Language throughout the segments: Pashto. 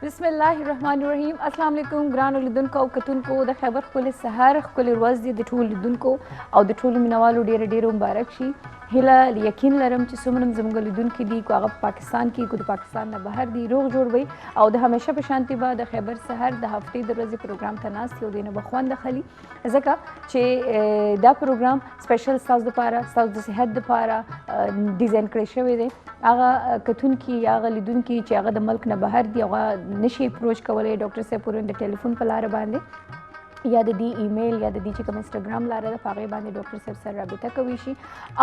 बिस्मिल्लाहिर्रहमानिर्रहीम। अस्सलाम वालेकुम ګرانو لیدونکو او کتونکو د خیبر ښکلي سهار ښکلي ورځ دي د ټولو لیدونکو او د ټولو مینوالو ډېره مبارک شي. هیله یقین لرم چې څومره زموږ لیدونکي دي که هغه په پاکستان کې که د پاکستان نه بهر دي روغ جوړ وي او د همیشه په شانتي به د خیبر سهار د هفتې د ورځې پروګرام ته ناست یو دی نه به خوند اخلي ځکه چې دا پروګرام سپیشل ستاسو دپاره ستاسو د صحت دپاره ډیزاین کړی شوی دی. هغه کتونکي یا هغه لیدونکي چې هغه د ملک نه بهر دي هغه نشي اپروچ کولی ډاکټر صاحب پورې د ټلیفون په لاره باندې یا د دې ایمیل یا د دې چې کوم انسټاګرام لاره ده په هغې باندې ډاکټر صاحب سره رابطه کوي شي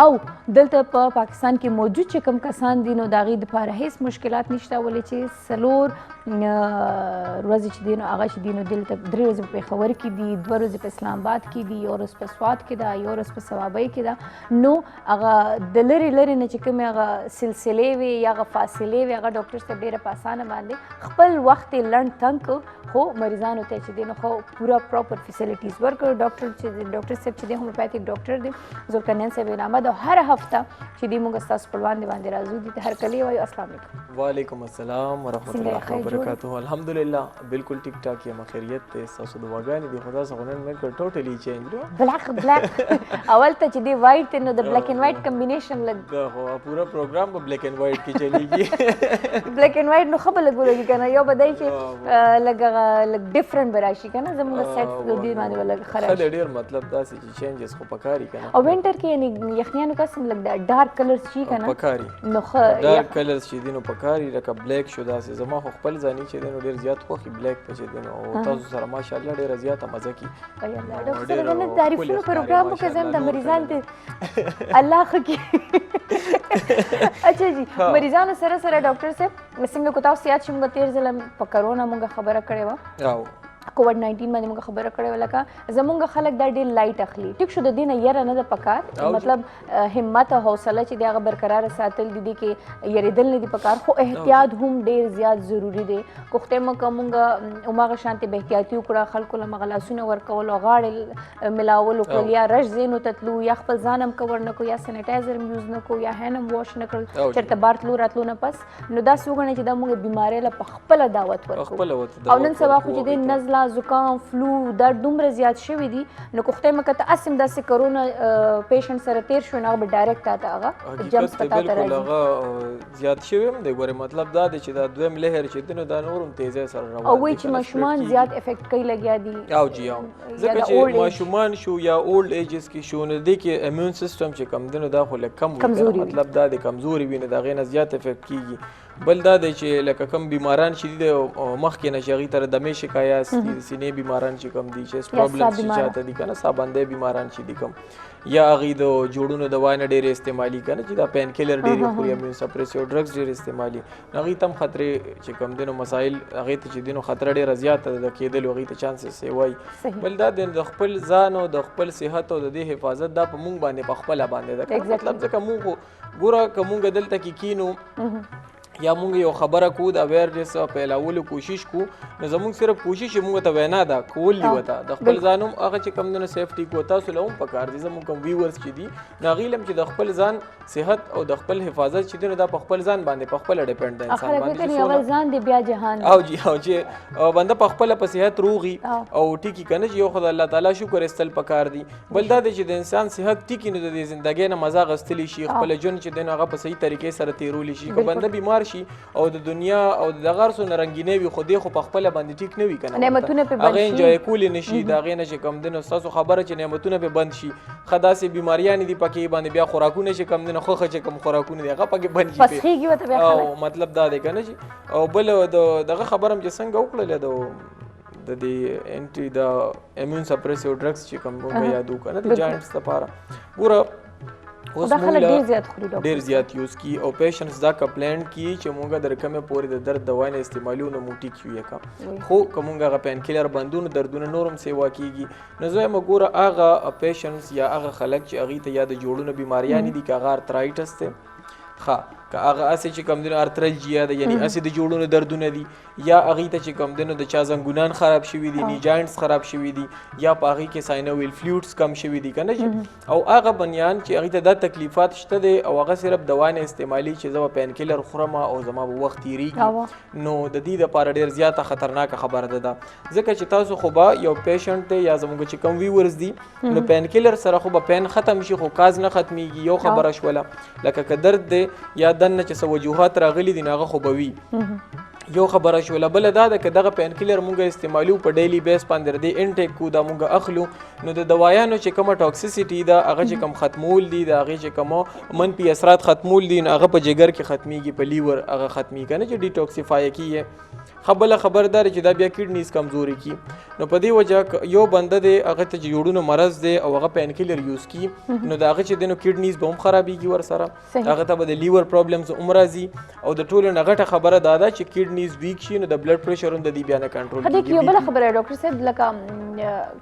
او دلته په پاکستان کې موجود چې کوم کسان دي نو د هغې دپاره هېڅ مشکلات نشته ولې چې څلور ورځې چې دي نو هغه چې دي نو دلته 3 ورځې په پېښور کې دي 2 ورځې په اسلام آباد کې دي 1 ورځ په سوات کې ده 1 ورځ په صوابۍ کې ده نو هغه د لرې نه چې کومې هغه سلسلې وي یا هغه فاصلې وي هغه ډاکټر صاحب ډېره په اسانه باندې خپل وخت یې لنډ تنګ کړو خو مریضانو ته چې دی نو خو پوره پراپر فیسیلیټیز ورکړو. ډاکټر صاحب چې دی هومیوپیتھک ډاکټر دی ذوالقرنین صاحب انعام ده هر هفته چې دی موږ ستاسو پر باندې راځو دي هر کلی وایو السلام علیکم. وعلیکم السلام ورحمۃ اللہ وبرکاتہ. الحمدلله بالکل ټیک ټاک یم خیریت ته تاسو دعاګانې دي خدا څخه نن مې ټوټلی چینج نو بلیک اول ته چې دی وایټ نو د بلیک اینڈ وایټ کمبینیشن لګ خو پورا پروګرام په بلیک اینڈ وایټ کې چلیږي. بلیک اینڈ وایټ نو خبر لګولږي کنه یو بدای چې لګ ډیفرنٹ براشي کنه زموږ سیټ د دې باندې ولګ خراب خل ډیر مطلب دا چې چینجز خو پکاري کنه او وینټر کې یعنی یخنیانو قسم لګ ډارک کلرز شي کنه پکاري نو خ ډارک کلرز چې دینو پکاري لکه بلیک شو دا چې زما خو خپل ځاني چې دینو ډیر زیات خوخي بلیک ته چې دینو او تاسو سره ماشاءالله ډیر زیات مزه کی ای الله ډاکټر صاحب نن تعریفونو پروګرام وکړم زم د مریضان ته الله خو کی اچھا جی مریضانو سره ډاکټر صاحب څنګه کو تاسو یاد شوم تیر ځل په کرونا مونږه خبره کړې و او کووډ 19 باندې موږ خبره کړې وه لکه زمونږ خلک دا ډېر لایټ اخلي ټیک شو د دې نه یره نه ده پکار مطلب همت او حوصله چې دی هغه برقراره ساتل دي کې یریدل نه دي پکار خو احتیاط هم ډېر زیات ضروری دی کوخته مونږ هماغه شانتې به احتیاطي وکړه خلکو له مغه لاسونه ورکول او غاړې ملاول وکړل یا رش ځینو ته تلو یا خپل ځان هم کور نه کړو یا سینیټایزر هم یوز نه کړو یا هینډ هم واش نه کړل چېرته بار تلو راتلو نه پس نو داسې وګڼئ چې دا موږ بیمارۍ له په خپله دعوت ورکړو او نن سبا خو چې دی نزله زکام فلو دا دومره زیات شوي دي نو کوخته مکه ته اسم داسې کرونا پیشنټ سره تیر شو نو هغه به ډایرکټ تا ته هغه جمپس پتا ته راځي هغه زیات شوی هم دی ګوره مطلب دا دی چې دا دویم لهر چې دی نو دا نورم تیزی سره روان او وایي چې ماشومان زیات افیکټ کوي لګیا دي او جی او ځکه چې ماشومان شو یا اولډ ایجز کې شو نو دی کې امیون سیستم چې کم دی نو دا خو لږ کم وي مطلب دا دی کمزوري وي نو د هغې نه زیات افیکټ کیږي. بل دا دی چې لکه کم بیماران چې دي مخکې نه چې هغې ته د دمې شکایات دي د سینې بیماران چې کم دي چیست پرابلمس چې چاته دي که نه سابندی بیماران چې دي کم یا هغې د جوړونو دوا نه ډېرې استعمالي که نه چې دا پین کیلر ډېرې خوري امیون سپریسیو ډرګز ډېر استعمالي نو هغې ته هم خطرې چې کم دی نو مسایل هغې ته چې دی نو خطره ډېره زیاته ده د کېدلو هغې ته چانسز یې وایي. بل دا دی د خپل ځان او د خپل صحت او د دې حفاظت دا په مونږ باندې په خپله باندې ده که مطلب ځکه مونږ خو ګوره که مونږ دلته کې کینو یا مونږ یو خبره کو د اویرنس پیلولو کوشش کو نو زمونږ صرف کوشش مونږ ته وینا ده کول دی وته د خپل ځان هم هغه چې کم نه سیفټي کو تاسو له هم پکار دي زمونږ کوم ویورز چې دي نو هغې لم چې د خپل ځان صحت او د خپل حفاظت چې دی نو دا په خپل ځان باندې په خپله ډیپینډ ده انسان باندې اول ځان دی بیا جهان او جی او چې بنده په خپله په صحت روغي او ټیکي که نه چې یو خو د الله تعالی شکر ایستل پکار دي. بل دا دی چې د انسان صحت ټیکي نو د دې زندګۍ نه مزه اخیستلی شي خپل ژوند چې دی نو هغه په صحیح طریقې سره تیرولی شي که بنده بیمار شي او د دنیا او د هغه څو نه رنګینې وي خو دی خو په خپله باندې ټیک نه وي که نه نعمتونه پې بند شي هغې انجوی کولی نه شي د هغې نه چې کم دی نو ستاسو خبره چې نعمتونه پې بند شي ښه داسې بیماریانې دي پکې باندې بیا خوراکونه چې کم دی نو ښه چې کم خوراکونه دي هغه پکې بند شي او مطلب دا دی که نه چې او بل دغه خبره هم چې څنګه وکړله د دې انټي د امیون سپریسیو ډرګس چې کوم مونږ یادو که نه د جاینټس دپاره ګوره اوس مونږ ډېر زیات یوز کی او پیشنټس دا کمپلینټ کی چې مونږ د رقمې پورې د درد دوا نه استعمالو نو مونږ ټیک یو یکه خو که مونږ هغه پین کیلر بندونو دردونه نور هم سیوا کیږي نو زه یم ګوره هغه پیشنټس یا هغه خلک چې هغې ته یا د جوړونو بیماریانې دي که هغه ارترایټس دی ښه که هغه اسې چې کوم دنو ارترالجیا ده یعنی اسې د جوړونو دردونه دي یا هغې ته چې کوم دنو د چا زنګونان خراب شوي دي نی جاینټس خراب شوي دي یا په هغې کې ساینویل فلویډز کم شوي دي که نه چې او هغه بنیان چې هغې ته دا تکلیفات شته دی او هغه صرف دوا نه استعمالي چې زه به پین کیلر خورم او زما به وخت تېرېږي نو د دې دپاره ډېر زیاته خطرناکه خبره ده ځکه چې تاسو خو به یو پیشنټ دی یا زموږ چې کوم ویورز دي نو پین کیلر سره خو به پین ختم شي خو کاز نه ختمیږي یو خبره شوله لکه که درد دی یا دننه چې څه وجوهات راغلي دي نو هغه خو به وي یو خبره شوله بله دا ده که دغه پین کیلر مونږ استعمالو په ډیلی بیس باندې د انټیک کو دا مونږ اخلو نو د دوايانو چې کومه ټاکسیسټي ده هغه چې کوم ختمول دي د هغې چې کومه منفي اثرات ختمول دي نو هغه په جګر کې ختمیږي په لیور هغه ختمیږي که نه چې ډیټاکسیفای کیږي خبله خبردار چې دا بیا کډنیز کمزوري کی نو په دې وجه یو بنده دی هغه ته چې جوړونو مرض دی او هغه پین کیلر یوز کی نو د هغه چې دنو کډنیز به هم خرابېږي ورسره هغه ته به د لیور پرابلمز هم راځي او د ټولو نه غټه خبره دا ده چې کډنیز ویک شي نو د بلډ پریشر هم د دې بیا نه کنټرول کېږي یو بله خبره ډاکټر صاحب لکه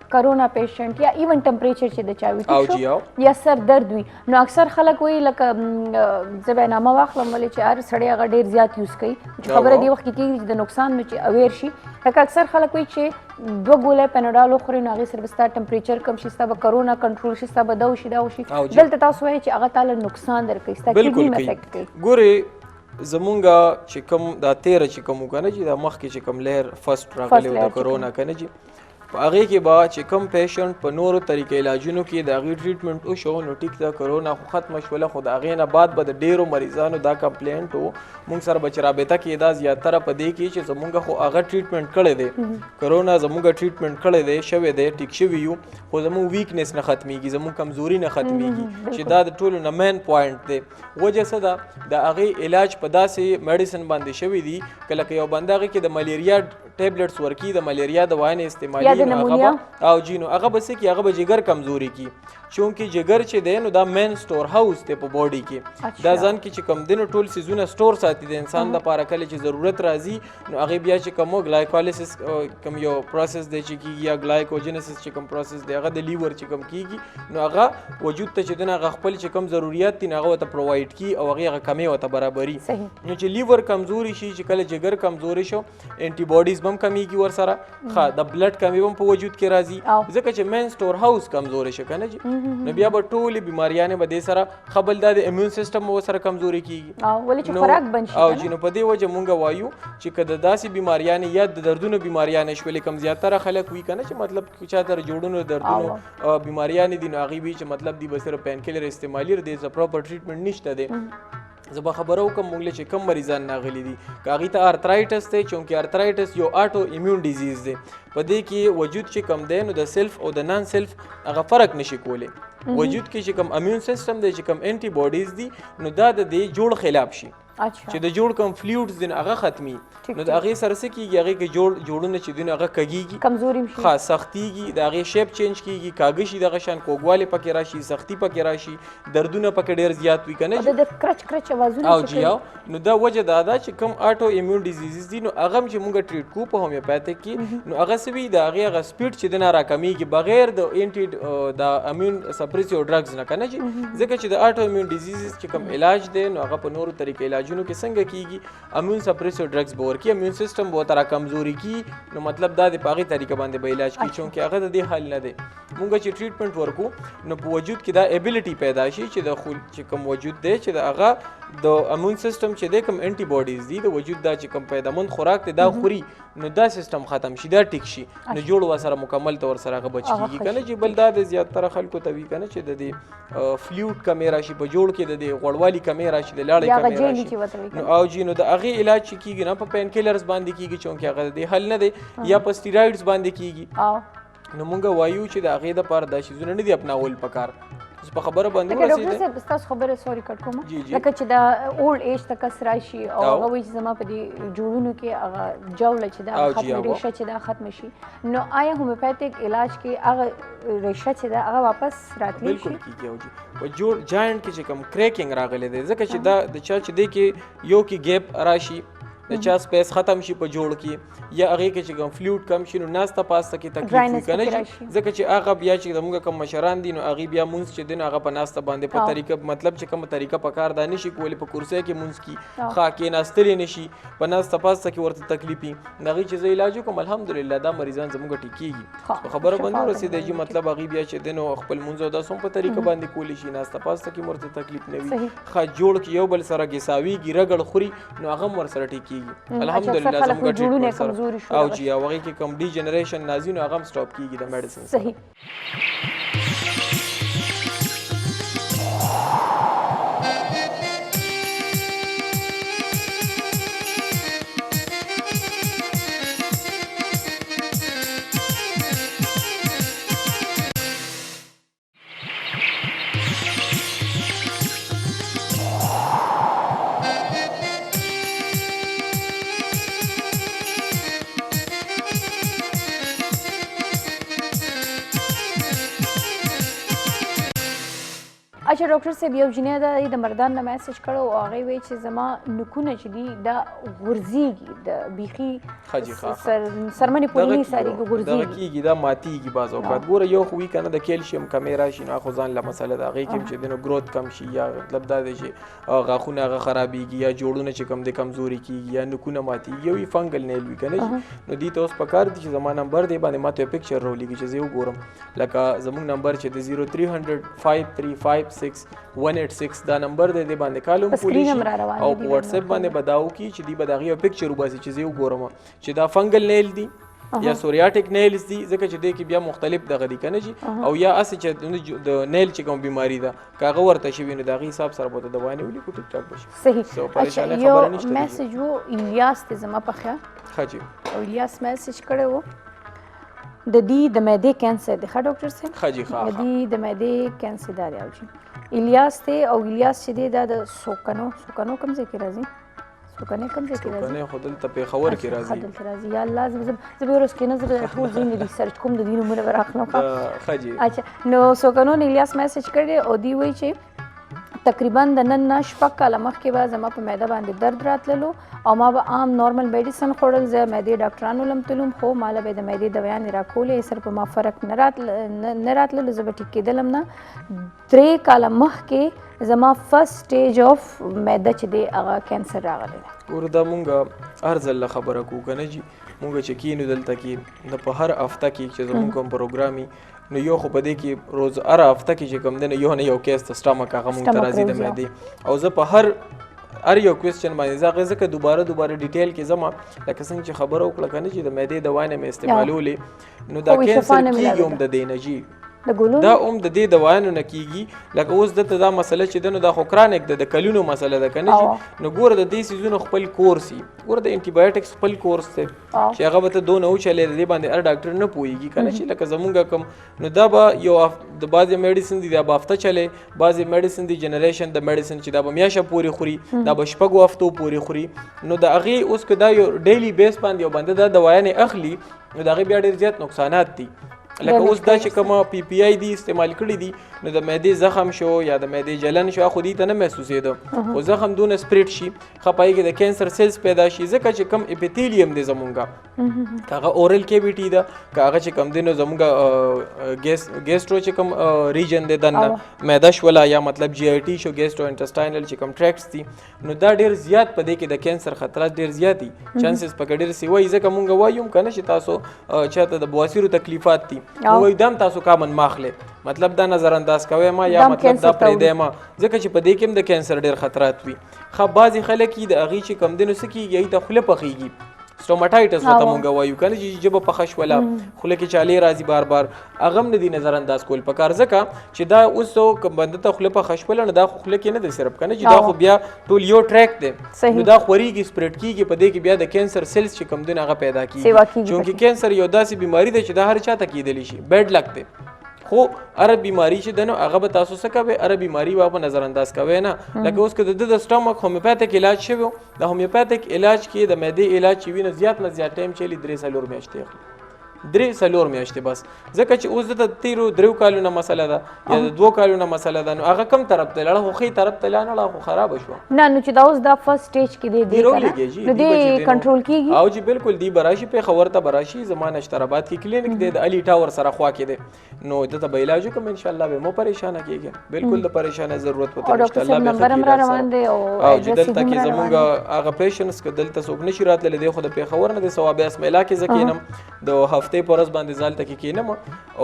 کرونا پیشنټ یا ایون ټمپریچر چې د چا وي یا سر درد وي نو اکثر خلک وایي لکه زه به نامه واخلم ولې چې هر سړی هغه ډېر زیات یوز کوي خبره دې وخت کې کېږي چې د نقصان نو چې اویر شي لکه اکثر خلک وایي چې 2 ګولۍ پیناډال وخورئ نو هغې سره به ستا ټمپریچر کم شي ستا به کرونا کنټرول شي ستا به دا وشي دا وشي دلته تاسو وایئ چې هغه تاله نقصان درکوي ستا کډني هم افیکټ کوي ګورې زمونږ چې کوم دا تیره چې کوم که نه چې دا مخکې چې کوم لهر فسټ راغلی و د کرونا که نه چې په هغې کې به چې کوم پیشنټ په نورو طریقې علاجونو کې د هغې ټریټمنټ وشو نو ټیک ده کرونا خو ختمه شوله خو د هغې نه بعد به د ډېرو مریضانو دا کمپلینټ و مونږ سره به چې رابطه کېده زیاتره په دې کې چې زمونږ خو هغه ټریټمنټ کړی دی کرونا زمونږ ټریټمنټ کړی دی شوی دی ټیک شوي یو خو زمونږ ویکنیس نه ختمیږي زمونږ کمزوري نه ختمیږي چې دا د ټولو نه مین پوینټ دی وجه څه ده د هغې علاج په داسې میډیسن باندې شوي دي که لکه یو بنده هغې کې د ملیریا ټیبلټس ورکي د ملیریا دوايانې استعمالي او جی نو هغه به څه کي هغه به جګر کمزوري کی چونکې جګر چې دی نو دا مین سټور هاوس دی په باډي کې دا ځان کې چې کم دی نو ټول سیزونه سټور ساتي د انسان لپاره کله چې ضرورت راځي نو هغې بیا چې کوم ګلایکولیسس کوم یو پروسس دی چې کېږي یا ګلایکوجنسس چې کوم پروسس دی هغه د لیور چې کوم کېږي نو هغه وجود ته چې دی نو هغه خپل چې کوم ضروریات دي نو هغه ورته پرووایډ کي او هغې هغه کمې ورته برابري نو چې لیور کمزوري شي چې کله جګر کمزوري شو انټي باډیز به هم کمیږي ورسره ښه د بلډ کمی به هم په وجود کې راځي ځکه چې مین سټور هاوس کمزوري شو که نه جي نو بیا به ټولې بیماریانې به دې سره ښه بل دا د امیون سیسټم به ورسره کمزوري کېږي او جي نو په دې وجه مونږ وایو چې که د داسې بیماریانې یا د دردونو بیماریانې شولې کم زیاتره خلک وي که نه چې مطلب چا ته د جوړونو دردونو بیماریانې دي نو هغې وي چې مطلب دی به صرف پین کیلر استعمالي د پراپر ټریټمنټ نشته دی زه به خبره وکړم موږ چې کم مریضان ناغلي دي که هغې ته ارترایټس دی چونکې ارترایټس یو آټو ایمیون ډیزیز دی په دې کې وجود چې کم دی نو د سیلف او د نان سیلف هغه فرق نشي کولی وجود کې چې کم امیون سیسټم دی چې کم انټي باډیز دي نو دا د دې جوړ خلاف شي چې د جوړ کوم فلویډز دي هغه ختمي نو د هغې سره څه کېږي هغې کې جوړونه چې دي نو هغه کږېږي کمزوري شي ښه سختېږي د هغې شیپ چینج کېږي کاږه شي دغه شان کوږوالی پکې راشي سختي پکې راشي دردونه پکې ډېر زیات وي که نه د کرچ کرچ اوازونه او جی او نو دا وجه دا ده چې کوم آټو ایمیون ډیزیزز دي نو هغه هم چې مونږ ټریټ کوو په هومیوپیتیک کې نو هغه څه وي د هغې هغه سپیډ چې دی نه راکمیږي بغیر د انټي د امیون سپریسیو ډرګز نه که نه جي ځکه چې د آټو ایمیون ډیزیزز چې کوم علاج دی نو هغه په نورو طریقې علاجونو کې څنګه کېږي امیون سپریسیو ډرګز به ورکړي امیون سیسټم به ورته راکمزوري کي نو مطلب دا د په هغې طریقه باندې به علاج کړي چونکې هغه د دې حل نه دی مونږ چې ټریټمنټ ورکو نو په وجود کې دا ایبیلیټي پیدا شي چې د چې کوم وجود دی چې د هغه د امیون سیسټم چې دی کوم انټي باډیز دي د وجود دا چې کوم پیدامند خوراک دی دا خوري نو دا سیسټم ختم شي دا ټیک شي نو جوړ ورسره مکمل طور سره هغه بچ کېږي که نه چې بل دا د زیاتره خلکو ته وي که نه چې د دې فلویډ کمې راشي په جوړ کې د دې غوړوالي کمې راشي د لاړې کمې راشي نو او جي نو د هغې علاج چې کېږي نه په پین کیلرز باندې کېږي چونکې هغه د دې حل نه دی یا په سټیرایډز باندې کېږي نو مونږ وایو چې د هغې دپاره دا شیزونه نه دي اپناول پکار په خبره باندې ورسېده ډاکټر صاحب ستاسو خبره سوري کټ کوم لکه چې دا اولډ ایج ته کس راشي او هغه وایي چې زما په دې جوړونو کې هغه جوړه چې دا ختمه ریشه چې دا ختمه شي نو آیا هومیوپیتیک علاج کې هغه ریشه چې دا هغه واپس راتلی شي بالکل کېږي او جي په جوړ جاینټ کې چې کوم کریکینګ راغلی دی ځکه چې دا د چا چې دی کې یو کې ګیپ راشي د چا سپیس ختم شي په جوړ کې یا هغې کې چې کوم فلویډ کم شي نو ناسته پاسته کې تکلیف وي که نه شي ځکه چې هغه بیا چې زموږ کوم مشران دي نو هغې بیا مونځ چې دی نو هغه په ناسته باندې په طریقه مطلب چې کومه طریقه په کار دا نه شي کولی په کرسۍ کې مونځ کي ښه کېناستلی نه شي په ناسته پاسته کې ورته تکلیف وي د هغې چې زه علاج وکړم الحمدلله دا مریضان زموږ ټیک کېږي خبره باندې ورسېدی چې مطلب هغې بیا چې دی نو خپل مونځ او داسې هم په طریقه باندې کولی شي ناسته پاسته کې ورته تکلیف نه وي ښه جوړ کې یو بل سره ګساویږي رګړ خوري نو هغه هم ورسره ټیک کېږي الحمدلله زموږ ټریټمنټ سره او چې هغې کې کوم ډي جنریشن نازي نو هغه هم سټاپ کېږي د میډیسن صحیح اچھا ډاکټر صاحب یو جنۍ ده د مردان نه میسج کړی او هغې وایي چې زما نوکونه چې دي دا غورځېږي د بیخي څرمنې پورې نه ایسارېږي غورځېږي کېږي دا ماتېږي بعض اوقات ګوره یو خو وي که نه د کیلشیم کمې راشي نو خو ځان له مسله ده هغې کې چې دی نو ګروت کم شي یا مطلب دا دی چې غاښونه هغه خرابېږي یا جوړونه چې کم دی کمزوري کېږي یا نوکونه ماتېږي یو یې فنګل نیل وي که نه نو دې ته اوس پکار دي چې زما نمبر دی باندې ما ته یو پکچر راولېږي چې زه یې وګورم لکه زموږ نمبر چې د 0300 535 186 دا نمبر دی دی باندې کال هم کولی شي او په واتساپ باندې به دا وکړي چې دوی به د هغې یو پکچر وباسي چې زه یې وګورم چې دا فنګل نیل دي یا سوریاټک نیلز دي ځکه چې دی کې بیا مختلف دغه دي که نه شي او یا هسې چې د نیل چې کوم بیماري ده که هغه ورته شوي نو د هغې حساب سره به ورته دوا نیولي کړو ټیک ټاک به شي صحیح اچھا یو میسج و الیاس دی زما په خیال ښه جي او الیاس میسج کړی و د دې د معدې کینسر دی ښه ډاکټر صاحب ښه جي ښه د دې د معدې کینسر دا دی او جي الیاس دی او الیاس چې دی دا د سوکنو کوم ځای کې راځي سوکنې کوم ځای کې راځي سوکنې خو دلته پېښور کې راځي دلته راځي یا الله زه به یې ورځ کې نه زه ټول ځینې ریسرچ کوم د دې نومونه به راخلم ښه جي اچھا نو سوکنو نه الیاس میسج کړی او دوی وایي چې تقریبا د نن نه شپږ کاله مخکې به زما په معده باندې درد راتللو او ما به عام نارمل میډیسن خوړل زه معدې ډاکټرانو لم تلم خو ماله به د معدې دوايانې راکولې سر په ما فرق نه راتللو زه به ټیک کېدلم نه 3 کاله مخکې زما فرست سټیج اف معده چې دی هغه کینسر راغلی دی ګوره دا مونږ هر ځل خبره کوو که نه جي مونږ چې کینو دلته کې د په هر هفته کې چې زمونږ کوم پروګرام نو یو خو په دې کې روز هر هفته کې چې کوم دی نو یو نه یو کیس د سټامک هغه مونږ ته راځي د معدې او زه په هر یو کوېسچن باندې زه هغې ځکه دوباره ډیټیل کې ځم لکه څنګه چې خبره وکړه که نه چې د معدې دوا نه مې استعمالولې نو دا کینسر کېږي هم د دې نه جي دا هم د دې دوايانو نه کېږي لکه اوس دلته دا مسله چې ده نو دا خو کرانک ده د کلونو مسله ده که نه نو ګوره د دې څیزونو خپل کورس وي ګوره د انټي بایوټکس خپل کورس دی چې هغه به ته دونه وچلې د دې باندې هر ډاکټر نه پوهېږي که نه چې لکه زمونږ کوم نو دا به یو د بعضې میډیسن دي دا به هفته چلې بعضې میډیسن دي جنریشن د میډیسن چې دا به میاشه پورې خوري دا به شپږو هفتو پورې خوري نو د هغې اوس که دا یو ډیلی بیس باندې یو بنده دا دوايانې اخلي نو د هغې بیا ډېر زیات نقصانات دي لکه اوس دا چې کومه پی پی آی دي استعمال کړي دي نو د معدې زخم شو یا د معدې جلن شو خو دې ته نه محسوسېده خو زخم دونه سپریډ شي ښه په هغې کې د کینسر سیلز پیدا شي ځکه چې کوم اپیتیلیم دی زمونږ که هغه اورل کیویټي ده که هغه چې کوم دی نو زمونږ ګیسټرو چې کوم ریجن دی دننه معده شوله یا مطلب جی آی ټي شو ګیسټرو انټسټاینل چې کوم ټریکټس دي نو دا ډېر زیات په دې کې د کینسر خطرات ډېر زیات دي چانسز پکې ډېر سي وایي ځکه مونږ وایو که نه چې تاسو چاته د بواسیرو تکلیفات دي نو وایي دام تاسو کامن ماخلې مطلب دا نظر انداز کوئ ما یا مطلب دا پرېږدی ما ځکه چې په دې کې هم د کینسر ډېر خطرات وي ښه بعضې خلک یي د هغې چې کم دی نو څه کېږي هغوی ته خوله پخېږي سټوماټایټس ورته مونږ وایو که نه چې ژبه پخه شوله خوله کې چالې راځي بار بار هغه هم نه دي نظر انداز کول پکار ځکه چې دا اوس بنده ته خوله پخه شوله نو دا خو خوله کې نه دی صرف که نه چې دا خو بیا ټول یو ټریک دی نو دا خورېږي سپریډ کېږي په دې کې بیا د کینسر سیلز چې کوم دی هغه پیدا کېږي چونکې کینسر یو داسې بیماري ده چې دا هر چا ته کېدلی شي بیډ لک دی خو هر بیماری چې ده نو هغه به تاسو څه کوئ هر بیماري به په نظر انداز کوئ نه لکه اوس که د ده د سټمک هومیوپیتھک علاج شوی و د هومیوپیتھک علاج کې د معدې علاج چې وي نو زیات نه زیات ټایم چلی 3-4 میاشتې اخلي 3-4 میاشتې بس ځکه چې اوس د تیرو 3 کالونو مسله ده یا د 2 کالونو مسله ده نو هغه کم طرف ته لاړه خو ښې طرف ته لاړه نه خو خراب شو نه نو چې دا اوس دا فرست سټیج کې دی نو دی کنټرول کیږي او جی بالکل دی براشي په خبر ته براشي زمانه اشترابات کې کلینیک دی د علي ټاور سره خوا کې دی نو دته به علاج کوم ان شاء الله به مو پریشان کیږي بالکل د پریشانه ضرورت وته ان شاء الله به نمبر روان دی او ایڈریس هم روان زمونږ هغه پیشنټس ک دلته څوک نشي راتللی دی خو د پیښور نه د ثواب اسماعیلا کې زکینم د هفته پرز باندې ځال تک کینم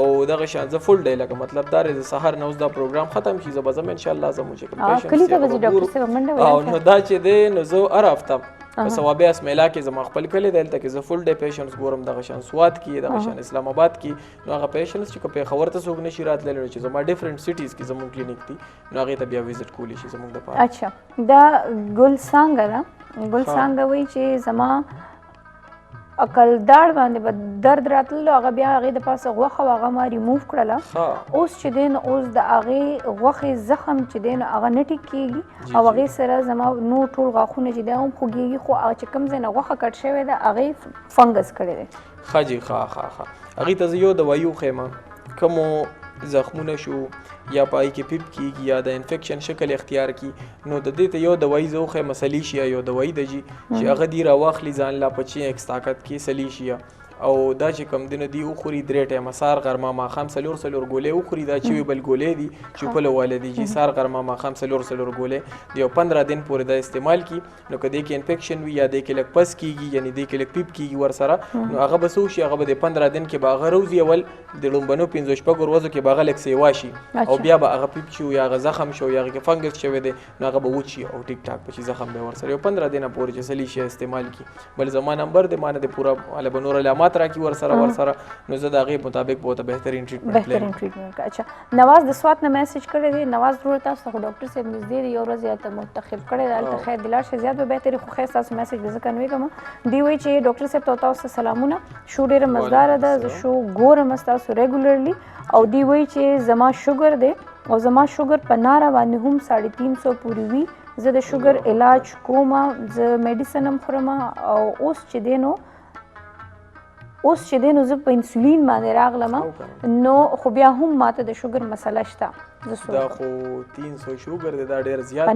او دغه شان ز فل ډے لکه مطلب دا د سحر نوز دا پروګرام ختم شي زبزم ان شاء الله زمو چې پیشنټس کلی ته وځي ډاکټر صاحب منډه او نو دا چې دی نو زه هر هفته په ثواب اسماعیلا کې زما خپل کلی دلته کې ز فل ډے پیشنټس ګورم دغه شان سواد کې دغه شان اسلام آباد کې نو هغه پیشنټس چې په خبر ته څوک نشي راتللی چې زما ډیفرنٹ سټیز کې زمو کلینیک دي نو هغه ته بیا وزټ کولی شي زمو د پاره اچھا دا ګل څنګه وای چې زما عقل داړ باندې به درد راتللو هغه بیا هغې د پاسه غوښه هغه ما ریموو کړله اوس چې دی نو اوس د هغې غوښې زخم چې دی نو هغه نه ټیک کېږي او هغې سره زما نور ټول غاښونه چې دی هم خوږېږي خو هغه چې کوم ځای نه غوښه کټ شوې ده هغې فنګس کړی دی ښه جي ښه هغې ته زه یو دوایي وښیم کومو زخمونه شو یا پای کې پیپ کیږي یا د انفیکشن شکل اختیار کی نو د دې ته یو دوايي زوخه مسلیشیا یو دوايي د جی چې هغه دی راواخلی ځان لا پچی ایکس طاقت کې سلیشیا او دا چې کم دینه دی او خوري درې ټایم سار غرمه ما خام سلور ګولې او خوري دا چې بل ګولې دي چې په والدي جی سار غرمه ما خام سلور ګولې دی 15 دن پورې دا استعمال کی نو کدی کې انفیکشن وی یا د کې لک پس کیږي یعنی د کې لک پیپ کیږي ور سره نو هغه بسو شي هغه د 15 دن کې باغ روزي اول د لومبنو 15 شپږ ورځو کې باغ لک سیوا شي او بیا به هغه پیپ شو یا هغه زخم شو یا هغه فنګس شوی دی نو هغه به وچی او ټیک ټاک په زخم به ور سره 15 دن پورې چې سلی شي استعمال کی بل زما نمبر د مانه د پورا علي بنور علامات راکی ور سره نو زه د هغې مطابق به ورته بهترین ټریټمنټ اچھا نواز د سوات نه میسج کړی دی نواز ضرور تاسو ته ډاکټر صاحب نږدې دی یو ورځ یا ته منتخب کړی دی هلته خیر د لاړ شئ زیات به بهتري خو خیر ستاسو میسج به زه کنوې کوم دی وایي چې ډاکټر صاحب ته تاسو سلامونه شو ډېره مزداره ده زه شو ګورم ستاسو ریګولرلی او دی وایي چې زما شوګر دی او زما شوګر په ناره باندې هم 350 پورې وي زه د شوګر علاج کوم زه میډیسن هم خورم او اوس چې دی نو زه په انسولین باندې راغلم نو خو بیا هم ماته د شوګر مسله شته دا خو 300 شوګر دی دا ډېر زیات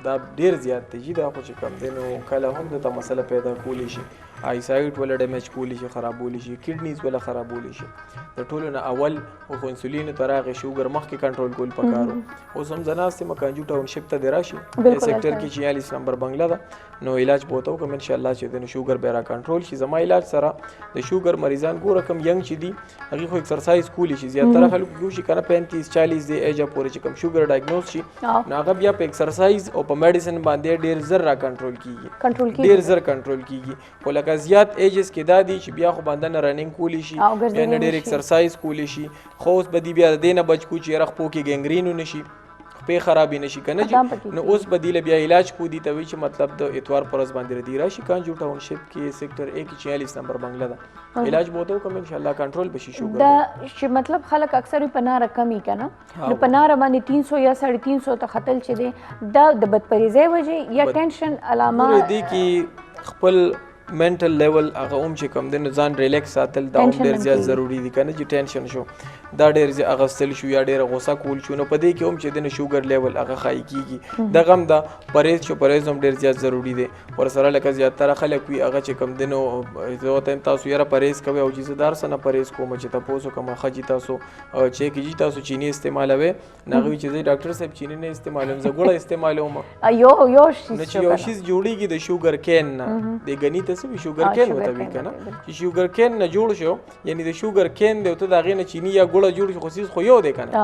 دا ډېر زیات دی چې دا خو چې کم دی نو کله هم دته مسله پیدا کولی شي آی سایټ ولا ډیمیج کولی شي خرابولی شي کډنیز ولا خرابولی شي د ټولو نه اول خو انسولین ته راغی شوګر مخکې کنټرول کول پکارو اوس هم زه ناست یم کانجو ټاون شپ ته دی راشي سیکټر کې 46 نمبر بنگله ده نو علاج به ورته وکړم انشاءالله چې د شوګر به را کنټرول شي زما علاج سره د شوګر مریضان ګوره کم ینګ چې دي هغې خو ایکسرسایز کولی شي زیاتره خلکو یو شي که نه 35-40 دی ایجه پورې چې کوم شوګر ډایګنوز شي نو هغه بیا په ایکسرسایز او په میډیسن باندې ډېر زر را کنټرول کیږي ډېر زر کنټرول کیږي خو لکه زیات ایجز کې دا دي چې بیا خو باندې نه رننګ کولی شي یا نه ډېر ایکسرسایز کولی شي خو اوس به دي بیا د دې نه بچ کو چې رخپو کې ګنګرین نشي خپې خرابې نشي کنه جی نو اوس بدیله بیا علاج کو دي ته وی چې مطلب د اتوار پرز باندې ردی راشي کانجو ټاون شپ کې سیکټر 146 نمبر بنگله ده علاج بوته کوم ان شاء الله کنټرول بشي شوګر دا چې مطلب خلک اکثر په ناره کمی کنه نو په ناره باندې 300 یا 350 ته خطل چي دي دا د بدپریزي وجه یا ټینشن علامه دي کې خپل منټل لیول هغه هم چې کم دی نو ځان ریلیکس ساتل دا هم ډېر زیات ضروري دي که نه چې ټینشن شو دا ډېر زیات اخیستل شو یا ډېره غوسه کول شو نو په دې کې هم چې دی نو شوګر لیول هغه ښایي کېږي دغه هم دا پرهیز شو پرهیز هم ډېر زیات ضروري دی ورسره لکه زیاتره خلک وي هغه چې کم دی نو زه ورته یم تاسو یاره پرهیز کوئ او چې زه د هر څه نه پرهیز کوم چې تپوس وکړم ښه چې تاسو چې کېږي تاسو چیني استعمالوئ نو هغه وي چې زه ډاکټر صاحب چیني نه استعمالوم زه ګوړه استعمالوم یو شیز نو چې یو شیز جوړېږي د شوګر کین نه د ګني ته څه وي شوګر کین ته وی کنه چې شوګر کین نه جوړ شو یعنی د شوګر کین دی ته د هغې نه چینی یا ګوړه جوړ شي خو سیز خو یو دی کنه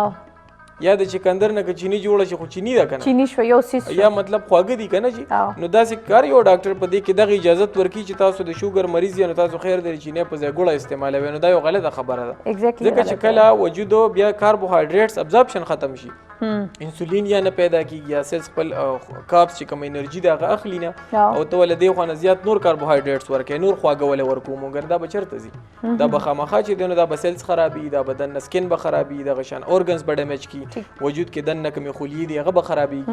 یا د چکندر نه که چینی جوړه شي خو چینی ده کنه چینی شو یو سیس یا مطلب خواږه دي کنه جی نو داسې کار یو ډاکټر په دې کې دغه اجازت ورکړي چې تاسو د شوګر مریض یا نو تاسو خیر دی چینی په ځای ګوړه استعمالوئ نو دا یو غلطه خبره ده ځکه چې کله وجود بیا کاربوهایډریټس ابزاربشن ختم شي انسولین یا نه پیدا کیږي یا سیلز خپل کاربس چې کوم انرژي دا غ اخلي نه او ته ول دی خو نه زیات نور کاربوهایډریټس ورکې نور خواږه ول ورکو مونږ دا به چرته زی دا به خامخا چې دنه دا به سیلز خرابي دا بدن سکن به خرابي دا غشان اورګنز به ډیمیج کی وجود کې دنه کمی خلی دی هغه به خرابي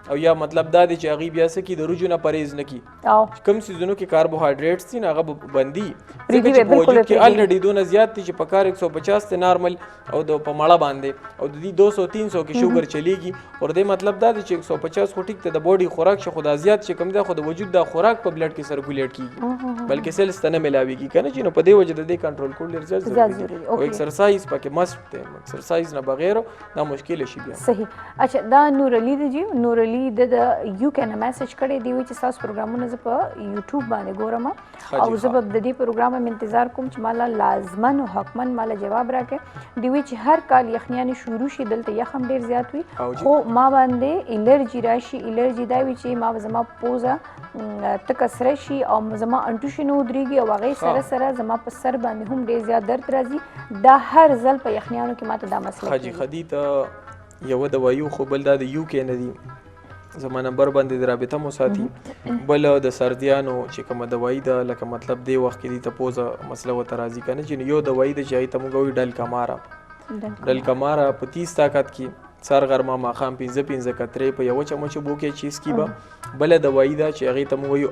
او یا مطلب دا دی چې هغه بیا سکی د رجونه پرهیز نه کی کم سيزونو کې کاربوهایډریټس دي هغه بندي ځکه چې وجود کې الریډي دونه زیات دي چې په کار 150 ته نارمل او د په مړه باندې او د دې 200 300 کې شوګر چلیږي اور دې مطلب دا دی چې 150 خو ټیک ته د بوډي خوراک شو خدا زیات چې کم دی خو د وجود د خوراک په بلډ کې سرکولیټ کیږي بلکې سیلز ته نه ملاويږي کنه چې نو په دې وجه د دې کنټرول کول ډیر ضروري دی او ایکسرسایز پکې مست دی ایکسرسایز نه بغیر دا مشکل شي بیا صحیح اچھا دا نور علي دی جی نور علي د یو کین میسج کړي دی چې تاسو پروګرامونه ز په یوټیوب باندې ګورم او زه د دې پروګرام انتظار کوم چې مالا لازمن او حکمن مالا جواب راکې دی چې هر کال یخنیانی شروع شي دلته یخم ډیر زیات وي خو ما باندې الرجی راشي الرجی دا وی چې ما زما پوزا تکسره شي او زما انټوشن ودرېږي او هغه سره سره زما په سر باندې هم ډیر زیات درد راځي دا هر ځل په یخنیانو کې ماته دا مسله حاجی خدی ته یو دوایو خو بل د یو کې نه دی زما نمبر باندې د رابطه مو ساتي بل د سردیانو چې کومه دوايي ده لکه مطلب دی وخت کې دی ته پوزه مسله وته راځي کنه چې یو دوايي ده چې ته موږ وی ډل کمارا په 30 طاقت کې سر غرمه ماخام 15 کترې په یو چمچ بوکې چیز کی به بل دوايي ده چې هغه ته موږ یو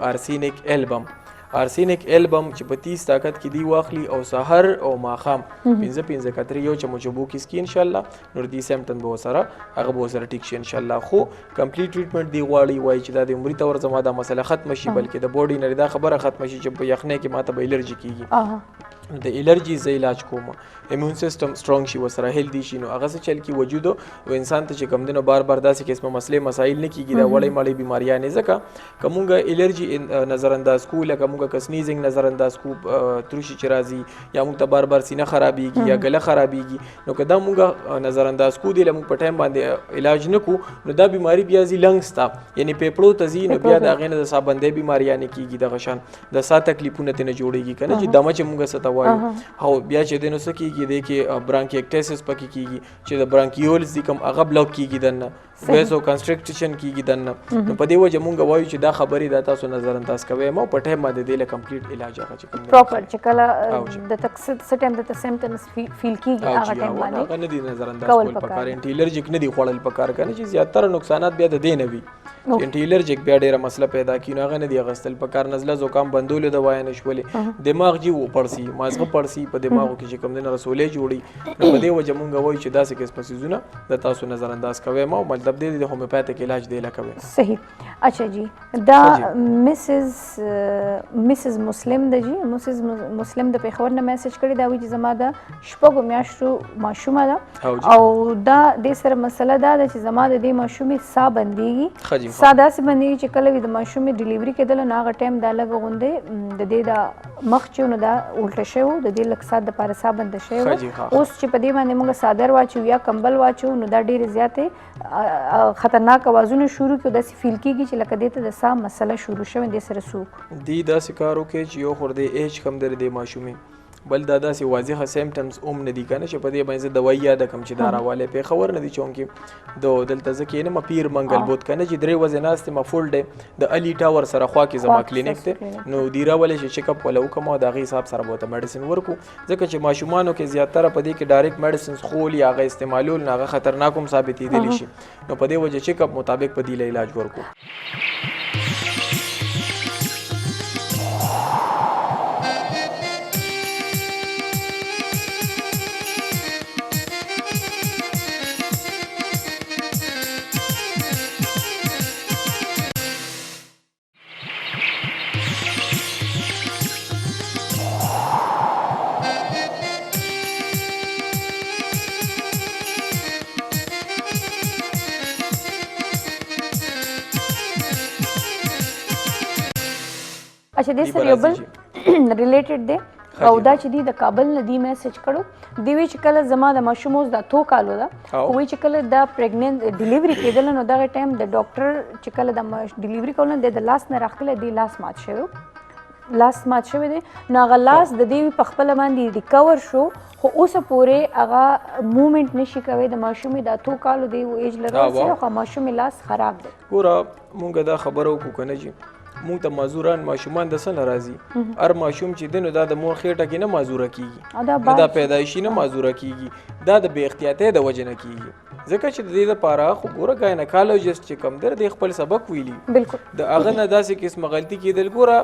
ارسینیک البم چې په 30 طاقت کې دی واخلي او سحر او ماخام 15 کترې یو چمچ بوکې سکی ان شاء الله نور دي سیمټن به سره هغه به سره ټیک شي ان شاء الله خو کمپلیټ ټریټمنټ دی غواړي وای چې د عمرې تور زما د مسله ختم شي بلکې د بوډي نه دا خبره ختم شي چې په یخنه کې ماته به الرجی کیږي د الرجی ز علاج کوم ایمون سیستم سترونګ شي وسره هیلدي شي نو هغه څه چل کی وجود او انسان ته چې کم دنو بار داسې قسمه مسلې مسایل نه کیږي دا وړې مړې بیماریاں نه ځکه کومګه الرجی نظر انداز کو لکه موږ کسنیزنګ نظر انداز کو ترشي چرازي یا موږ ته بار سینه خرابيږي یا ګله خرابيږي نو کدا موږ نظر انداز کو دی لمو په ټایم باندې علاج نکو نو دا بیماری بیا زی لنګ ستا یعنی پیپړو تزي نو بیا دا غینه د سابندې بیماریاں نه کیږي د غشان د سات تکلیفونه ته نه جوړيږي کنه چې دمه چې موږ ستوایو او بیا چې دینو سکیږي د کې برانکیکټیسس پکې کیږي چې د برانکیولز دي کوم هغه بلوک کیږي دنه ویسو کنسترکشن کیږي دنه نو په دې وجه مونږ وایو چې دا خبرې د تاسو نظر انداز کوي مو په ټایم باندې د کمپلیټ علاج هغه چې کوم پراپر چې کله د تکسد سټم د سیمټمز فیل کیږي هغه ټایم باندې هغه نه دي نظر انداز کول پکار انټي الرجیک نه دي خوړل پکار کنه چې زیاتره نقصانات بیا د دې نه وي انټي الرجیک بیا ډیره مسله پیدا کینو هغه نه دی غستل پکار نزله زکام بندول دوايي نشولې دماغ جی و پړسي مازغه پړسي په دماغو کې چې کوم دنه رسولې جوړي نو په دې وجه مونږ وایو چې داسې کیس پسیزونه د تاسو نظر انداز کوي مو مطلب دې د هومیوپیتیک علاج دی لکوي صحیح اچھا جی دا مسز مسلم د جی مسلم د پیښور نه میسج کړی دا وی چې زما د شپږو میاشتو ماشومه ده او دا د سره مسله دا چې زما د دې ماشومې سا بنديږي ساده سي بنديږي چې کله د ماشومې ډیلیوري کېدل نه هغه ټایم دا لګ غوندې د دې د مخ چې نو دا الټه شوی د دې لک سات د پاره سا بند شوی اوس چې په دې باندې موږ صادر واچو یا کمبل واچو نو دا ډیر زیاتې خطرناک اوازونه شروع کړي د فیل کېږي چې لکه دې ته د سا مسله شروع شوه د سره سوق دی دا سکارو کې چې یو خورده ایج کم در دې ماشومې بل دا داسې واضحه سیمټمز نه دي کنه چې په دې باندې دوايي یاد کم چې دا راواله په خبر نه دي چونکې دو دلته ځکه نه مپیر منګل بوت کنه چې درې وزناست ما فول ډے د الی ټاور سره خوا کې زما کلینیک ته نو دی راولې چې چیک اپ ولو کوم دا غي حساب سره بوته میډیسن ورکو ځکه چې ماشومانو کې زیاتره په دې کې ډایرکټ میډیسنز خول یا غي استعمالول نه خطرناک هم ثابتې دي شي نو په دې وجه چیک اپ مطابق په دې علاج ورکو اچھا دې سره یو بل ریلیټډ دی او دا چې دی د کابل نه دی میسج کړو دی وی چې کله زما د ماشوم اوس دا 2 کالو ده وی چې کله دا پریګننت ډیلیوري کېدل نو دغه ټایم د ډاکټر چې کله د ډیلیوري کول د لاس نه راخله دی لاس مات شوی لاس مات شوی دی نو هغه لاس د دې په خپله باندې ریکور شو خو اوسه پورې هغه موومنټ نشي کوی د ماشومې د 2 کالو دی ایج لري خو ماشومې لاس خراب دی ګوره مونږ دا خبره وکړو که نه جي مونږ ته معذوران ماشومان د څه نه راځي هر ماشوم چې دی نو دا د مور خېټه کې نه معذوره کېږي نه دا پیدایشي نه معذوره کېږي دا د بې احتیاطۍ د وجې نه کېږي ځکه چې د دې دپاره خو ګوره ګاینکالوجسټ چې کوم دی د خپل سبق ویلي د هغه نه داسې قسمه غلطي کېدل ګوره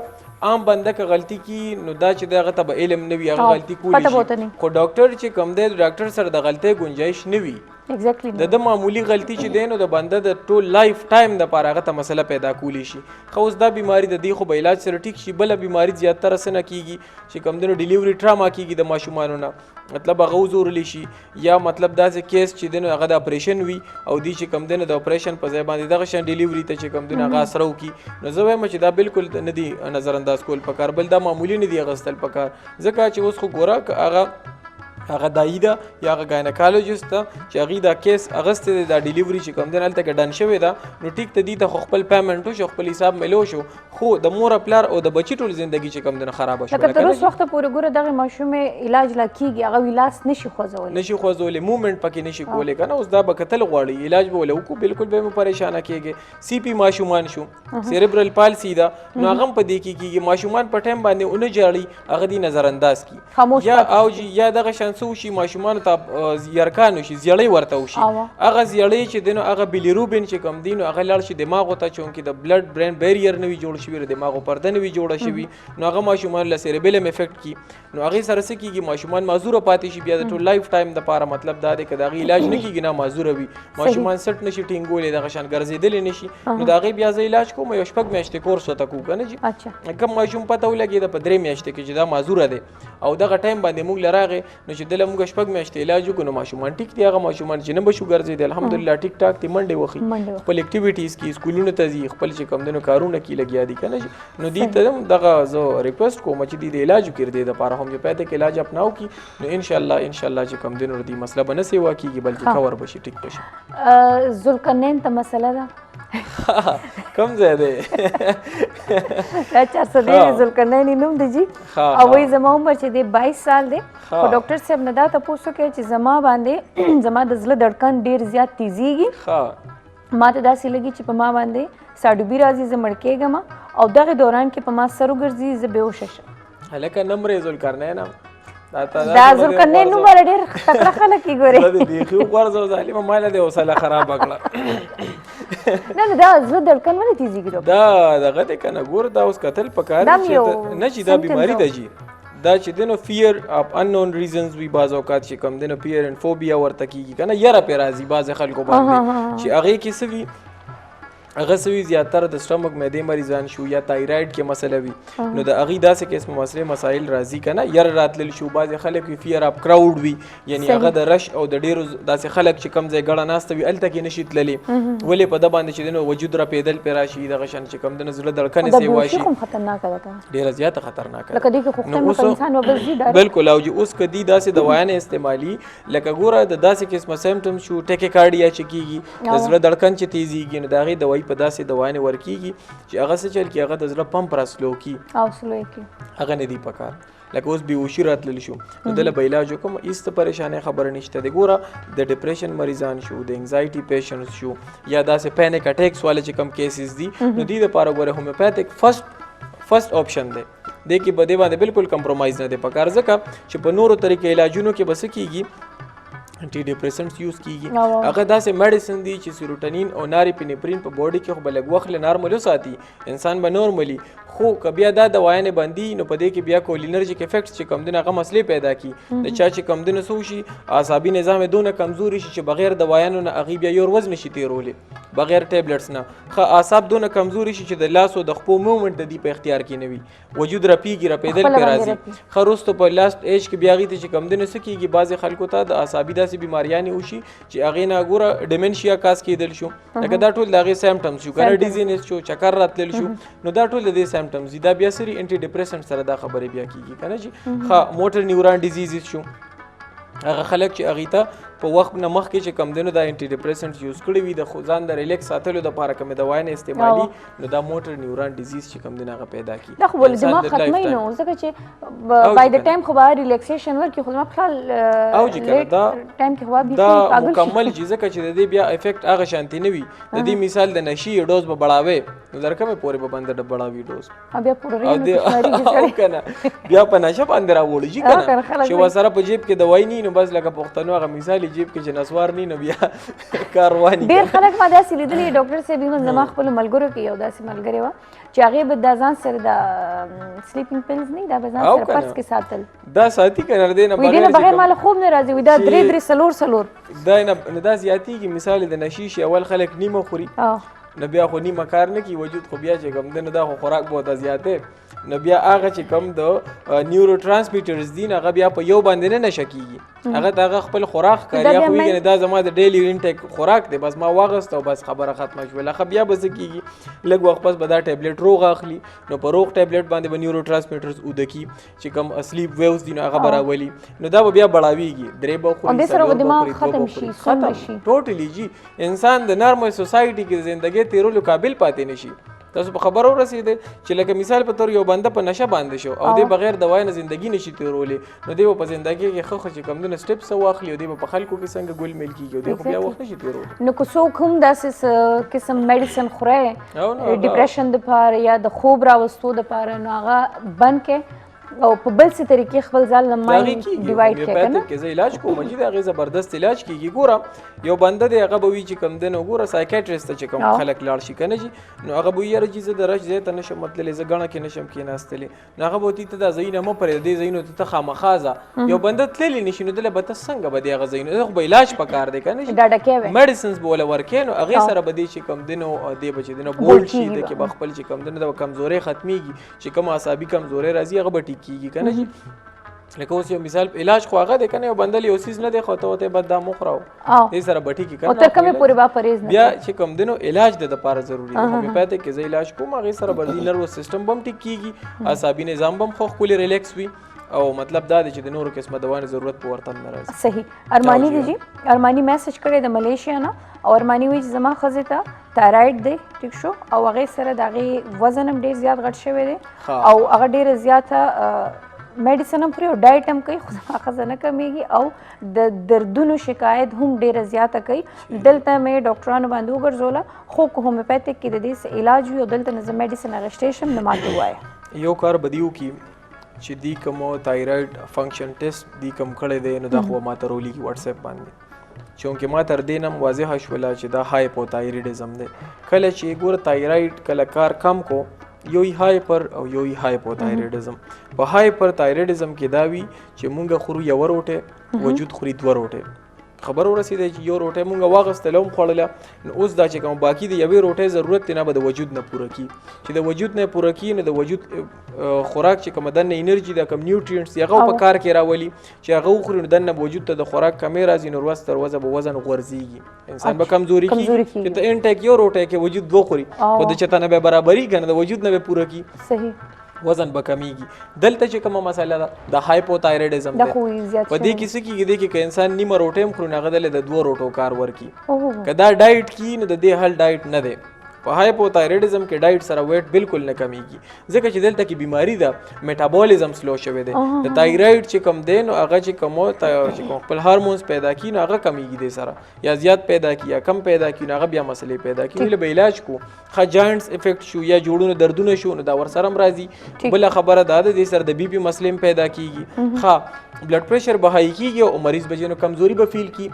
عام بنده که غلطي کړي نو دا چې د هغه ته به علم نه وي هغه غلطي کولی شي خو ډاکټر چې کوم دی د ډاکټر سره د غلطۍ ګنجایش نه وي د معمولی غلطي چې دی نو د بنده د ټول لایف ټایم دپاره هغه ته مسله پیدا کولی شي خو اوس دا بیماري د دې خو به علاج سره ټیک شي بله بیماري زیاتره څه نه کېږي چې کوم دی نو ډیلیوري ټراما کېږي د ماشومانو نه مطلب هغه وزورلی شي یا مطلب داسې کیس چې دی نو هغه د اپریشن وي او دی چې کوم دی نو د اپریشن په ځای باندې دغه شان ډیلیوري ته چې کوم دی نو هغه اثر وکړي نو زه وایم چې دا بالکل نه دی نظر انداز کول پکار بل دا معمولی نه دی اخیستل پکار ځکه چې اوس خو ګوره هغه دایي ده یا هغه ګاینکالوجسټ ته چې هغې دا کیس اغوستی دی دا ډیلیوري چې کوم دی هلته کې ډن شوې ده نو ټیک ته دي ته خو خپل پیمنټ وشو خپل حساب میلو شو خو د مور پلار او د بچي ټول زندګي چې کوم دی نه خرابه شوه لکه تر اوس وخته پورې ګوره دغې ماشومې علاج لا کېږي هغه لاس نشي خوځولی موومنټ پکې نشي کولی که نه اوس دا به کتل غواړي علاج به ولې وکړو بالکل به مو پریشانه کېږي سی پي ماشومان شو سیریبرل پالسي ده نو هغه هم په دې کې کېږي ماشومان په ټایم باندې ونه جاړي هغه دې نظر انداز کړي یا اوجي یا دغه شان څه وشي ماشومان ته یرکان وشي زیړی ورته وشي هغه زیړی چې دی نو هغه بیلیروبین چې کوم دی نو هغه لاړ شي دماغو ته چونکې د بلډ برین بیریر نه وي جوړ شوي د دماغو پرده نه وي جوړه شوي نو هغه ماشومان له سیریبیلم افیکټ کړي نو هغې سره څه کېږي ماشومان معذوره پاتې شي بیا د ټول لایف ټایم دپاره مطلب دا دی که د هغې علاج نه کېږي نه معذوره وي ماشومان سټ نشي ټینګولی دغه شان ګرځېدلی نشي نو د هغې بیا زه علاج کوم یو 6 میاشتې کورس ورته کوو که نه جي کوم ماشوم پته ولګېده په 3 میاشتې کې چې دا معذوره دی او دغه ټایم باندې موږ له راغې نو چې دله موږ 6 میاشتې علاج وکړو نو ماشومان ټیک دي هغه ماشومان چې نه به شو ګرځېدي الحمدلله ټیک ټاک دي منډې وخي خپل اکټیویټیز کې سکولونو ته ځي خپل چې کوم دی نو کارونه کې لګیا دي که نه نو دې ته هم دغه زه ریکویسټ کوم چې دې د علاج وکړي دې دپاره هم چې پای تک علاج اپناو کړي نو انشاءالله چې کوم دی نو دې مسله به نه سیوا کېږي بلکې کور به شي ټیک به شي ذوالقرنین ته مسله ده کم ځای دی دا 413 ذوالقرنین نوم دی جی او وایي زما عمر چې دی 22 سال دی خو ډاکټر صاحب نه دا تپوس وکړی چې زما باندې زما د زړه دړکن ډېر زیات تیزیږي ما ته داسې لګي چې په ما باندې ساډوبي راځي زه مړ کېږم او دغې دوران کې په ما سر وګرځي زه بېهوشه شم هلکه نه مرې ذوالقرنین دا ذوالقرنین نوم والا ډېر تکړه خلک یې ګورې دا د بیخي غورځه ظالمه ماله دې حوصله خرابه کړه نه دا زړه دړکن ولې تیزیږي دا دغه دی که نه ګوره دا اوس کتل پکار نه چې دا بیماري ده جي دا چې دی نو فیر اف اننون ریزنز وي بعض اوقات چې کوم دی نو فیر اینډ فوبیا ورته کېږي که نه یره پرې راځي بعضې خلکو باندې چې هغې کې څه وي هغه څه وي زیاتره د سټمک معدې مریضان شو یا تایراید کې مسله وي نو د هغې داسې قسمه مسلې مسایل راځي که نه یره راتلل شو بعضې خلک وي فیر اف کراوډ وي یعنې هغه د رش او د ډېرو داسې خلک چې کوم ځای ګړه ناسته وي هلته کې نشي تللی ولې په ده باندې چې دی نو وجود رپېدل پرې راشي دغه شان چې کوم دی نو زړه دړکنې سیوا شي ډېره زیاته خطرناکه بالکل او اوس که دي داسې دوايانې استعمالي لکه ګوره د داسې قسمه سیمټم شو ټیکیکارډیا چې کېږي د زړه دړکن چې تیزیږي نو د هغې دوایي په داسې دوايانې ورکېږي چې هغه څه چل کړي هغه د زړه پمپ را سلو کړي هغه نه دي پکار لکه اوس بېهوشي راتلل شو نو دله به علاج وکړم هېڅ ته پریشانۍ خبره نشته دی ګوره د ډپریشن مریضان شو د انزایټي پیشنټس شو یا داسې پینک اټیکس والا چې کم کیسز دي نو دې دپاره ګوره هومیوپیتھک فرست آپشن دی دې کې به دې باندې بالکل کمپرومایز نه دی پکار ځکه چې په نورو طریقې علاجونو کې به څه کېږي انټي ډپریسنټس یوز کیږي هغه داسې میډیسن دي چې سیروټونین او ناریپینفرین په باډي کې خو به لږ وخت له نارمل وساتي انسان به نورملی خو که بیا دا دوايانې بندي نو په دې کې بیا کولینرجیک افیکټس چې کم دي هغه مسلې پیدا کړي د چا چې کم دي نو څه وشي اعصابي نظام یې دونه کمزوري شي چې بغیر دوايانو نه هغې بیا یو ورځ نشي تېرولی بغیر ټیبلټس نه ښه اعصاب دونه کمزوري شي چې د لاسو د خپو موومنټ د دې په اختیار کې نه وي وجود رپېږي رپېدل پرې راځي ښه وروسته په لاست ایج کې بیا هغې ته چې کم دي نو څه کېږي بعضې خلکو ته د اعصابي داسې بیماریانې وشي چې هغې نه ګوره ډیمنشیا کاس کېدل شو لکه دا ټول د هغې سیمټمز شو که نه ډیزینس شو چکر راتلل شو نو دا ټول د دې سیمټمز دي دا بیا سری انټي ډپریسنټ سره دا خبرې بیا کېږي که نه چې ښه موټر نیوران ډیزیزز شو هغه خلک چې هغې ته په وخت نه مخکې چې کم دی نو دا انټي ډپریسنټ یوز کړي وي د ځان د ریلیکس ساتلو دپاره کومې دوايانې استعمالي نو دا موټر نیورون ډیزیز چې کم دی هغه پیدا کیږي دا خو ول دماغ ختمي نو ځکه چې بای د ټایم خو به ریلیکسیشن ورکړي خو ما خیال او چې کله دا ټایم کې خو به دا مکمل چې ځکه چې د دې بیا افیکټ هغه شانتي نه وي د دې مثال د نشي ډوز به بړاوي نو درکمه پورې به باندې بړاوي ډوز بیا پورې کنه بیا په نشه باندې راوړي کنه چې وسره په جیب کې دوايي نه نو بس لکه پښتنو هغه مثال جیب کې چې نسوار نه نو بیا کاروانی ډیر خلک ما داسې لیدلي ډاکټر صاحب یې زما خپل ملګرو کې یو داسې ملګری و چې هغه به د ځان سره د سلیپینګ پیلز نه دا به ځان سره پرس کې ساتل دا ساتي کنه دې نه بغیر مال خوب نه راځي وي دا درې سلور دا نه دا زیاتیږي مثال د نشیش اول خلک نیمه خوري نو بیا خو نیمه کار نه کی وجود خو بیا چې کوم دا خو خوراک بہت زیاته نو بیا هغه چې کوم د نیورو ترانسمیټرز دي هغه بیا په یو باندې نه نشکیږي هغه دغه خپل خوراک کوي خو یې دا زما د ډیلی انټیک خوراک دی بس ما واغست او بس خبره ختمه شوه لکه بیا بس کیږي لږ وخت پس به دا ټابلیټ روغ اخلي نو په روغ ټابلیټ باندې به نیورو ترانسمیټرز ودکی چې کوم اسلیپ ویوز دي نو هغه براولي نو دا بیا بړاویږي درې به خو دې سره دماغ ختم شي ټوټلی جی انسان د نارمل سوسایټي کې ژوندۍ تیرولو قابل پاتې نشي تاسو په خبرو رسیدئ چې لکه مثال په تور یو بنده په نشه باندې شو او دی بغیر دوايي نه ژوندۍ نشي تیرولې نو دی په ژوندۍ کې خو چې کم دنه سټیپس واخلي او دی په خلکو کې څنګه ګل میل کیږي او دی خو بیا وخت نشي تیرول نو کو څوک هم داسې قسم میډیسن خوره ډیپریشن د پاره یا د خوب راوستو د پاره نو هغه بند کې او په بل څه طریقې خپل ځان لمای ډیوایډ کړي کنه کې زه علاج کوم چې دا غي زبردست علاج کیږي ګوره یو بنده دی هغه به وی چې کم دنه ګوره سایکیاټریست چې کوم خلک لاړ شي کنه جی نو هغه به یې رجیزه درش زه ته نشم مطلب زه غاڼه کې نشم کې ناستلې نو هغه به تی ته دا زینه م پرې دی زینو ته خامخازه یو بنده تللی نشي نو دله به ته څنګه به دی هغه زینو خو به علاج پکار دی کنه دا ډکه میډیسنز بوله ورکې نو هغه سره به دی چې کم دنه دی بچ دنه بول شي د کې خپل چې کم دنه د کمزوري ختميږي چې کوم اعصابي کمزوري راځي هغه به ټیکيږي کنه جی لکه اوس یو مثال علاج خو هغه د کنه یو بندل یو سیز نه دی خو ته بد د مخراو دې سره بټی کی کنه او تر کومه پوری با پرهیز نه بیا چې کوم دنو علاج د لپاره ضروری دی په پاتې کې زې علاج کوم هغه سره بردی نرو سیستم بم ټیک کیږي اعصابي نظام بم خو خپل ریلیکس وي او مطلب دا دی چې د نورو قسمه دوانه ضرورت په ورته نه راځي صحیح ارمانی دی جی ارمانی میسج کړی د ملیشیا نه او ارمانی وی چې زما خزه ته تایراید دی ټیک شو او هغه سره دغه وزن هم ډیر زیات غټ شوی دی او هغه ډیر زیاته میډیسن هم پرې او ډایټ هم کوي خو خزه نه کمیږي او د دردونو شکایت هم ډیره زیاته کوي دلته مې ډاکټرانو باندې وګرځوله خو هومیوپیتیک کې د دې علاج وي او دلته نظم میډیسن اغشتیشن نه ماته وای یو کار بدیو کی چې دی کوم تایراید فنکشن ټیسټ دی کوم کړي دی نو دا خو ما ته رولي کی واتس اپ باندې چونکه ما تر دینم واضح شولا چې دا هایپوتایرایډزم دی کله چې ګور تایراید کله کار کم کو یو هایپر او یو هایپوتایرایډزم په هایپر تایرایډزم کې دا وی چې مونږ خورو یو روټه وجود خوري دوه روټه خبر ورسیده چې یو روټه مونږ واغستلوم خوړله نو اوس دا چې کوم باقی دی یوې روټه ضرورت نه به د وجود نه پوره کی چې د وجود نه پوره کی نه د وجود خوراک چې کوم د انرژي د کوم نیوټریانټس هغه په کار کې راولي چې هغه خوري نو د وجود ته د خوراک کمی راځي نو ورس تر وزن غورځيږي انسان به کمزوري کی چې ته انټیک یو روټه کې وجود دوه خوري خو د چته نه به برابرۍ کنه د وجود نه به پوره کی صحیح وزن به کمیږي دلته چې کومه مسله ده د هایپوتایرایډزم ده په دې کې څه کېږي چې انسان نیمه روټه هم خوري هغه د دوه روټو کار ورکي کدا ډایټ کی نو د دې حل ډایټ نه دی په هایپوتایرایډزم کې ډایټ سره ویټ بالکل نه کمیږي ځکه چې دلته کې بیماری ده میټابولیزم سلو شوی دی د تایراید چې کم دی نو هغه چې کوم خپل هارمونز پیدا کی نو هغه کمیږي دی سره یا زیات پیدا کی یا کم پیدا کی نو هغه بیا مسلې پیدا کی له علاج کو خا جاینټس افیکټ شو یا جوړونو دردونه شو نو دا ور سره راځي بل خبره ده د سر د بی پی مسلې پیدا کیږي خا بلډ پریشر بهای کیږي او مریض بجنو کمزوري به فیل کی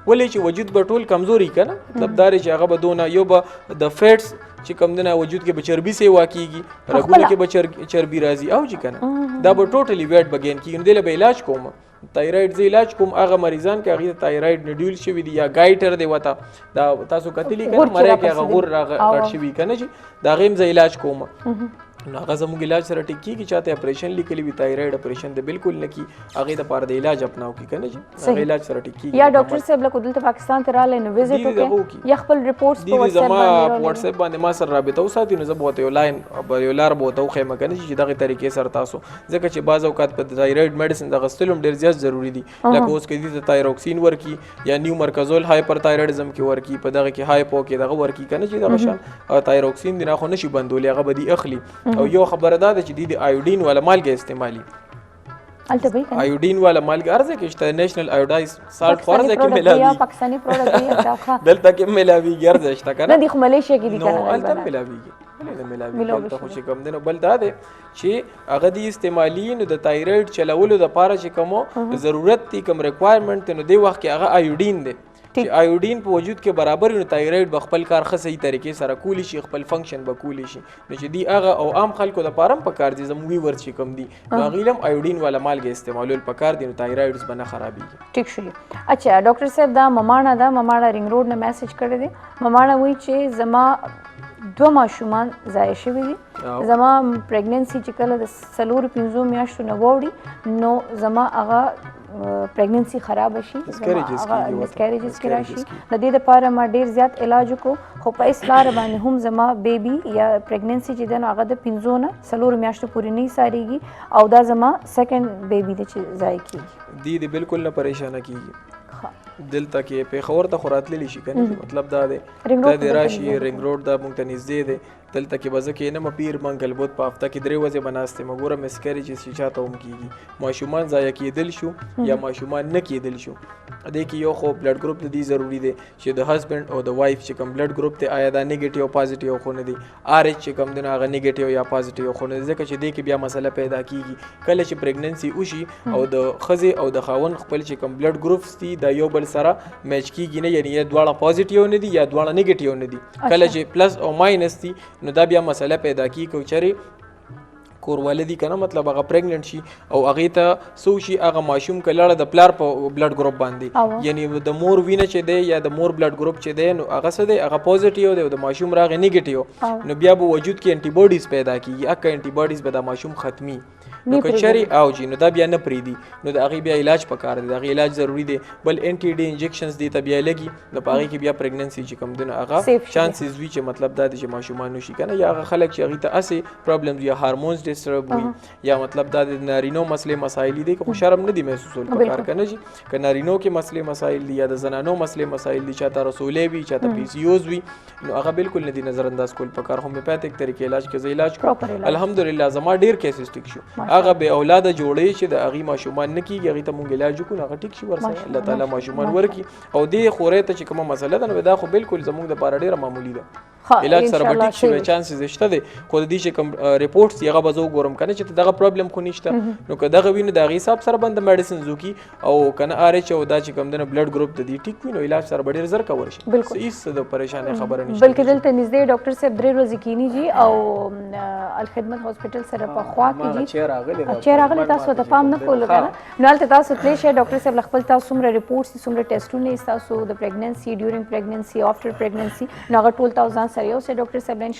ولې چې وجود به ټول کمزوري کنه مطلب دا چې هغه به دونه یو به د فیټس چې کم دنه وجود کې به چربي سي واقعيږي رګونو کې به چربي راځي او چې کنه دا به ټوټلی ویټ بګین کیږي نو د علاج کوم تایراید زی علاج کوم هغه مریضان کې هغه تایراید نډول شوی دی یا ګایټر دی وته دا تاسو کتلی کنه مړی کې هغه غور راغټ شوی کنه چې دا غیم زی علاج کوم نو هغه زموږ علاج سره ټیک کیږي. چاته اپریشن لیکلی وي تایرايډ اپریشن د بالکل نه کی هغه د پاره د علاج اپناو کی کنه چې هغه علاج سره ټیک کیږي. یا ډاکټر صاحب لکه دلته پاکستان ته رااله نو وزټ وکړي یا خپل ریپورټس په واتس اپ باندې واتس اپ باندې ما سره رابطه وساتي نو زه به یو لاین یو لار به تو خیمه کنه چې دغه طریقې سره تاسو ځکه چې بعض اوقات په تایرايډ میډیسن د غستلم ډیر زیات ضروری دي لکه اوس کې د تایروکسین ورکی یا نیو مرکزول هایپر تایرايډزم کې ورکی په دغه کې هایپو کې دغه ورکی کنه چې دغه شان تایروکسین دی نه خو نشي بندولې هغه بدی اخلي. او یو خبره ده چې د ایودین ولا مالګه استعمالي الته به کنه ایودین والا مالګه ارزه کې شته نېشنل ایودایز سالت خورزه کې ملاوي پاکستاني پروډکټ دی دا دلته کې ملاوي ګرځه شته کنه نه دی خو ملیشیا کې دي کنه الته ملاوي نه ملاوي دلته خو چې کم دنه بل دا دی چې هغه دی استعمالي نو د تایرايډ چلولو د پاره چې کوم ضرورت دی کوم ریکوایرمنت نو دی وخت کې هغه ایودین دی چې ایودین په وجود کې برابر نو تایرايډ به خپل کار ښه صحیح طریقې سره کولی شي خپل فنکشن به کولی شي نو چې دی هغه او عام خلکو د پاره په کار دي زموږ ورچ کم دي نو غیلم ایودین والا مالګه استعمالول په کار دي نو تایرايډز بنه خرابېږي. ټیک شو. اچھا ډاکټر صاحب دا مماڼه رینګ روډ نه میسج کړی دی. مماڼه وایي چې زما 2 ماشومان ضایع شوي دي. زما پریګننسي چې کله د 4-5 میاشتو نه ووړي نو زما هغه پریګننسي خراب شي مسکریجز کې راشي. د دې لپاره ما ډیر زیات علاج وکړو خو په اس لار باندې هم زما بیبي یا پریګننسي چې دنه هغه د 5 نه 4 میاشتو پورې نه ساريږي او دا زما سیکنډ بیبي د چې ځای کیږي. دی بالکل نه پریشان کیږي. دلته کې په خور ته خوراتلی شي کنه مطلب دا دی د راشي رینګ روډ دا مونږ ته نږدې دی دلته کې بزه کې نه مپیر منګل بود په هفته کې 3 ورځې بناسته مګوره مسکریجز چې چاته هم کیږي ماشومان ضایع کېدل شو یا ماشومان نه کېدل شو د کې یو خو بلډ ګروپ د دې ضروری دی چې د هسبند او د وایف چې کوم بلډ ګروپ ته آیا دا نیگیټیو پازیټیو خو نه دی آر ایچ چې کوم دی هغه نیگیټیو یا پازیټیو خو نه دی ځکه چې د کې بیا مسله پیدا کیږي کله چې پریګننسي وشي او د خزه او د خاون خپل چې کوم بلډ ګروپس دي د یو بل سره میچ کیږي نه یعنی دواړه پازیټیو نه دي یا دواړه نیگیټیو نه دي کله چې پلس او ماینس دي نو دا بیا مسله پیدا کی کو چری کورواله دي کنه مطلب هغه پریګننټ شي او هغه ته سو شي هغه ماشوم کله د پلار په بلډ ګروپ باندې یعنی د مور وینه چې دی یا د مور بلډ ګروپ چې دی نو هغه څه دی هغه پوزټیو دی او د ماشوم راغی نیگیټیو نو بیا به وجود کې انټي باډیز پیدا کیږي اکه انټي باډیز به د ماشوم ختمي نو کچري او جی نو دا بیا نه پریدي نو د هغه بیا علاج پکار دی د هغه علاج ضروری دی بل انټي ډي انجکشنز دی ته بیا لګي نو پاره کې بیا پریګننسي چې کوم دنه هغه چانسز وی چې مطلب دا دی چې ماشومان نشي کنه یا هغه خلک چې هغه ته اسې پرابلمز یا هارمونز ډیسټرب وي یا مطلب دا د نارینو مسلې مسایل دي که شرم نه دي محسوسول پکار کنه جی ک نارینو کې مسلې مسایل دي یا د زنانو مسلې مسایل دي چاته رسولې وي چاته پی سی اوز وي نو هغه بالکل نه دي نظر انداز کول پکار هومیوپیتھک طریقې علاج کې زې علاج الحمدلله زما ډیر کیسز ټیک شو هغه به اولاد جوړې چې د اغي ماشومان نه کیږي هغه ته مونږ علاج کو هغه ټیک شي ورسره الله تعالی ماشومان ورکی او دې خورې ته چې کومه مسله ده نو دا خو بالکل زموږ د پاره ډیره معمولی ده علاج سره به ټیک شي چانسز شته دي خو د دې چې کوم ریپورټس یغه بزو ګورم کنه چې دغه پرابلم خو نشته نو که دغه وینه د غي حساب سره بند میډیسنز وکي او کنه ار ایچ او دا چې کوم د بلډ ګروپ د دې ټیک وینو علاج سره ډیر زر کور شي هیڅ د پریشانه خبره نشته بلکې دلته نږدې ډاکټر صاحب درې ورځې کینی جی او الخدمت هاسپټل سره په خوا کې جی چیرغلی تاسو ته پام نه کول کنه نو تاسو تاسو تللی شئ ډاکټر صاحب خپل تاسو څومره ریپورټس څومره ټیسټونه تاسو د پریګننسي ډیورینګ پریګننسي افټر پریګننسي نو هغه ټول تاسو ځان سره یو سه ډاکټر صاحب ان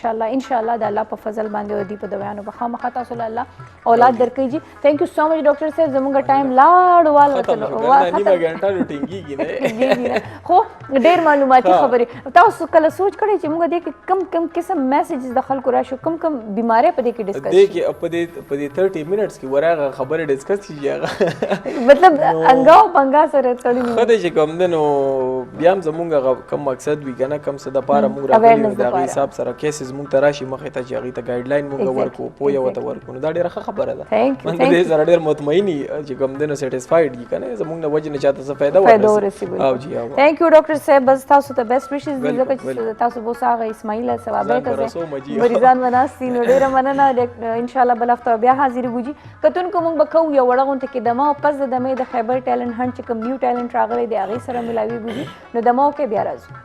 شاء الله د الله په فضل باندې او دی په دویانو په خامخا تاسو الله اولاد درکې جی ثانک یو سو مچ ډاکټر صاحب زموږ ټایم لاړ وال نیمه غنټه روټینګي نه خو ډیر معلوماتي خبرې تاسو کله سوچ کړئ چې موږ دې کې کم قسم میسجز د خلکو راشو کم بیماری په دې کې ډسکس دې کې په دې 30 منټس کې ورغه خبره ډسکس کیږي مطلب انګاو بنګا سره تړلی خدای چې کوم دنو بیا زمونږ کم مقصد وی کنه کم څه د پاره موږ راغلی دا غي حساب سره کیسز مونږ تراشي مخه ته چې هغه ته ګایډلاین مونږ ورکو پوهه وته ورکو دا ډیره ښه خبره ده من دې سره ډیر مطمئنی چې کوم دنو سټیسفاید کی کنه زمونږ د وجه نه چاته څه فائدہ ورسي او جی ثانک یو ډاکټر صاحب بس تاسو ته بیسټ ویشز دي ځکه تاسو بو ساغه اسماعیل ثوابه ته مریضان وناسي نو ډیره مننه ان شاء الله بل هفته بیا حاضر ګوجی کتون کوم بکو یو وړغون ته کې دمو پس د دمه د خیبر ټالنت هند چې کوم نیو ټالنت راغلی دی هغه سره ملاوي ګوجی نو دمو کې بیا راځو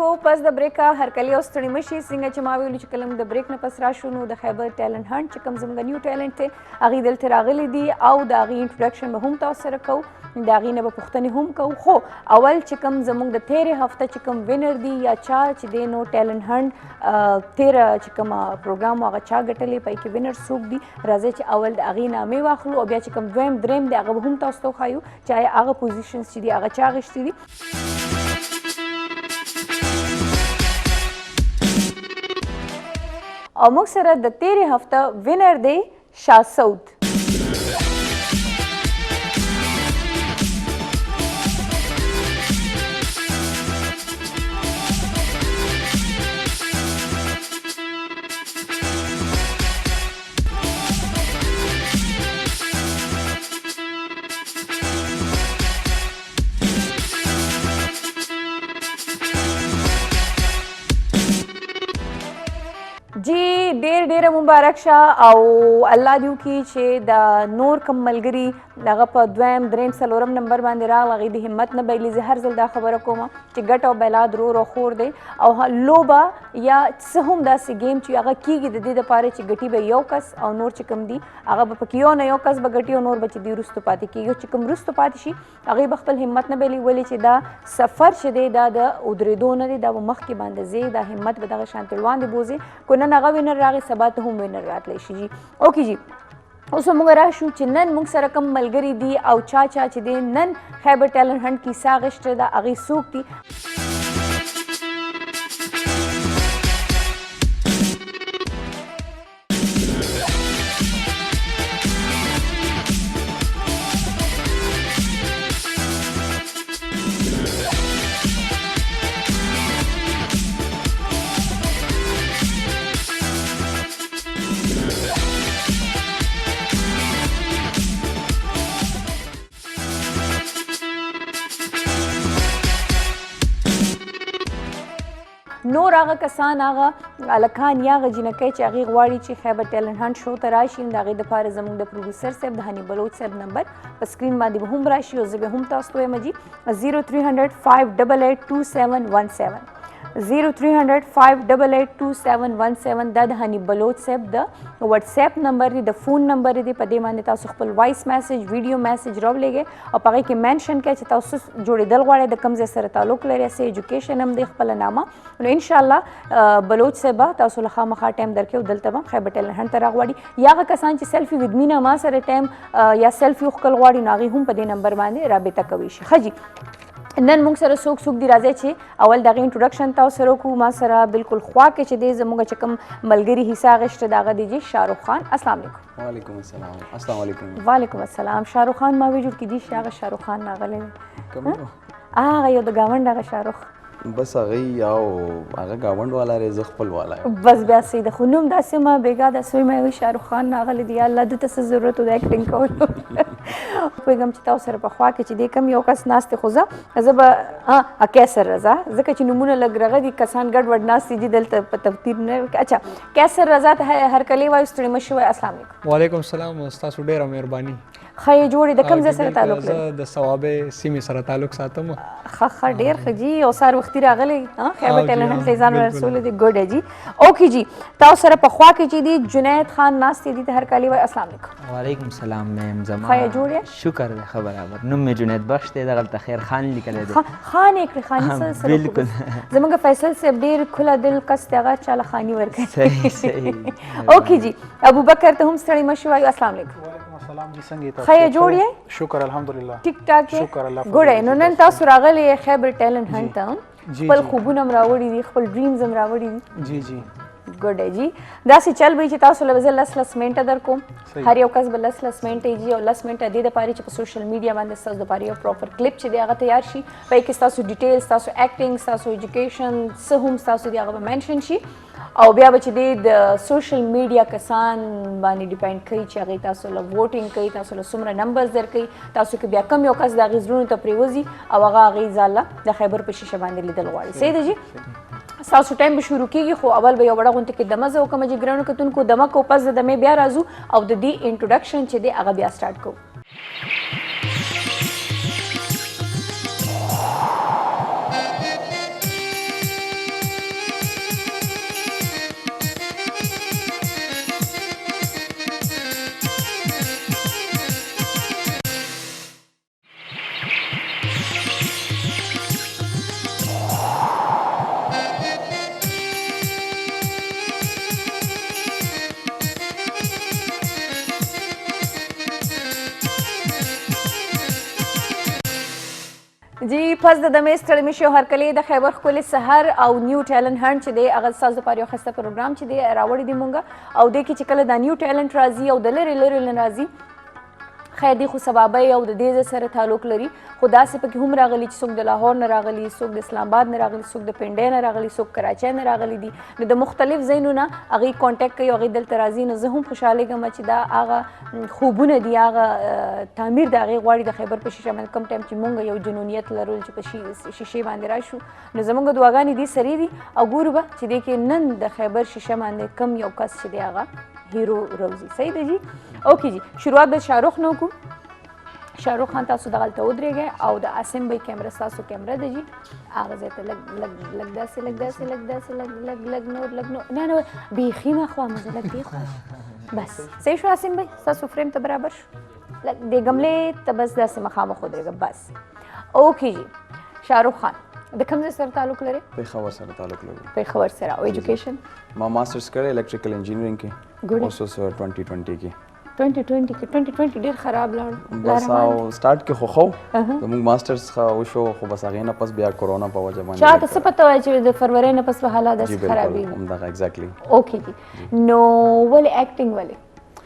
لیدونکو پس د بریکه هرکلی او ستړي مشي څنګه چې ما ویلو چې کله موږ د بریک نه پس راشو نو د خیبر ټیلنټ هنټ چې کوم زموږ نیو ټیلنټ دی هغې دلته راغلي دي او د هغې انټروډکشن به هم تاسو سره کوو د هغې نه به پوښتنې هم کوو خو اول چې کوم زموږ د تېرې هفته چې کوم وینر دی یا چا چې دی نو ټیلنټ هنټ تېره چې کوم پروګرام و هغه چا ګټلی پای کې وینر څوک دي راځئ چې اول د هغې نامې واخلو او بیا چې کوم دویم دریم دی هغه به هم تاسو ته وښایو چې آیا هغه پوزیشنز چې دي هغه چا اخیستي دي او موږ سره د تېرې هفته وینر دی شاه سعود جی ډېره مبارک شه او الله دې وکړي چې د نور کم ملګري هغه په دویم دریم څلورم نمبر باندې راغله هغې د همت نه بایلي زه هر ځل دا خبره کوم چې ګټ او بلا درور او خور دی او لوبه یا څه هم داسې ګیم چې هغه کېږي د دې دپاره چې ګټي به یو کس او نور چې کوم دي هغه به پکې یو نه یو کس به ګټي او نور به چې دي وروستو پاتې کېږي چې کوم وروستو پاتې شي هغې به خپل همت نه بایلي ولې چې دا سفر چې دی دا د ودرېدو نه دی دا به مخکې باندې ځې دا همت به دغه شانتې وړاندې بوځې کو نن هغه وینر راغی سبا ته هم وینر راتلی شي جي اوکې جي اوس موږ راشو چې نن موږ سره کوم ملګري دي او چا چې دی نن خیبر ټیلنټ هنټ کیسه اخیستې ده هغې څوک دي نور هغه کسان هغه هلکان یا هغه جینکۍ چې هغې غواړي چې خیبر ټیلنټ هنټ شو ته راشي د هغې دپاره زموږ د پروډیوسر صاحب د هني بلوچ صاحب نمبر په سکرین باندې به هم راشي او زه به هم تاسو ته وایم جي 0300-588-2717 0300-588-2717 دا د هني بلوچ صاحب د واتساپ نمبر دی د فون نمبر دی په دې باندې تاسو خپل وایس میسج ویډیو میسج راولېږئ او په هغې کې مینشن کړئ چې تاسو جوړېدل غواړئ د کوم ځای سره تعلق لرئ څه ایجوکیشن هم دی خپله نامه نو انشاءالله بلوچ صاحب به تاسو له خامخا ټایم درکوي او دلته به خیبر ټیلنټ هنټ ته راغواړي یا هغه کسان چې سیلفي ود مینه ما سره ټایم یا سیلفي وښکل غواړي نو هغې هم په دې نمبر باندې رابطه کوي شي ښه جي نن موږ سره څوک دی راځئ چې اول د هغې انټروډکشن تاسو سره وکړو ما سره بالکل خوا کې چې دی زموږ چې کوم ملګري حصه اخیسته د هغه دی جي شاهرخ خان السلام علیکم وعلیکم السلام السلام علیکم وعلیکم السلام شاهرخ خان ما وی جوړ کړي دي چې هغه شاهرخ خان راغلی هغه یو د ګاونډ هغه شاهرخ بس هغه او هغه گاوند والا ری زه خپل والا بس بیا سي د خو نوم داسې ما بیګا داسې مې وي شاهرخ خان راغلی دی الله دته څه ضرورت و د اکټینګ کولو پوهېږم چې تاسو سره پخوا کې چې دی کوم یو کس ناست خو زه به کیسر رضا ځکه چې نومونه لږ رغه دي کسان ګډ وډ ناست دي دلته په ترتیب نه اچھا کیسر رضا ته هرکلی وایو ستړي مه شوئ السلام علیکم وعلیکم السلام ستاسو ډېره مهرباني ښه یې جوړې د کوم ځای سره تعلق لري زه د صوابې سیمې سره تعلق ساتم ښه ډېر ښه جي او سهار وختي راغلی خیبر ټیلنټ هنټ ته ځان رسولی دی ګوډ جي اوکې جي تاسو سره پخوا کې چې دی جنید خان ناست دي ته هرکلی وایي السلام علیکم وعلیکم السلام میم زما ښه یې جوړ یې شکر دی ښه برابر نوم مې جنید بخش دی دغلته خیر خان لیکلی دی خان یې کړې خاني څه بالکل زموږ فیصل صاحب ډېر کله دل کس دی هغه چاله خاني ورکوي صحیح اوکې جي ابوبکر ته هم ستړي مه شئ وایو السلام علیکم سلام جی څنګه تاسو ښه یې جوړ یې شکر الحمدلله ټیک ټاک یې شکر الله ګوډ نو نن تاسو راغلی یې خیبر ټیلنټ هنټ ته خپل خوبونه هم راوړي دي خپل ډریمز هم راوړي دي جی جی ګوډ جی داسې چل به چې تاسو له زه لس منټه در کوم هر یو کس به لس منټې جي او لس منټه دې دپاره چې په سوشل میډیا باندې ستاسو دپاره یو پراپر کلپ چې دی هغه تیار شي په کې ستاسو ډیټیلز ستاسو ایکټینګ ستاسو ایجوکیشن څه هم ستاسو دی هغه به مینشن شي او بیا به چې دی د سوشل میډیا کسان باندې ډیپینډ کوي چې هغې تاسو له ووټینګ کوي تاسو له څومره نمبرز درکوي تاسو کې بیا کم یو کس د هغې زړونو ته پرېوځي او هغه هغې ځاله د خیبر په شیشه باندې لیدل غواړي صحیح ده جي ستاسو ټایم به شروع کېږي خو اول به یو وړه غونته کې دمه زه وکړم چې ګرانو کتونکو دمه کو پس د دمې بیا راځو او د دې انټروډکشن چې دی هغه بیا سټارټ کوو جی پس د دمې ستړی مې شو هرکلې د خیبر ښکلي سحر او نیو ټیلنټ هنټ چې دی هغه ستاسو دپاره یو ښایسته پروګرام چې دی راوړی دی مونږه او دې کې چې کله دا نیو ټیلنټ راځي او د لرې لرې نه راځي خیر دی خو سبابی او د دې ځای سره تعلق لري خو داسې پکې هم راغلي چې څوک د لاهور نه راغلي څوک د اسلام آباد نه راغلي څوک د پنډۍ نه راغلي څوک کراچۍ نه راغلي دي نو د مختلف ځایونو نه هغوی کانټیکټ کوي او هغوی دلته راځي نو زه هم خوشحالېږم چې دا هغه خوبونه دي هغه تعمیر د هغې غواړي د خیبر په شیشه باندې کوم ټایم چې مونږ یو جنونیت لرل چې په شیشې باندې راشو نو زمونږ دعاګانې دي سرې دي او ګورو به چې دې کې نن د خیبر شیشه باندې کم یو کس چې دی هغه هیرو روزي صحیح ده جی اوکې جی شروعات به شاهرخ نه وکړو شاهرخ خان تاسو دغلته ودرېږئ او د عاصم بی کیمره ستاسو کیمره ده جي هغه ځای ته لږ داسې لږ نور نه نه بیخي مخوا مزه لږ دې خوا بس صحیح شو عاصم بی ستاسو فریم ته برابر شو لږ دې ګملې ته بس داسې مخامخ ودرېږه بس اوکې جي شاهرخ خان د کوم ځای سره تعلق لري پېښور سره تعلق لري پېښور سره او ایجوکیشن ما ماسټرز کړی الیکټریکل انجینرینګ کې اوس 2020 کې 2020 ډېر خراب لاړ بس او سٹارټ کې خو زموږ ماسټرز وشو خو بس هغې نه پس بیا کورونا په وجه باندې چاته څه پته وایي چې د فروری نه پس به حالات داسې خرابېږي همدغه ایگزیکټلی اوکې دي نو ولې ایکټینګ ولې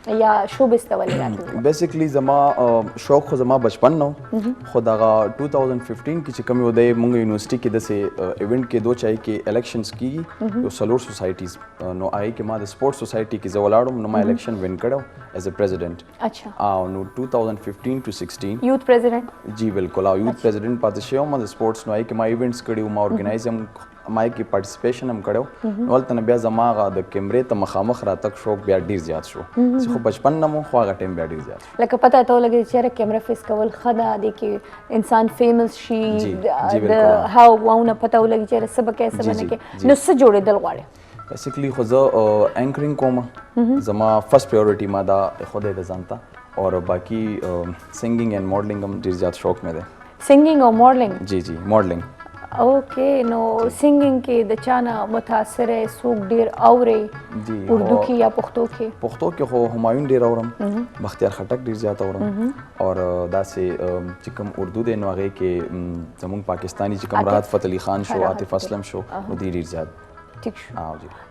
یا شوبز ته ولې راتلل بیسیکلی زما شوق خو زما بچپن نو خو دغه 2015 کې چې کوم یو دی مونږ یونیورسټي کې داسې ایونټ کې دوه چای کې الیکشنز کېږي یو څلور سوسایټیز نو هغې کې ما د سپورټس سوسایټي کې زه ولاړم نو ما الیکشن وین کړی ایز ا پریزیډنټ اچھا او نو 2015 to 16 یوث پریزیډنټ جی بالکل او یوث پریزیډنټ پاتې شوی ما د سپورټس نو هغې کې ما ایونټس کړي ما ارګنایز هم ما کې پارټیسپیشن هم کړی نو هلته نه بیا زما هغه د کیمرې ته مخامخ راتګ شوق بیا ډېر زیات شو چې خو بچپن نه مو خو هغه ټایم بیا ډېر زیات شو لکه پته ته ولګېد چې یاره کیمره فیس کول ښه ده دې کې انسان فیمس شي د هاو واونه پته ولګي چې یاره څه به کوې څه به نه کوې نو څه جوړېدل غواړې بیسیکلی خو زه اینکرینګ کوم زما فرست پریورټي ما دا خدای د ځان ته اور باقي سنګینګ اینڈ ماډلینګ هم ډېر زیات شوق مې دی سنګینګ او ماډلینګ جی جی ماډلینګ اوکې نو سنګینګ کې د چا نه متاثر څوک ډېر اورئ اردو کې یا پښتو کې پښتو کې خو همایون ډېر اورم بختیار خټک ډېر زیات اورم اور داسې چې کوم اردو دی نو هغې کې زموږ پاکستاني چې کوم راحت فتح علي خان شو عاطف اسلم شو نو دی ډېر زیات ټیک شو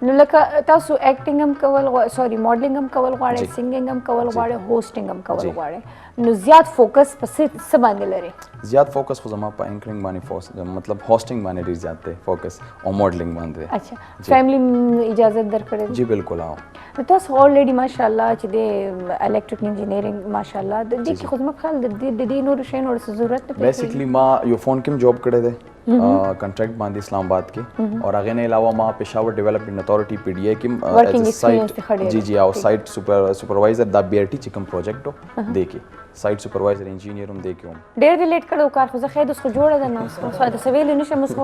نو لکه تاسو ایکټینګ هم کول سوري ماډلینګ هم کول غواړئ سنګینګ هم کول غواړئ هوسټینګ هم کول غواړئ نو زیات فوکس په څه باندې لري زیات فوکس خو زما په اینکرینګ باندې مطلب هوسټینګ باندې ډېر زیات دی فوکس او ماډلینګ باندې اچھا فیملی اجازت درکړې جی بالکل او نو تاسو اورلډي ماشاءالله چې د الکتریک انجینرینګ ماشاءالله د دې کې خو زما خیال د دې نور شی نور ضرورت نه بیسیکلی ما یو فون کې جاب کړی دی کنټریکټ باندې اسلام آباد کې اور هغې نه علاوه ما پېښور ډیولپمنٹ اتھارټي پی ډي اے کې سایټ جی جی او سایټ سپروایزر دا بی آر ټي چې کوم پروجیکټ و دی کې سایټ سپروایزر انجینیر هم دی کې هم ډېر ریلیټ کړو کار خو زه خیر اوس خو جوړه ده نو اوس خو داسې ویلی نه شم اوس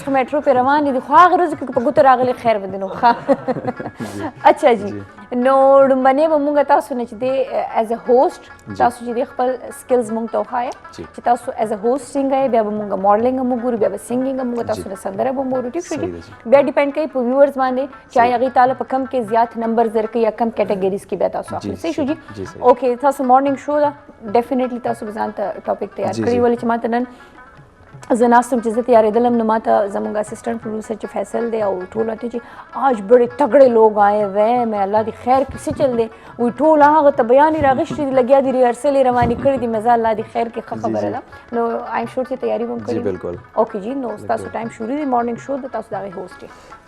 خو میټرو پې روانې دي خو هغه ورځو کې په ګوتو راغلی خیر به دی نو ښه اچھا جی نو لومبنۍ به مونږ تاسو نه چې دی ایز ا هوسټ تاسو چې دی خپل سکلز مونږ ته وښایه چې تاسو ایز ا هوسټ څنګه بیا به مونږ ماډلینګ هم وګورو بیا به سنګینګ هم مونږ تاسو نه سندره به هم وګورو ټیک شو جي بیا ډیپینډ کوي په ویورز باندې چې هغې تعالی په کم کې زیات نمبرز درکوي یا کم کیټګریز کې بیا تاسو اخلي صحیح شو جي اوکې تاسو مارننګ شو ده ډیفینیټلی تاسو به ځان ته ټاپک تیار کړي ولې چې ما ته نن زه ناست وم چې زه تیارېدلم نو ما ته زموږ اسسټنټ پروډیوسر چې فیصل دی او ټول راته چې آج بڑے تگڑے لوگ آئے ہوئے میں اللہ دی خیر کسی چل دی وی ټول هغه ته بیان یې راغشتي دي لګیا دي ریهرسل یې روانې کړي دي مې زه الله دی خیر کې ښه خبره ده نو آیم شور چې تیاري به هم کړې بالکل اوکې جی نو ستاسو ټایم شروع دی مارننګ شو د تاسو د هغې هوسټ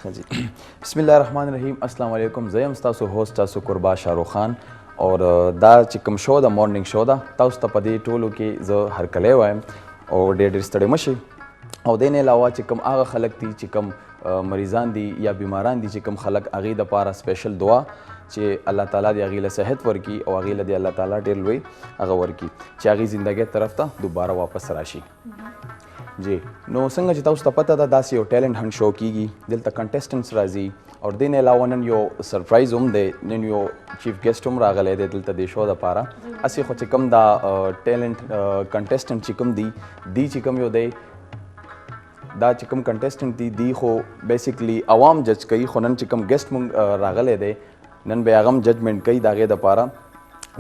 ښه جی بسم الله الرحمن الرحیم السلام علیکم زه یم ستاسو هوسټ تاسو قربا شاهرخ خان اور دا چې کوم شو ده مارننګ شو ده تاسو ته په دې ټولو کې زه هرکلی وایم او ډېر ستړی مه شئ او دې نه علاوه چې کوم هغه خلک دي چې کوم مریضان دي یا بیماران دي چې کوم خلک هغې دپاره سپیشل دعا چې الله تعالی دې هغې له صحت ورکړي او هغې له دې الله تعالی ډېر لوی هغه ورکړي چې هغې زندګۍ طرف ته دوباره واپس راشي جی نو څنګه چې تاسو ته پته ده داسې یو ټیلنټ هنټ شو کېږي دلته کنټیسټنټس راځي او دې نه علاوه نن یو سرپرایز هم دی نن یو چیف ګیسټ هم راغلی دی دلته دې شو دپاره هسې خو چې کوم دا ټیلنټ کنټیسټنټ چې کوم دی چې کوم یو دی دا چې کوم کنټیسټنټ دی خو بیسیکلی عوام جج کوي خو نن چې کوم ګیسټ مونږ راغلی دی نن به هغه هم ججمنټ کوي د هغې دپاره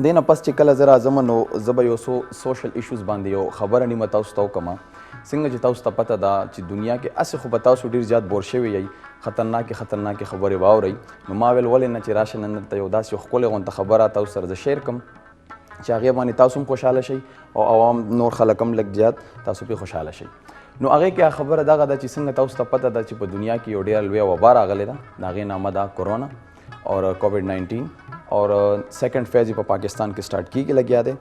دې نه پس چې کله زه راځم نو زه به یو څو سوشل ایشوز باندې یو خبره نیمه تاسو ته وکړم څنګه چې تاسو ته پته ده چې دنیا کې هسې خو به تاسو ډېر زیات بور شوي یئ خطرناکې خبرې واورئ نو ما ویل ولې نه چې راشه نن درته یو داسې ښکلې غونته خبره تاسو سره زه شیر کړم چې هغې باندې تاسو هم خوشحاله شئ او عوام نور خلک هم لږ زیات تاسو پرې خوشحاله شئ نو هغې کې خبره دغه ده چې څنګه تاسو ته پته ده چې په دنیا کې یو ډېره لویه وبا راغلې ده د هغې نامه ده کورونا اور کووډ-19 اور سیکنډ فیز په پاکستان کې سٹارټ کیږي لګیا دی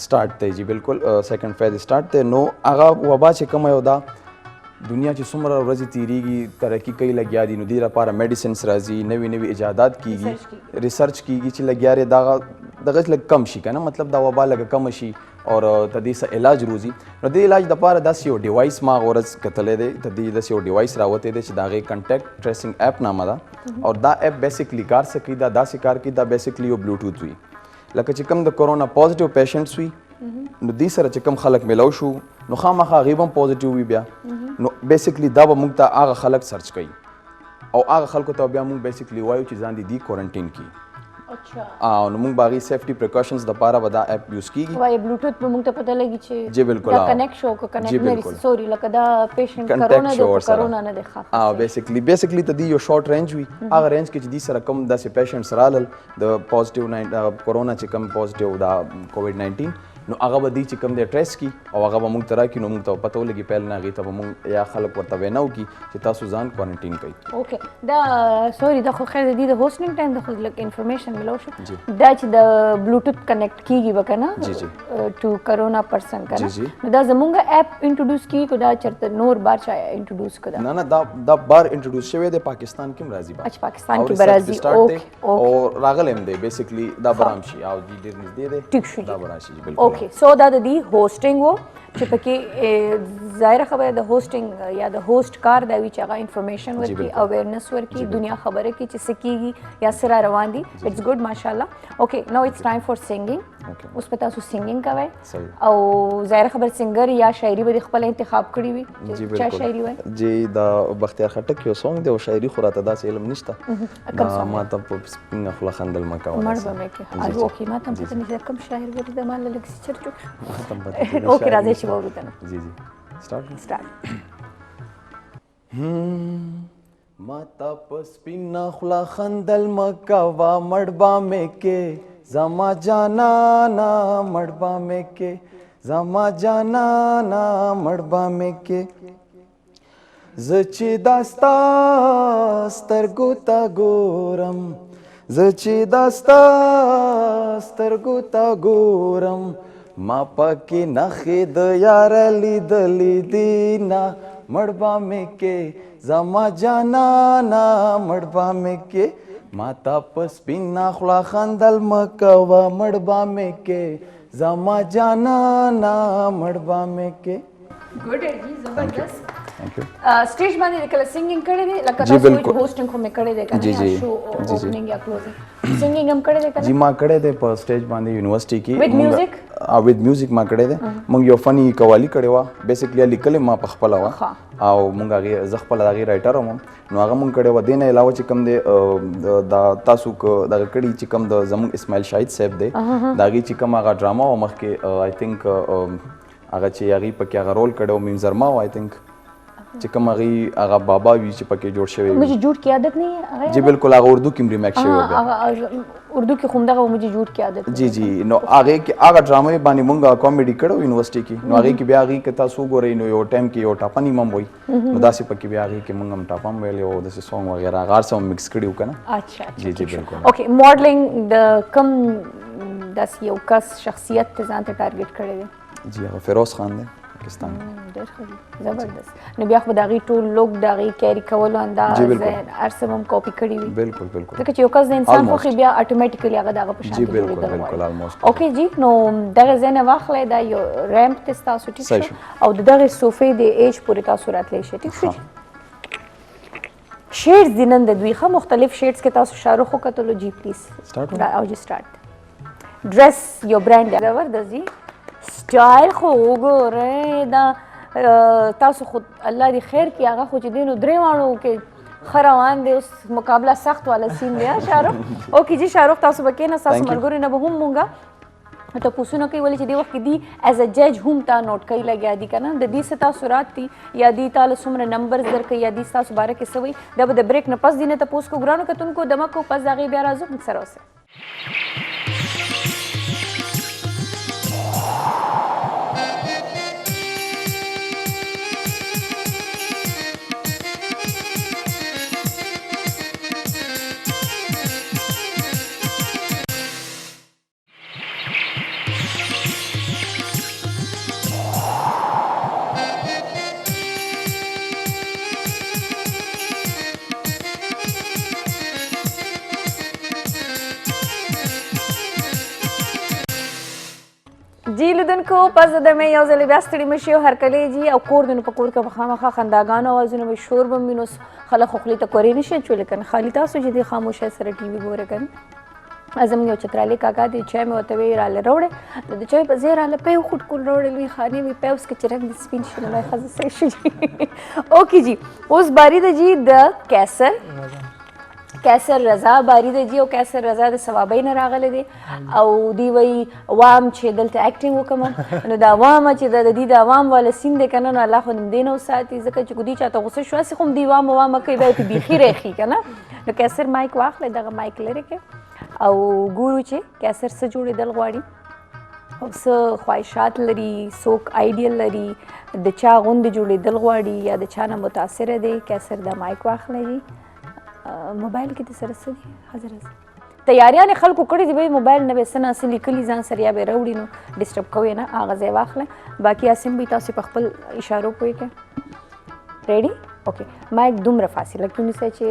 سٹارټ دی جی بالکل سیکنډ فیز سٹارټ دی نو هغه وبا چې کومه یو ده دنیا چې څومره ورځې تیریږي ترقي کوي لګیا دي نو دې لپاره میډیسنس راځي نوي ایجادات کیږي ریسرچ کیږي چې لګیا دی دغه لږ کم شي که نه مطلب دا وبا لږ کم شي اور د دې څه علاج روزي نو د علاج دپاره داسې یو ډیوایس ما غورځ کتلی دی د دې داسې یو ډیوایس راوتی دی چې د هغې کنټیکټ ټریسنګ اپ نامه ده او دا اپ بیسیکلی کار څه کوي دا داسې کار کوي دا بیسیکلی یو بلوټوث وي لکه چې کوم د کورونا پازیټیو پیشنټس وي نو دې سره چې کوم خلک میلاو شو نو خامخا هغې به هم پازیټیو وي بیا نو بیسیکلی دا به موږ ته هغه خلک سرچ کوي او هغه خلکو ته بیا موږ بیسیکلی وایو چې ځان دې کوارنټین کړي نو موږ به هغې سیفټي پریکاشنز دپاره به دا اپ یوز کیږي وایي بلوټوث به موږ ته پته لګي چې جی بالکل دا کنیکټ شو که کنیکټ نه رسي سوري لکه دا پیشنټ کرونا دی کرونا نه دی بیسیکلی ته دې یو شارټ رینج وي هغه رینج کې چې دې سره کوم داسې پیشنټس رالل د پازیټیو کورونا چې کوم پازیټیو دا کووډ-19 نو هغه به دې چې کوم دی ټریس کړي او هغه به موږ ته راکړي نو موږ ته پته ولګي پیل نه هغې ته به موږ یا خلک ورته وینا وکړي چې تاسو ځان کوارنټین کړئ اوکې دا سوري دا خو خیر د دې د هوسټینګ ټایم د خو لږ انفارمیشن ملو شو دا چې د بلوټوث کنیکټ کیږي به که نه ټو کرونا پرسن که نه نو دا زمونږ اپ انټروډیوس کیږي که دا چېرته نور بار چا انټروډیوس کړه نه دا بار انټروډیوس شوی دی پاکستان کې هم راځي اچھا پاکستان کې به راځي او راغلی هم دی بیسیکلی دا به هم شي او ډېر نږدې دی ټیک شو دا به راشي بالکل اوکې سو دا د دې هوسټینګ و چې پکې ظاهره خبره د هوسټینګ یا د هوسټ کار دا وی چې هغه انفارمیشن ورکړي اویرنس ورکړي دنیا خبره کې چې څه کیږي یا سره روان دي اټس ګډ ماشاءالله اوکې نو اټس ټایم فار سنگینګ اوس په تاسو سنگینګ کوئ او ظاهره خبر سنگر یا شاعري به خپل انتخاب کړی وي چا شاعري وای جی دا بختیار خټک یو سونګ دی او شاعري خو راته داسې علم نشته ما ته په سپینه خوله خندل ما کوه مړ به مې کې اوکې ما ته پته نشته کوم شاعر ورته د مال لږ چرچو اوکې راځي چې وورو کنه جی سٹارټ ما ته په سپینه خوله خندل ما کوه مړ به مې کې زما جانانا مړ به مې کې زما جانانا مړ به مې کې زه چې دا ستا سترګو ته ګورم زه چې دا ستا سترګو ته ګورم ما پکې نخې د یار لیدلې دي نه مړ به مې کې زما جانانا مړ به مې کې ما تا په سپینه خوله خندل مه کوه مړ به مې کې زما جانانا مړ به مې کې ګډ جی زبردست سټیج باندې کله سنگینګ کړی دی لکه تاسو هوسټینګ خو مې کړی دی کنه یا شو اوپننګ یا کلوزینګ سنگینګ هم کړی دی کنه جی ما کړی دی په سټیج باندې یونیورسيټي کې وذ میوزیک وذ میوزیک ما کړی دی مونږ یو فنی قوالی کړی و بیسیکلی لیکل ما په خپل و او مونږ هغه ز خپل هغه رائټر وم نو هغه مونږ کړی و دینه علاوه چې کم دی دا تاسو کو دا کړي چې کم د زمون اسماعیل شاهد صاحب دی دا غي چې کم هغه ډراما و مخکې آی تھنک هغه چې هغه پکې هغه رول کړو مینځرما و آی تھنک چې کوم هغه بابا وی چې پکې جوړ شوی مجھے جھوٹ کی عادت نہیں ہے جی بالکل هغه اردو کې ریمیک شوی و اردو کې خوم دغه مجھے جھوٹ کی عادت جی جی نو هغه ډرامه باندې مونږه کامیډي کړو یونیورسيټي کې نو هغه کې بیا هغه کې تاسو ګورئ نو یو ټایم کې یو ټاپانی مم وای نو داسې پکې بیا هغه کې مونږ هم ټاپم ویلې او داسې سونګ وغیرہ غار سم مکس کړیو کنه اچھا جی جی بالکل اوکې ماډلینګ د کم داس یو کس شخصیت ته ځان ته ټارګټ کړی دی جی هغه فیروز خان دی پاکستان ډېر ښه زبردست نو بیا خو د هغې ټول لوک د هغې کیري کولو انداز هر څه هم کاپي کړي وي بالکل بالکل ځکه چې یو کس د انسان خوښي بیا اټومیټیکلی هغه د هغه په شان جی بالکل بالکل آلموسټ اوکې جی نو دغه ځای نه واخلئ دا یو ریمپ ته ستاسو ټیک شو او د دغې صوفې د ایج پورې تاسو راتلی شئ ټیک شو شیډز دي نن د دوی ښه مختلف شیډز کې تاسو شاهرخ وکتلو جی پلیز او جی سټارټ ډریس یو برانډ زبردست جی سټایل خو وګورئ دا تاسو خود الله دې خیر کړي هغه خو چې دی نو درې واړو کې ښه روان دی اوس مقابله سخت والا سین دی شاهرخ اوکې جی شاهرخ تاسو به کښېنه ستاسو ملګرو نه به هم مونږه تاسو نه کوي ولې چې د وخت کې دی ایز ا جج هم تا نوٹ کوي لګیا دي کنه د دې ستا سرات دي یا دی تعالی څومره نمبرز درکې یا دی تاسو باره کې سوي دا به د بریک نه پس دینه تاسو کو ګرانو کتونکو دمکو پس دغه بیا راځو موږ سره اوسه جی لیدونکو پس د مې یو ځل بیا ستړي مشي او هرکلی جی او کور د په کور کې خامخا خنداګانو اوازونه به شور به مینو خلک خو خلی ته کورې نشي چولې کنه خالی تاسو چې د خاموشه سره ټي وي ګوره کنه ازم یو چترالي کاکا دی چای مې ورته وی راله روړې د چای په ځای راله پیو خټ کول روړې وی خانې وی پیوس کې چرګ د سپین شنه وای خزه سره شي اوکې جی اوس باری د جی د کیسر رضا باری دی جی او کیسر رضا د ثوابۍ نه راغلی دی او دی وی عوام چې دلته اکټینګ وکړم نو د عوام چې د دې د عوام والا سین دی کنه نو الله خو دې نه وساتي ځکه چې ګودي چاته غوسه شو هسې خو هم دی عوام کوي بیا یې بیخي ریخي کنه نو کیسر مایک واخلی دغه مایک لرې کې او ګورو چې کیسر څه جوړېدل غواړي او څه خواهشات لري څوک آیډیل لري د چا غوندې جوړېدل غواړي یا د چا نه متاثره دی کیسر دا مایک واخلی دی موبایل کې د سره څه دي حضرت تیاریانې خلکو کړي دي به موبایل نه به څه نه څه لیکلي ځان سره یا به راوړي نو ډسټرب کوئ نه هغه ځای واخله باقي اسیم به تاسو په خپل اشارو پوهېږئ ریډي اوکې مایک دومره فاصله کې ونیسئ چې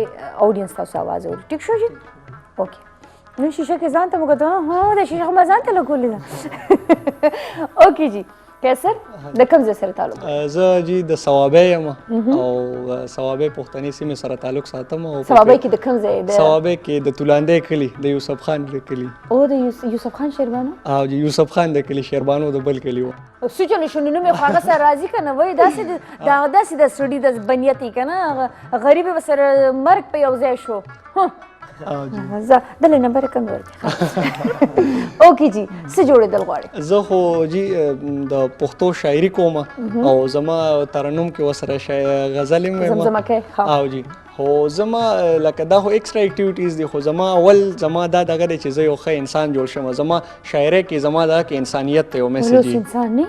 اودینس تاسو اواز اوري ټیک شو جی اوکې نو شیشه کې ځان ته مو کتل هو د شیشه خو ما ځان ته لګولې ده اوکې جی کیسر د کوم ځای سره تعلق زه جی د ثوابۍ یم او ثوابۍ پښتني سیمې سره تعلق ساتم او ثوابۍ کې د کوم ځای د ثوابۍ کې د تولاندې کلي د یوسف خان کلي او د یوسف خان شیربانو او جی یوسف خان د کلي شیربانو د بل کلي و سوچنه شنو نو مې خو هغه سره راضي کنه وای داسې د سړي د بنیتي کنه غریب سره مرګ په یو ځای شو زه دلې نمبر کم ورته اوکې جی څه جوړېدل غواړي زه خو جی د پښتو شاعري کوم او زما ترنم کې وسره غزل مې زمزمه او جی خو زما لکه دا خو ایکسترا اکټیویټیز دي خو زما اول زما دا دغه دی چې زه یو ښه انسان جوړ شم زما شاعرۍ کې زما دا کې انسانیت ته یو میسج دی انسان نه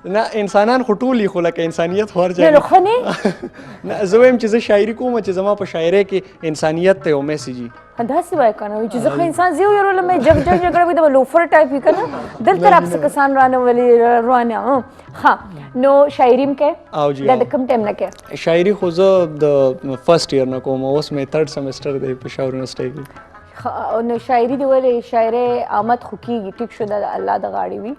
نه انسانان خو ټول خو لکه انسانیت خو هر ځای نه خو نه زه وایم چې زه شاعري کوم چې زما په شاعرۍ کې انسانیت ته یو میسج وي داسې وای کنه چې زه ښه انسان زه یو رول مې جګ جګړه وي د لوفر ټایپ وي کنه دلته راپسې کسان رانه ولې روانه ها نو شاعري م کې دا د کوم ټایم نه کې شاعري خو زه د فرست ایئر نه کوم اوس مې تھرډ سیمسټر دی پېښور یونیورسټۍ کې نو شاعري دی ولې شاعرۍ آمد خو کېږي ټیک شو د الله د غاړې وي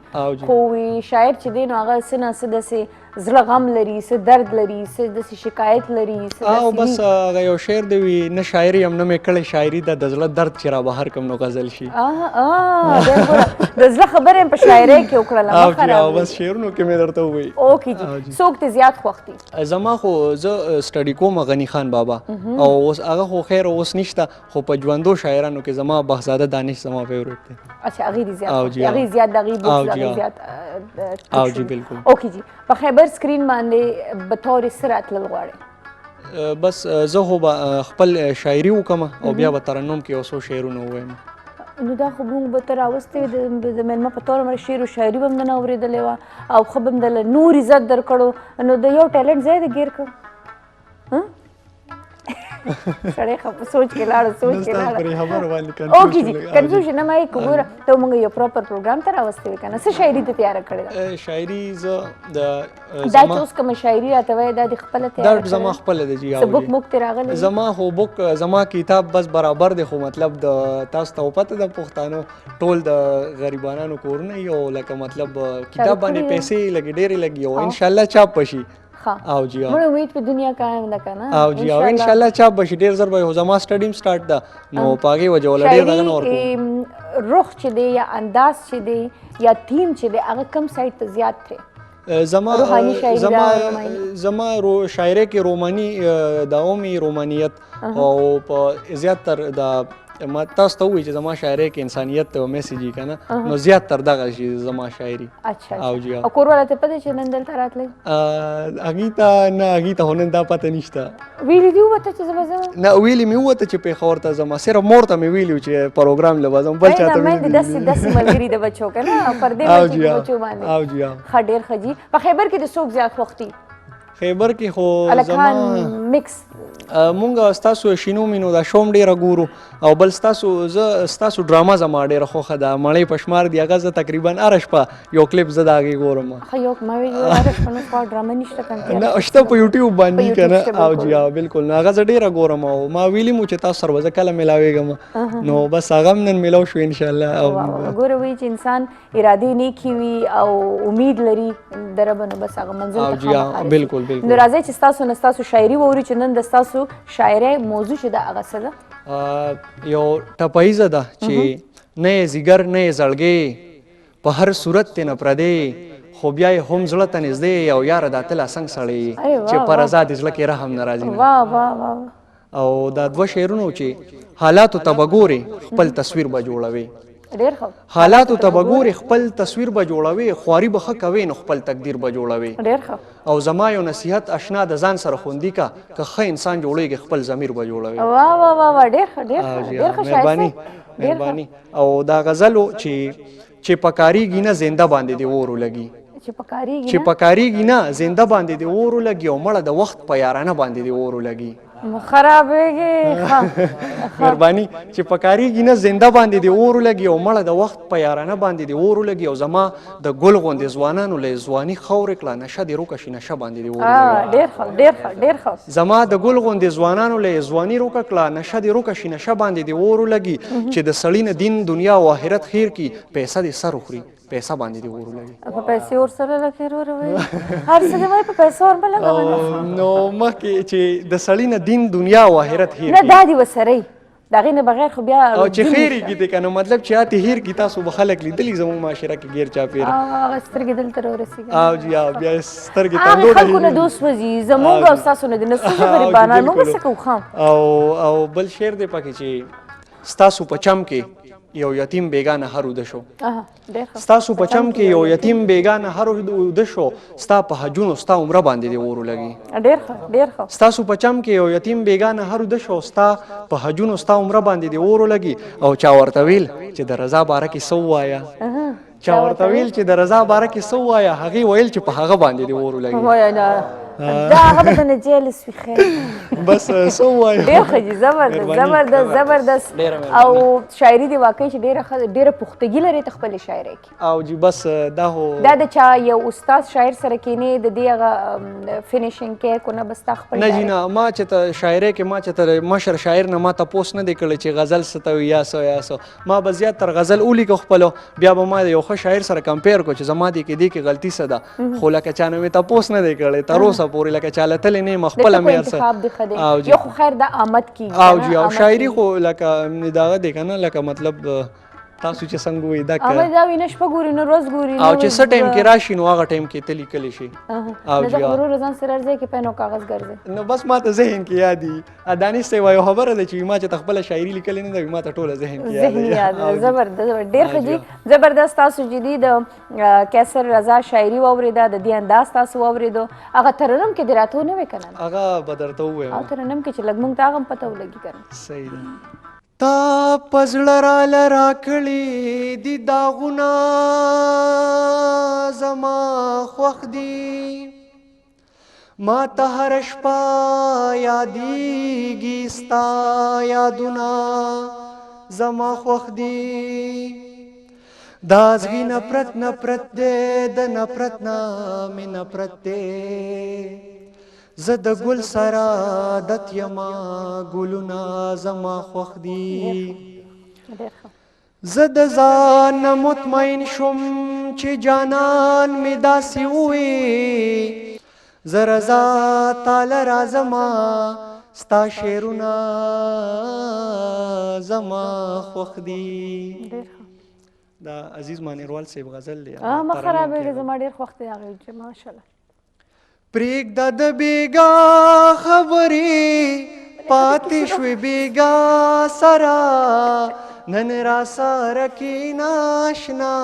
خو وي شاعر چې دی نو هغه څه نه څه داسې زړه غم لري څه درد لري څه داسې شکایت لري او بس هغه یو شعر دی وي نه شاعري هم نه مې کړی شاعري د زړه درد چې را بهر کړم نو غزل شي د زړه خبرې هم په شاعرۍ کې وکړله او بس شعرونو کې مې درته ووایي اوکې جي څوک دې زیات خوښ دي زما خو زه سټډي کوم غني خان بابا او اوس هغه خو خیر اوس نشته خو په ژوندو شاعرانو کې زما بهزاده دانش زما فیوریټ دی اچھا هغې دې زیات هغې زیات دغې بوکس هغې زیات او جی بالکل اوکې جی په خیبر سکرین باندې به طور سره راتلل غواړې بس زه خو به خپل شاعري وکړم او بیا به ترنم کې یو څو شعرونه ووایم نو دا خو موږ به ته راوستې وې د میلمه په طور باندې شعر و شاعري به هم دنه اورېدلې وه او ښه به هم دله نور عزت در کړو نو د یو ټیلنټ ځای د ګیر کړ سړی خو په سوچ کې لاړو سوچ کې لاړو اوکې جی کنفیوژن نه مایک ګوره ته موږ یو پراپر پروګرام ته راوستې وې که نه څه شاعري ته تیاره کړې ده شاعري زه د دا چې اوس کومه شاعري راته وایې دا دې خپله تیاره دا زما خپله ده جی څه بوک موک ترې راغلی زما خو بوک زما کتاب بس برابر دی خو مطلب د تاسو ته پته ده پښتانه ټول د غریبانو کورونه یو لکه مطلب کتاب باندې پیسې لګي ډېرې لګي او انشاءالله چاپ بشي او جی مړ امید په دنیا قائم ده کنه او جی او ان شاء الله چاپ بشي ډیر زر به زما سټډیم سٹارټ ده نو پاګه وجه ول ډیر دغه نور کو روح چې دی یا انداز چې دی یا تیم چې دی هغه کم سایت ته زیات دی زما شاعرۍ کې روماني د اومي رومانیت او په زیاتر د ما تاسو ته وایي چې زما شاعرۍ کې انسانیت او میسیج یې که نه نو زیات تر دغه شي زما شاعري اچھا او جی او کور والا ته پته چې نن دلته راتلی هغې ته نه هغې ته خو نن دا پته نشته ویلي دي وته چې زه به ځم نه ویلي مې ووته چې پېښور ته ځم صرف مور ته مې ویلي و چې پروګرام له به ځم بل چا ته مې داسې ملګري د بچو که نه پر دې او بچي جی د بچو باندې او جی ښه ډېر ښه جي په خیبر کې د څوک زیات خوښ دي خیبر کې خو الکان مکس مونږ ستاسو شینو مینو دا شوم ډېره ګورو او بل ستاسو ډراما زما ډېره خوښه ده مړۍ په شمار دي هغه زه تقریبا هره شپه یو کلیپ زه د هغې ګورم ښه یو ما ویل هره شپه نو خوا ډرامه نشته کنه نه شته په یوټیوب باندې که نه او جی بالکل نو هغه زه ډېره ګورم او ما ویلي مو چې تاسو سره به زه کله میلاویږم نو بس هغه هم نن میلاو شو انشاءالله او ګوره وایي چې انسان ارادې نیکې وي او امید لري د ربه نو بس هغه منزل ته خامخا بالکل نو راځئ چې ستاسو نه ستاسو شاعري واوري چې نن د ستاسو شاعرۍ موضوع چې ده هغه څه ده یو ټپایزه ده چې نه یې ځیګر نه یې زړګی په هر صورت تې نه پردی خو بیا یې هم زړه ته نږدې او یاره دا تل اسنګ سړی چې په رضا دې زړه کې رحم نه راځي واه واه واه او دا دوه شعرونه چې حالاتو ته به ګورې خپل تصویر به جوړوي ډېر ښه حالاتو ته به ګورې خپل تصویر به جوړوي خواري به ښه کوې نو خپل تقدیر به جوړوي ډېر ښه او زما یو نصیحت اشنا د ځان سره خوندي کا که ښه انسان جوړېږي خپل ضمیر به جوړوي واه واه واه واه ډېر ښه ډېر ښه ډېر ښه مهرباني مهرباني او دا غزلو چې پکارېږي نه زنده باندې دې اور ولګي چې پکارېږي چې پکارېږي نه زنده باندې دې اور ولګي او مړه د وخت په یارانه باندې دې اور ولګي خرابېږي مهرباني چې پکارېږي نه زنده باندې دې اور ولګي او مړه د وخت په یارانه باندې دې اور ولګي او زما د ګل غوندې ځوانانو له ځواني خاورې کړه نشه دې روکه شي نشه باندې دې اور ولګي ډېر ښه ډېر ښه ډېر ښه زما د ګل غوندې ځوانانو له ځواني روکه کړه نشه دې روکه شي نشه باندې دې اور ولګي چې د سړي نه دین دنیا او آخرت خیر کی پیسه دې سر وخوري پیسه باندې دې اور ولګي په پیسې اور سره لکه وروروي هر څه دې وایي په پیسو اور به لګوي نو مخکې چې د سړي نه دین دنیا او آخرت هیر نه کی دا دې ورسره وي د هغې نه بغیر خو بیا او چې خیر یې کیږي که نو مطلب چې هاتې هیر کی تاسو به خلک لیدلي زموږ معاشره کې غیر چاپېره هغه سترګې دلته راورسېږي او جی بیا سترګې هغې خلکو نه دوست وځي زموږ او ستاسو نه دي نو څه غریبانان موږ به څه کوو ښه او بل شعر دی پکې چې ستاسو په چم کې یو یتیم بیگانه هر وده شو ستاسو په چم کې یو یتیم بیگانه هر وده شو ستا په حجونو ستا عمره باندې دې اور ولګي ډېر ښه ډېر ښه ستاسو په چم کې یو یتیم بیگانه هر وده شو ستا په حجونو ستا عمره باندې دې اور ولګي او چا ورته ویل چې د رضا باره کې څه ووایه چا ورته ویل چې د رضا باره کې څه ووایه هغې ویل چې په هغه باندې دې اور ولګي دا هغه به درنه جیلس وي خیر بس څه ووایه ډېر ښه جي زبردست زبردست او شاعري دې واقعي چې ډېره پختګي لري ته خپلې شاعرۍ کې او جی بس دا هو دا د چا یو استاد شاعر سره کینې د دې هغه فینیشنګ کې کو نه بس تا خپل نه جی نه ما چې ته شاعرۍ کې ما چې ته مشر شاعر نه ما تپوس نه دی کړی چې غزل څه ته وي یا څه ما به زیات تر غزل ولیکو خپلو بیا به ما د یو ښه شاعر سره کمپیر کو چې زما دې کې غلطي څه ده خو لکه چا نه مې تپوس نه دی کړی تر اوسه پورې لکه چاله تلې نه یم خپله مې هر څه یو خو خیر دا آمد کېږي او جی او شاعري خو لکه دغه دی که نه لکه مطلب تاسو چې څنګه وایي دا هغه دا وي نه شپه ګوري نه ورځ ګوري او چې څه ټایم کې راشي نو هغه ټایم کې ته لیکلی شي او جی ورور ځان سره ارځي کې پینو کاغذ ګرځي نو بس ما ته ذهن کې یاد دي دانش صاحب یو خبره ده چې ما چې خپله شاعري لیکلې نه ده ما ته ټوله ذهن کې یاد ده زبردست ډېر ښه جي زبردست تاسو چې دي د کیسر رضا شاعري واورېده د دې انداز تاسو واورېدو هغه ترنم کې دې راته ونه وی که نه هغه به درته ووایم او ترنم کې چې لږ مونږ ته هغه هم پته ولګي که نه صحیح ده تا پزړه راله راکړي دي داغونه زما خوښ دي ما ته هره شپه یادېږي ستا یادونه زما خوښ دي دا زغي نفرت دی د نفرت نه مې نفرت دی زه د ګل سره عادت یما ګلونه زما خوښ دي زه د ځان نه مطمئن شوم چې جانان مې داسې ووي زه رضا تاله راځمه ستا شعرونه زما خوښ دي دا عزیز مانیروال صاحب غزل دی ما خرابېږي زما ډېر خوښ دی هغې ماشاءالله پرېږده د بېګا خبرې پاتې شوې بیګا سره نن را سره کېنه اشنا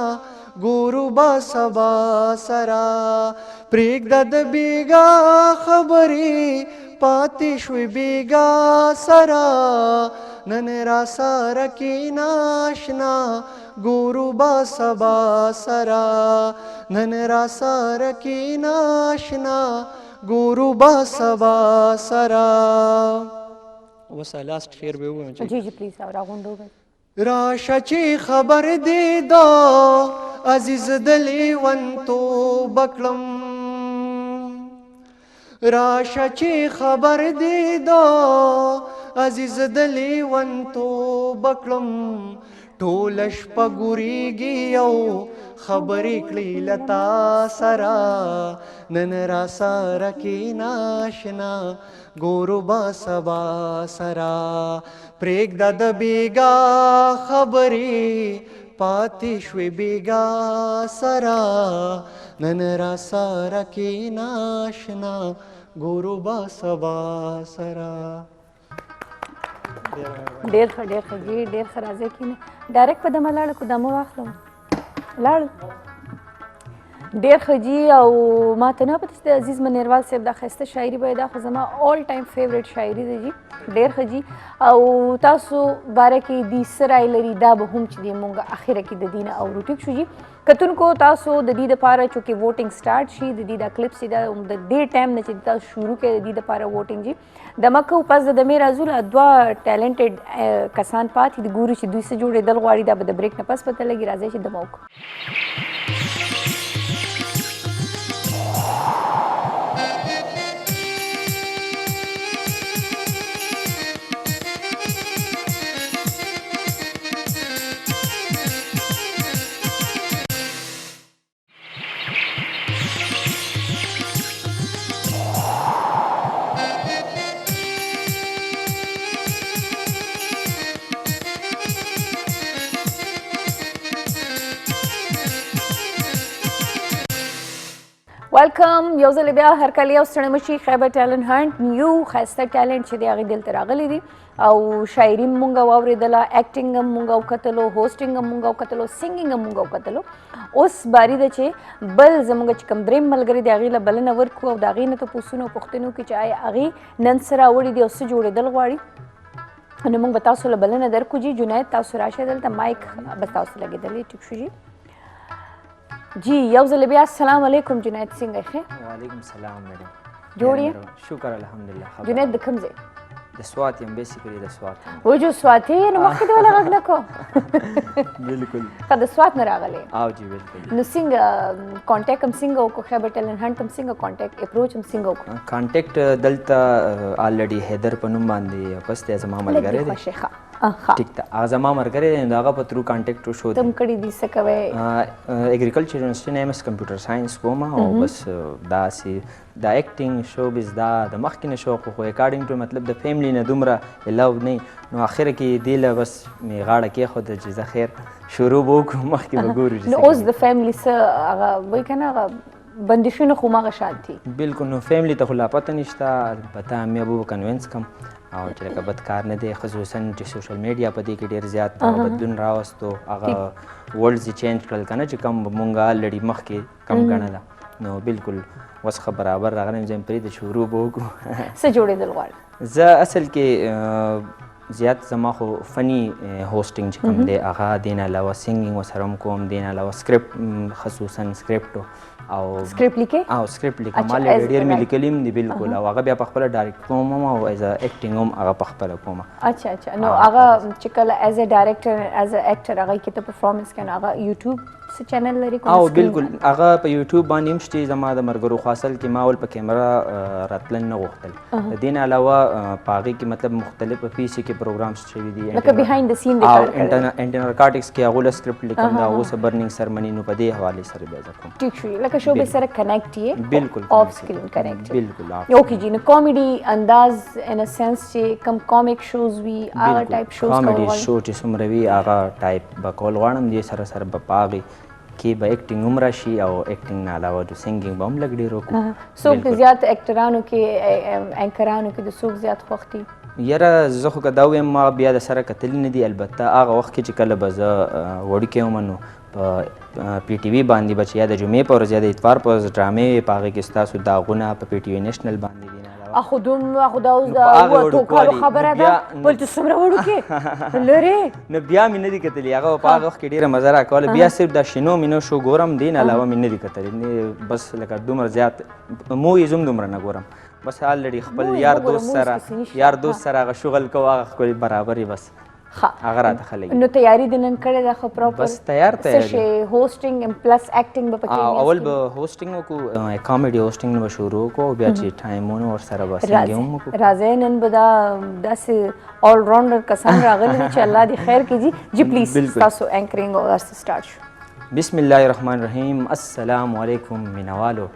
ګورو به سبا سره پرېږده د بیګا خبرې پاتې شوې بیګا سره نن را سره کېنه اشنا ګورو به سبا سره نن را سره کېنه اشنا ګورو به سبا سره. اوس لاست شعر به ووایم چې جی جی پلیز راغونډو به راشه چې خبر دې دا عزیز د لیونتوب کړم راشه چې خبر دې دا عزیز د لیونتوب کړم ټوله شپه ګورېږي او خبرې کړې لتا سره نن را سره کېنه اشنا ګورو به سبا سره پرېږده د بیګا خبرې پاتې شوې بیګا سره نن را سره کېنه اشنا ګورو به سبا سره. ډېر ښه ډېر ښه جی ډېر ښه راځئ کېنه ډایرکټ په دمه لاړه کو دمه واخلم لاړ ډېر ښه جي او ما ته نه پته چې د عزیز منیروال صاحب دا ښایسته شاعري به دا خو زما آل ټایم فیوریټ شاعري ده جي ډېر ښه جي او تاسو باره کې دې څه رای لري دا به هم چې دی مونږ اخره کې د دې نه اورو ټیک شو جي کتونکو تاسو د دې دپاره چونکې ووټینګ سټارټ شي د دې دا کلپ چې دا د دې ټایم نه چې تاسو شروع کړئ د دې دپاره ووټینګ جي دمه کوو پس د دمې راځو له دوه ټیلنټډ کسان پاتې د ګورو چې دوی څه جوړېدل غواړي دا به د بریک نه پس پته لګي راځئ چې دمه وکړو. ویلکم یو ځل بیا هرکلی یو ستړی مشي خیبر ټیلنټ هنټ نیو ښایسته ټیلنټ چې دی هغې دلته راغلی دي او شاعري هم مونږ واورېدله اکټینګ هم مونږ وکتلو هوسټینګ هم مونږ وکتلو سینګینګ هم مونږ وکتلو اوس باري ده چې بل زموږ چې کوم درېیم ملګري دی هغې له بلنه ورکړو او د هغې نه تپوسونه او پوښتنې وکړي چې آیا هغې نن څه راوړي دي او څه جوړېدل غواړي نو مونږ به تاسو له بلنه درکړو جي جنید تاسو راشئ دلته مایک به تاسو لګېدلی ټیک شو جي جی یو ځل بیا السلام علیکم جنید څنګه ښه وعلیکم السلام میډم جوړ یې شکر الحمدلله جنید د کوم ځای د سوات یم بیسیکلی د سوات و جو سواتي نو مخکې دې ولا غږ نه کو بالکل که د سوات نه راغلی او جی بالکل نو څنګه کانټیکټ هم څنګه وکړو خیبر ټیلنټ هنټ هم څنګه کانټیکټ اپروچ هم څنګه وکړو کانټیکټ دلته آلریډي حیدر په نوم باندې بس دی زما ملګری دی ټیک ده هغه زما ملګری دی نو هغه په ترو کانټیکټ شو دی تم کړي دي څه کوئ اګریکلچر یونیورسټي نه MS کمپیوټر ساينس کوم او بس داسې دا اکټینګ شوبز دا د مخکې نه شوق خو اکارډینګ ټو مطلب د فیملی نه دومره الاو نه نو اخر کې دی له بس می غاړه کې خو د جزا خیر شروع وکړو مخکې به ګورو نو اوس د فیملی څه هغه وایي که نه هغه بندشونه خو مغه شانتي بالکل نو فیملی ته خو لا پته نشته البته مې ابو کنوینس کم او چې لکه بد کار نه دی خصوصا چې سوشل میډیا په دې کې ډېر زیات بدلون راوستو هغه ورډز یې چینج کړل که نه چې کم مونږ الریډي مخکې کم ګڼله نو بالکل اوس ښه برابر راغلی یم زه یم پرېږده شروع به وکړو څه جوړېدل غواړي زه اصل کې زیات زما خو فني هوسټینګ چې کوم دی هغه دې نه علاوه سینګینګ ورسره هم کوم دې نه علاوه سکرپټ خصوصا سکرپټ او سکرپټ لیکې او سکرپټ لیکم ما ډېر مې لیکلي هم دي بالکل او هغه بیا په خپله ډایرکټ کوم هم او ایز اکټینګ هم هغه په خپله کوم اچھا اچھا نو هغه چې کله ایز ا ډایرکټر ایز ا اکټر هغه کې ته پرفارمنس کوي هغه یوټیوب څه چینل لري کوم او بالکل هغه په یوټیوب باندې هم شته زما د مرګرو خاصل کې ما ول په کیمرا راتلل نه غوښتل د دې نه علاوه په هغې کې مطلب مختلف پیسې کې پروګرامز شوي دي لکه بیهایند د سین او انټرنارکاټکس کې هغه له سکرپټ لیکم دا اوس برنینګ سرمنی نو په دې حواله سره بیا کوم ټیک شو لکه شو به سره کنیکټ یې بالکل اف سکرین کنیکټ بالکل اوکې جی نو کامیډي انداز ان ا سنس چې کم کامیک شوز وی هغه ټایپ شوز کامیډي شو چې څومره وي هغه ټایپ به کول غواړم دې سره سره به پاغي کې به اکټینګ هم راشي او اکټینګ نه علاوه د سینګینګ به هم لږ ډېر وکړو څوک زیات اکټرانو کې انکرانو کې د څوک زیات خوښ دي یاره زه خو که دا ویم ما بیا د سره کتلي نه دي البته هغه وخت کې چې کله به زه وړوکی وم نو په پی ټي وي باندې به چې یا د جمعې په ورځ یا د اتوار په ورځ ډرامې په هغې کې ستاسو داغونه په پی ټي وي نیشنل باندې دي اخو دا اوس د اوه کالو خبره ده بل ته څومره وړوکې لرې نو بیا مې نه دي کتلي هغه په هغه وخت کې ډېره مزه راکوله بیا صرف دا شینو مینو شو ګورم دې نه علاوه مې نه دي کتلي بس لکه دومره زیات موویز هم دومره نه ګورم بس آلریډي خپل یار دوست سره هغه شغل کوو هغه ښکلي برابر بس هغه راته ښه لګي نو تیاری دې نن کړې ده ښه پراپر بس تیار څه شی هوسټینګ پلس اکټینګ به پکې اول به هوسټینګ وکړو کامیډي هوسټینګ نه به شروع وکړو بیا چې ټایمونه ورسره به سنګ هم وکړو راځئ نن به داسې آل راونډر کسان راغلي دي چې الله دې خیر کړي جی پلیز تاسو اینکرینګ او سٹارټ شو بسم الله الرحمن الرحیم السلام علیکم مینوالو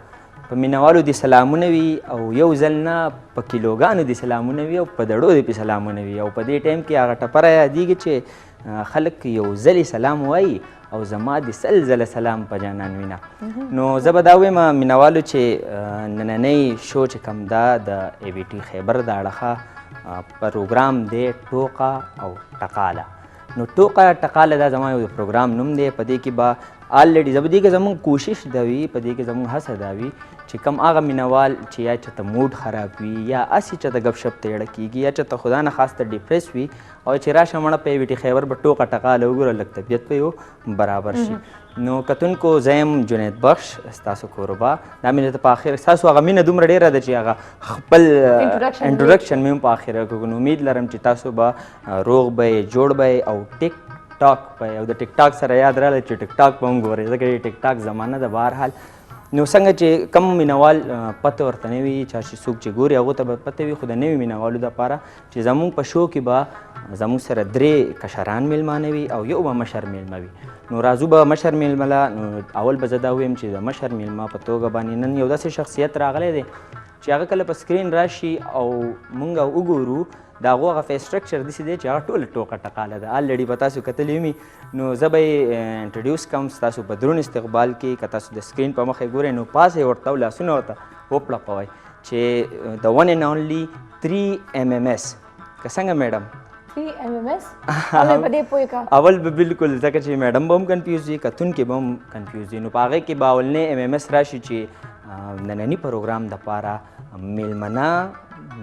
په مینوالو دې سلامونه وي او یو ځل نه په کیلوګانو دې سلامونه وي او په دړو دې پې سلامونه وي او په دې ټایم کې هغه ټپره یادېږي چې خلک یو ځلې سلام وایي او زما د سل ځله سلام په جانان وینه نو زه به دا وایم مینوالو چې نننی شو چې کوم دا د ای وی ټي خیبر د اړخه پروګرام دی ټوقه او ټقاله نو ټوقه ټقاله دا زما یو پروګرام نوم دی په دې کې به آلریډي زه به دې کې زموږ کوشش دا وي په دې کې زموږ هڅه دا وي چې کم هغه مینوال چې یا چېرته موډ خراب وي یا هسې چېرته ګپ شپ ته اړه کېږي یا چېرته خدا نه خاسته ډپریس وي او چې راشه مړه په ویټي خیبر به ټوقه ټقاله وګوره لږ طبیعت به یو برابر شي نو کتونکو زه یم جنید بخش ستاسو کوربا دا مې ته په اخر ستاسو هغه مینه دومره ډېره ده چې هغه خپل انټروډکشن مې هم په اخره کوو نو امید لرم چې تاسو به روغ به جوړ به او ټیک ټاک په او د ټیک ټاک سره یاد راغلی چې ټیک ټاک به هم ګورئ ځکه ټیک ټاک زمانه ده بهرحال نو څنګه چې کم مینوال پته ورته نه وي چا چې څوک چې ګوري هغو ته به پته وي خو د نوي مینوالو دپاره چې زموږ په شو کې به زموږ سره 3 کشران میلمانه وي او یو به مشر میلمه وي نو راځو به مشر میلمه له نو اول به زه دا ویم چې د مشر میلمه په توګه باندې نن یو داسې شخصیت راغلی دی چې هغه کله په سکرین راشي او موږ وګورو د هغو هغه فیس سټرکچر داسې دی چې هغه ټوله ټوقه ټقاله ده آلریډي به تاسو کتلي ومي نو زه به یې انټروډیوس کوم ستاسو په درون استقبال کې که تاسو د سکرین په مخ یې ګورئ نو پاس یې ورته لاسونه ورته وپړقوئ چې د ون اینډ اونلی 3 MMS که څنګه میډم 3 MMS اول په دې پوه کا اول به بالکل ځکه چې میډم به هم کنفیوز وي کتونکي به هم کنفیوز وي نو په هغې کې به اولنی MMS راشي چې ننني پروګرام دپاره میلمنه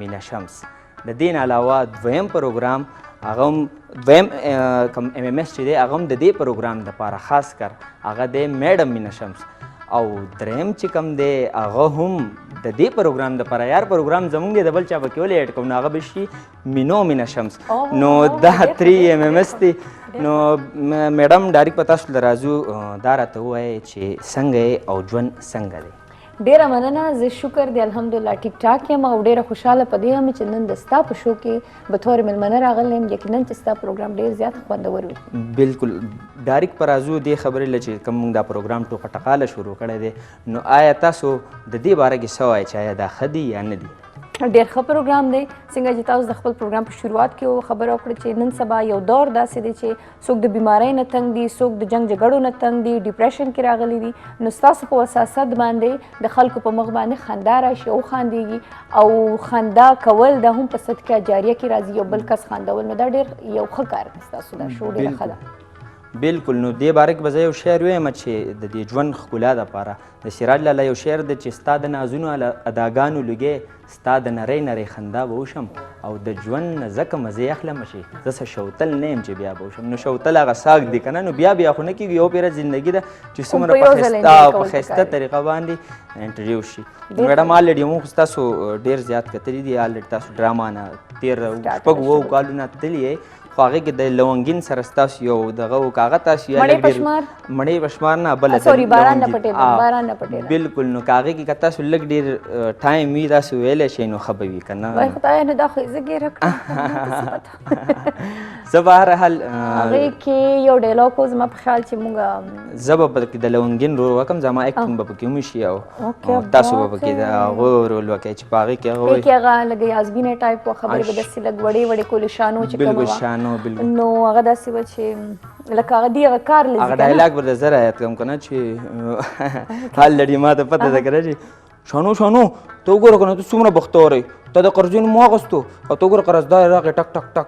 مینا شمس د دې نه علاوه دویم پروګرام هغه هم دویم کوم MMS چې دی هغه هم د دې پروګرام دپاره خاص کر هغه دی میډم مینا شمس او دریم چې کوم دی هغه هم د دې پروګرام دپاره یار پروګرام زموږ دی د بل چا پکې ولې اډ کوو نو هغه به شي مینو مینا شمس نو دا 3 MMS دی نو میډم ډایرکټ په تاسو له راځو دا راته ووایئ چې څنګه او ژوند څنګه دی ډیره مننه زه شکر دی الحمدلله ټیک ټاک یم او ډیره خوشحاله په دې یم چې نن د ستا په شو کې به طور میلمنه راغلی یم یقینا چې ستا پروګرام ډیر زیات خوندور وي بالکل ډایرکټ په راځو دې خبرې له چې کوم موږ دا پروګرام ټوقه ټقاله شروع کړی دی نو آیا تاسو د دې باره کې څه وایئ چې آیا دا ښه دي یا نه دي ډېر ښه پروګرام دی څنګه چې تاسو د خپل پروګرام په شروعات کې خبره وکړه چې نن سبا یو دور داسې دی چې څوک د بیمارۍ نه تنګ دي څوک د جنګ جګړو نه تنګ دي ډیپریشن کې راغلي دي نو ستاسو په وساست باندې د خلکو په مخ باندې خندا راشي او خاندېږي او خندا کول د هم په صدقه جاریه کې راځي یو بل کس خاندول نو دا ډېر یو ښه کار دی ستاسو دا شو ډېره ښه ده بالکل نو دې باره کې به زه یو شعر ویم چې د دې ژوند ښکلا دپاره د سراج لاله یو شعر دی چې ستا د نازونو اداګانو لږې ستا د نری نری خندا به وشم او د ژوند نه ځکه مزې اخلمه چې زه څه شوتل نه یم چې بیا به وشم نو شوتل هغه ساک دی که نه نو بیا خو نه کېږي یو پیره زندګي ده چې څومره په ښایسته طریقه باندې انټروډیوس شي میډم آلریډي موږ ستاسو ډېر زیات کتلي دي آلریډي تاسو ډراما نه 13 کالونه تللي یې خو هغې کې د لونګین سره ستاسو یو دغه و که هغه تاسو یا مړۍ پشمار نه بله باران نه پټېده بالکل نو که هغې کې که تاسو لږ ډېر ټایم وي تاسو ویلی شئ نو ښه به وي که نه خدایه نه دا خو یې زه ګیره کړم زه به هرحال هغې کې یو ډایلاګ و زما په خیال چې مونږ زه به پکې د لونګین رول وکړم زما ایکټینګ به پکې وشي او تاسو به پکې د هغو رول وکړئ چې په هغې کې هغه لږ یازبینه ټایپ و خبرې به داسې لږ وړې وړې کولې شانو چې کومه نو هغه داسې وه چې لکه هغه دی هغه کار لږ هغه ډایلاګ به د زه رایاد کړم که نه چې آلریډي ما ته پته ده که نه چې شانو ته وګوره کنه ته څومره بختور یې ته د قرضونو مو اخیستو او ته وګوره قرضدار راغی ټک ټک ټک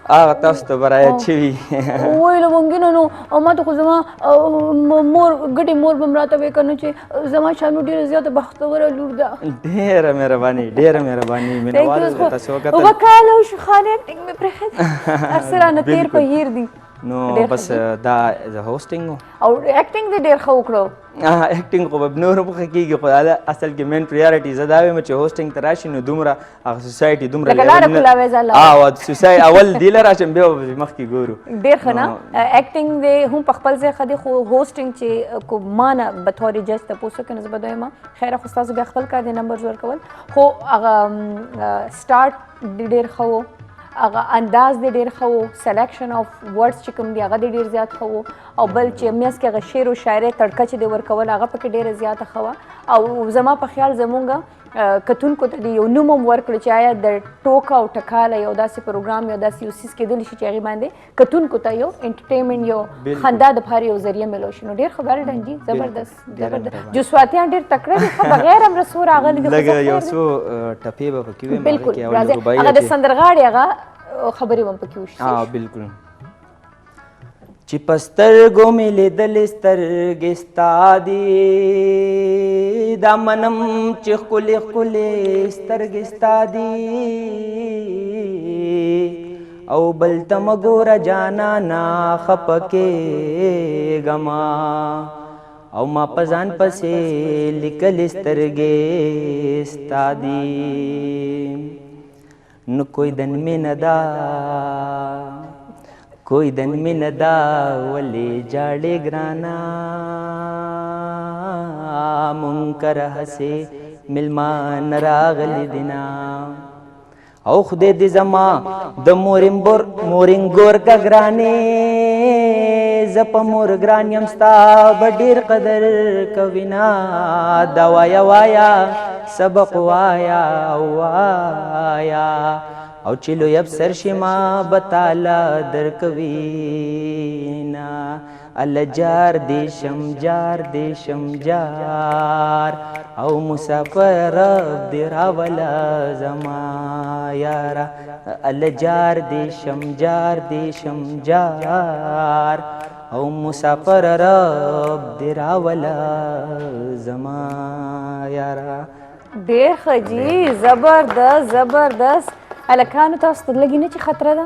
هغه تاسو ته برایت شوي ویله ممکنه نو ما ته خو زما مور ګډې مور به م راته ویې که نه چې زما شانو ډېره زیاته بختوره لور ده ډېره مهرباني مینهوالو تاسو وکتل اوبه کاله وشو خانه اکټینګ مې پرېښود اکثره نه تېر په هیر دي نو بس دا هوسټینګ و او اکټینګ دې ډېر ښه وکړو اکټینګ خو به نورو مخه کېږي خو دا اصل کې مین پریارټي زه دا وایم چې هوسټینګ ته راشي نو دومره هغه سوسایټي دومره لکه لاره کلاوې ځاله اول دی له راشم بیا به مخکې ګورو ډېر ښه نه اکټینګ دې هم په خپل ځای ښه دی خو هوسټینګ چې کو ما نه بطور جج تپوس وکړې نو زه به دویم خیره خو ستاسو بیا خپل کار دی نمبرز ورکول خو هغه سټارټ ډېر ښه و هغه انداز دې ډېر ښه و سلیکشن اف ورډس چې کوم دي هغه دې ډېر زیات ښه و او بل چې میاس کې هغه شعر و شاعرۍ تړکه چې دې ورکول هغه پکې ډېره زیاته ښه وه او زما په خیال زمونږ کتونکو ته دې یو نوم هم ورکړو چې آیا د ټوکه او ټکاله یو داسې پروګرام یو داسې یو څیز کېدلی شي چې هغې باندې کتونکو ته یو انټرټینمنټ یو خندا دپاره یو ذریعه میلو شي نو ډېر ښه ویل ډن جي زبردست جوسواتیان ډېر تکړه دي ښه بغیر هم رسو راغلي دي لږ یو څو ټپې به پکې ویم بالکل راځئ هغه د سندرغاړې هغه خبرې به هم پکې وشي بالکل چې په سترګو مې لیدلې سترګې ستا دي دا منم چې ښکلې ښکلې سترګې ستا دي او بل ته مه ګوره جانانه خفه کېږمه او ما په ځان پسې لیکلې سترګې ستا دي نو کوئی دن میں ندا ولی جاڑے گرانا منکر حسے ملمان راغلی دینا او خدای دې زما د مورینګ ګور کا ګرانې زه په مور ګران یم ستا به ډېر قدر کوینا دا وایا سبق وایا او چې لوی افسر شي ما به تاله درکوینا الله جار دیشم جار او مسافر رب دې راوله زما یارا الله جار دیشم جار او مسافر رب دې راوله زما یارا ډېر ښه جي زبردست هلکانو تاسو ته لګي نه چې خطره ده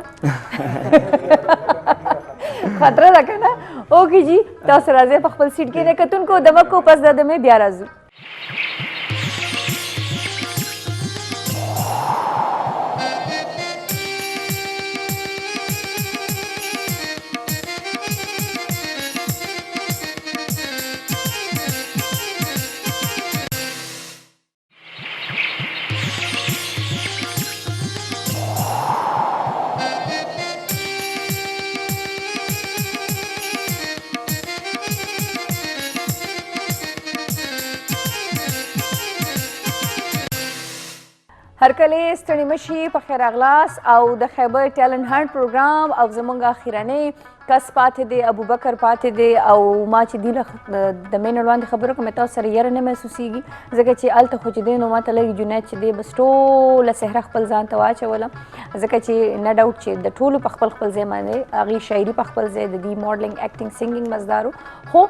خطره ده که نه اوکې جي تاسو راځئ په خپل سیټ کې کتونکو دمکو پس د دمې بیا راځو هر کله ستړي مشي په خیر اغلاس او د خیبر ټیلنټ هانټ پروګرام او زمونږ اخیرنۍ کس پاتې دی ابوبکر پاتې دی او ما چې دی د مین وړاندې خبرو کوم تاسو سره یاره نه محسوسیږي ځکه چې هلته خو چې دی نو ماته لږ جنید چې دی بس ټوله صحره خپل ځان ته واچوله ځکه چې نه ډاوټ چې د ټولو په خپل ځای باندې هغې شاعري په خپل ځای د دې ماډلینګ اکټینګ سنګینګ مزدارو خو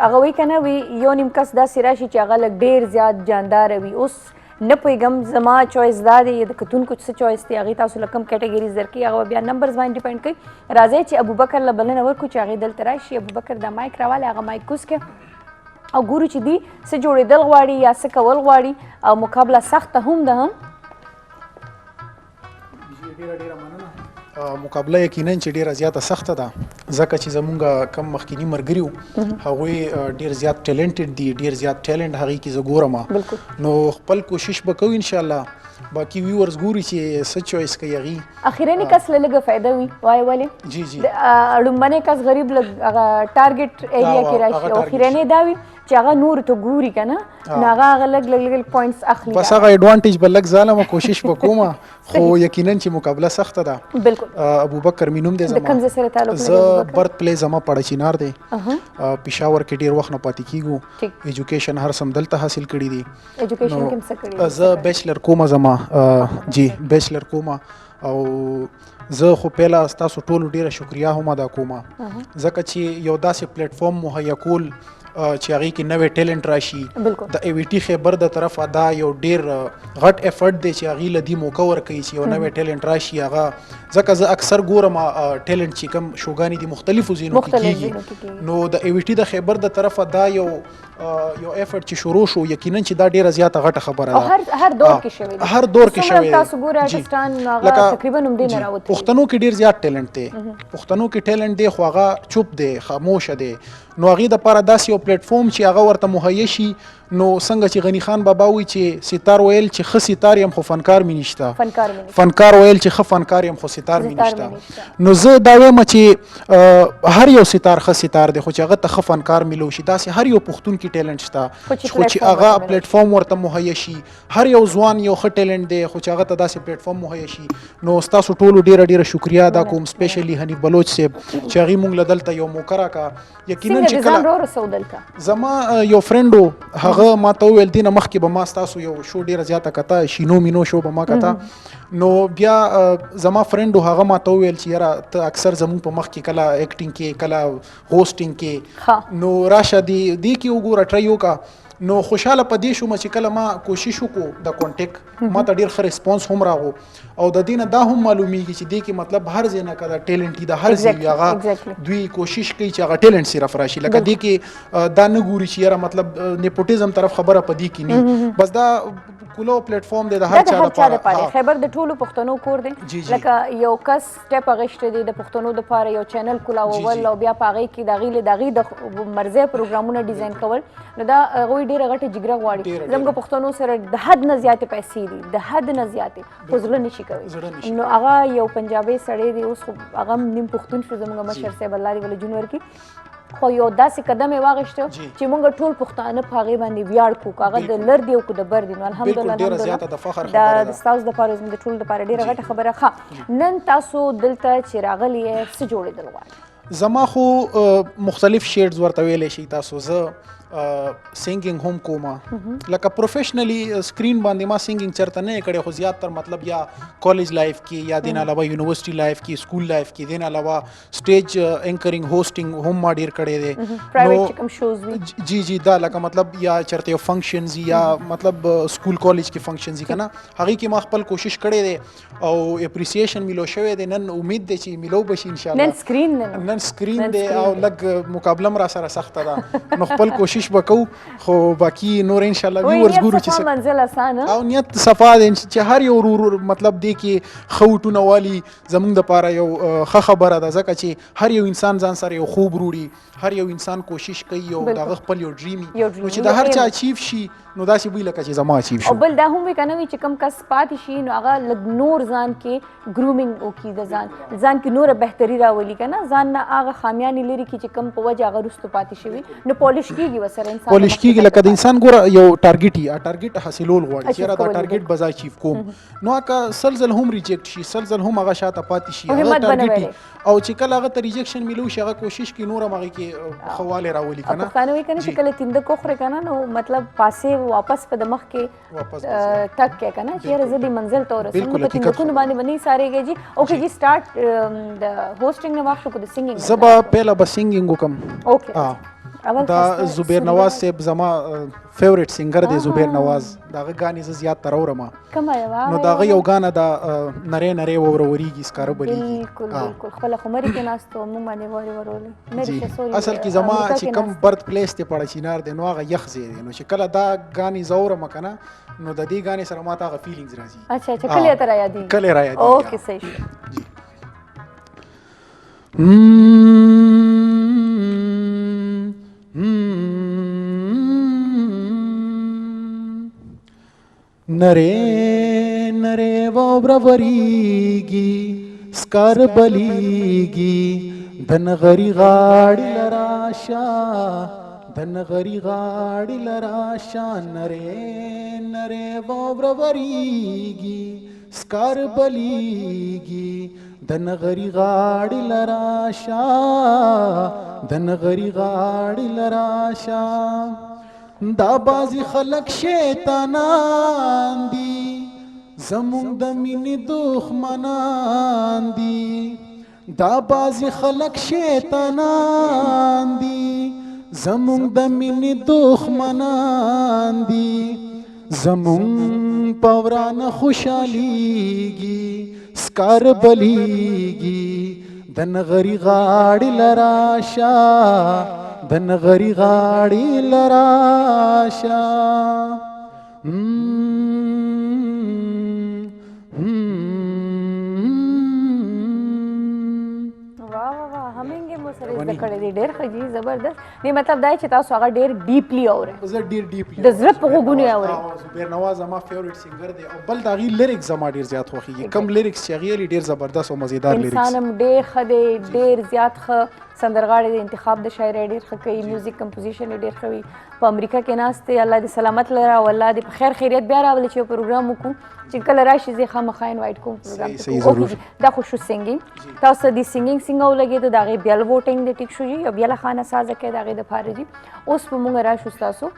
هغه وایي که نه وي یو نیم کس داسې راشي چې هغه لږ ډېر زیات جانداره وي اوس نه پوهېږم زما چویس دا دی د کتونکو څه چویس دی هغې تاسو له کوم کیټګریز درکوي هغه بیا نمبرز باندې ډیپینډ کوي راځئ چې ابوبکر له بلنه ورکړو چې هغې دلته راشي ابوبکر دا مایک راوالی هغه مایک کوز کړه او ګورو چې دوی څه جوړېدل غواړي یا څه کول غواړي او مقابله سخته هم ده هم مقابله یقینا چې ډیره زیاته سخته ده ځکه چې زمونږ کم مخکینی مرګري وو هغوی ډیر زیات ټیلنټډ دي ډیر زیات ټیلنټ هغې کې زه ګورم نو خپل کوشش به کوو انشاءالله باقي ویورز ګوري چې څه چویس کوي هغې اخیرني کس له لږه فایده وي وایي ولې جی جی لومبنی کس غریب لږ هغه ټارګټ ایریا کې راشي او اخیرني دا وي چې هغه نور ته ګوري که نه نو هغه لږ لږ پوینټس اخلي بس هغه ایډوانټیج به لږ ظالمه کوشش به کومه خو یقینا چې مقابله سخته ده بالکل ابوبکر مې نوم دی د کوم ځای سره تعلق لري زه برت پلی زما پړچینار دی پېښور کې ډېر وخت نه پاتې کیږو ایجوکیشن هر سم دلته حاصل کړی دی ایجوکیشن کوم څه کړی زه بیچلر کومه زما جی بیچلر کومه او زه خو پیله ستاسو ټولو ډیره شکریا هم ادا کوم ځکه چې یو داسې پلیټ فارم مهیا کول چې هغې کې نوی ټیلنټ راشي د ای وی ټي خیبر د طرفه دا یو ډیر غټ افرټ دی چې هغې له دې موقع ورکوي چې یو نوی ټیلنټ راشي هغه ځکه زه اکثر ګورم ټیلنټ چې کوم شوګانې دي مختلفو ځینو کې کېږي نو د ای وی ټي د خیبر د طرفه دا یو افرټ چې شروع شو یقینا چې دا ډیره زیاته غټه خبره ده هر دور کې شوی دی هر دور کې شوی دی تاسو ګورئ ارټسټان هغه تقریبا هم دې نه راوتلي پښتنو کې ډیر زیات ټیلنټ دی پښتنو کې ټیلنټ دی خو هغه چوپ دی خاموشه دی نو هغې دپاره داسې یو پلیټ فارم چې هغه ورته مهیا شي نو څنګه چې غني خان بابا وایي چې ستار ویل چې ښه ستار یم خو فنکار مې نشته فنکار ویل چې ښه فنکار یم خو ستار مې نشته نو زه دا وایم چې هر یو ستار ښه ستار دی خو چې هغه ته ښه فنکار میلو شي داسې هر یو پښتون کې ټیلنټ شته خو چې هغه پلیټ فارم ورته مهیا شي هر یو ځوان یو ښه ټیلنټ دی خو چې هغه ته داسې پلیټ فارم مهیا شي نو ستاسو ټولو ډیره ډیره شکریا ادا کوم سپیشلی حنیف بلوچ صاحب چې هغې موږ له دلته یو موقع راکړه یقینا چې کله زما یو فرینډ هغه ما ته وویل دې نه مخکې به ما ستاسو یو شو ډیره زیاته کته شینو مینو شو به ما کته نو بیا زما فرینډ هغه ما ته وویل چې یاره ته اکثر زموږ په مخ کې کله ایکټینګ کې کله هوسټینګ کې نو راشه دې کې وګوره ټرای وکړه نو خوشاله په دې شوم چې کله ما کوشش وکړو د کانټیکټ ما ته ډیر ښه ریسپانس هم راغو او د دې نه دا هم معلومیږي چې دې کې مطلب هر ځای نه که د ټیلنټ د هر ځای هغه دوی کوشش کوي چې هغه ټیلنټ صرف راشي لکه دې کې دا نه ګوري چې یاره مطلب نیپوټیزم طرف خبره په دې کې نه بس دا کولو پلیټ فارم دی د هر چا لپاره خیبر د ټولو پښتنو کور دی لکه یو کس سټیپ اغشته دی د پښتنو لپاره یو چینل کولاول او بیا په هغې کې د هغې د مرضی پروګرامونه ډیزاین کول نو دا هغوی ډېره غټه جګره غواړي زموږ پښتنو سره د حد نه زیاتې پیسې دي د حد نه زیاتې خو زړه نشي کوي نو هغه یو پنجابي سړی دی اوس خو هغه نیم پښتون شو زموږ مشر صاحب الله دې ولې جون ورکړي خو یو داسې قدم یې واخیسته چې موږ ټول پښتانه په هغې باندې ویاړ کړو هغه د لر دی او که د بر دی نو الحمدلله د ستاسو دپاره زموږ د ټولو دپاره ډېره غټه خبره ښه نن تاسو دلته چې راغلي یې څه جوړېدل غواړئ زما خو مختلف شیډز ورته ویلی شي تاسو زه سینګینګ هم کومه لکه پروفیشنلی سکرین باندې ما سینګینګ چرته نه کړی خو زیات تر مطلب یا کالج لایف کې یا دین علاوه یونیورسيټي لایف کې سکول لایف کې دین علاوه سټیج اینکرینګ هوسټینګ هم ما ډیر کړی دی پرایویټ کوم شوز وی جی دا لکه مطلب یا چرته فنکشنز یا مطلب سکول کالج کې فنکشنز کنه هغه کې ما خپل کوشش کړی دی او اپریسیشن ملو شوی دی نن امید دی چې ملو بشي ان شاء الله نن سکرین دی او لګ مقابله را سره سخته ده نو خپل کوشش وکاو خو باقی نور ان شاء الله ویورز ګورو چې منزل اسانه او نیت صفا دي چې هر یو مطلب دی کې خوټونه والی زمونږ د پاره یو ښه خبره ده ځکه چې هر یو انسان ځان سره یو خوب وروړي هر یو انسان کوشش کوي یو دغه خپل یو ډریم چې د هر چا اچیو شي نو داسې وی لکه چې زما اچیو شي او بل دا هم وی کنه چې کم کس پاتې شي نو هغه لږ نور ځان کې ګرومینګ وکړي د ځان کې نور بهتري راولي کنه ځان نه هغه خامیانې لري چې کم په وجه هغه رستو پاتې شي نو پالیش کیږي وسره انسان پالیش کیږي لکه د انسان ګوره یو ټارګټ حاصلول غواړي چې را دا ټارګټ بزا اچیو کوم نو هغه سلزل هم ریجیکټ شي سلزل هم هغه شاته پاتې شي هغه ټارګټ او چې کله هغه ته ریجیکشن ملو شي هغه کوشش کوي نور هغه کې خواله راولي کنه پښتانه وی کنه چې کله تیند کو خره کنه نو مطلب پاسه واپس په دماغ کې تک کې کنه چې رزدي منزل تور سم په تیند کو باندې باندې ساريږي جی اوکے جی سٹارټ د هوسټینګ نه واخلو کو د سنگینګ زبا پهلا به سنگینګ وکم اوکے دا زبیر نواز صاحب زما فیورټ سنگر دی زبیر نواز داغه غانې ز زیات تر اورم نو داغه یو غانه دا نری نری وروریږي سکار بلیږي بالکل خپل خمر کې ناستو مو باندې وری ورولې مې سوري اصل کې زما چې کم برت پلیس ته پړ چینار دی نو هغه یخ زی دی نو چې کله دا غانې زورم کنه نو د دې غانې سره ماته هغه فیلینګز راځي اچھا کله تر یادې کله را یادې اوکے صحیح نرے نری واوروريږي سکار بلیږي د نغری غاړي لراشا د نغری غاړي لراشا نری واوروريږي سکار بلیږي د نغری غاړي لراشا د نغری غاړي لراشا دا بازی خلق شیطانان دی زمون د مینې دښمنان دي دا بازی خلق شیطانان دی زمون د مینې دښمنان دي زمون پوران خوشاليږي سکار بلیږي د نغری غاړي لراشا د نغری غاړي لراشا زده کړی دی ډېر ښه جي زبردست دې مطلب دا چې تاسو هغه ډېر ډیپلی اورئ زه ډېر ډیپلی د زړه په غوږونو یې اورئ زبیر نواز زما فیورټ سینګر دی او بل د هغې لیریکس زما ډېر زیات خوښېږي کم لیریکس چې هغې یې ډېر زبردست او مزېدار لیریکس انسان هم ډېر ښه دی ډېر زیات ښه سندرغاړی دی انتخاب د شاعرۍ ډېر ښه کوي میوزیک کمپوزیشن یې ډېر ښه وي په امریکا کې ناست دی الله دې سلامت لره او الله دې په خیر خیریت بیا راولي چې یو پروګرام وکړو چې کله راشي زه خامخا انوایټ کوم پروګرام ته دا خو شو سنګینګ تاسو د سنګینګ څنګه ولګېده د هغې بیل ووټینګ د ټیک شو جي او بیله خانه سازه کې د هغې دپاره جي اوس به مونږ راشو ستاسو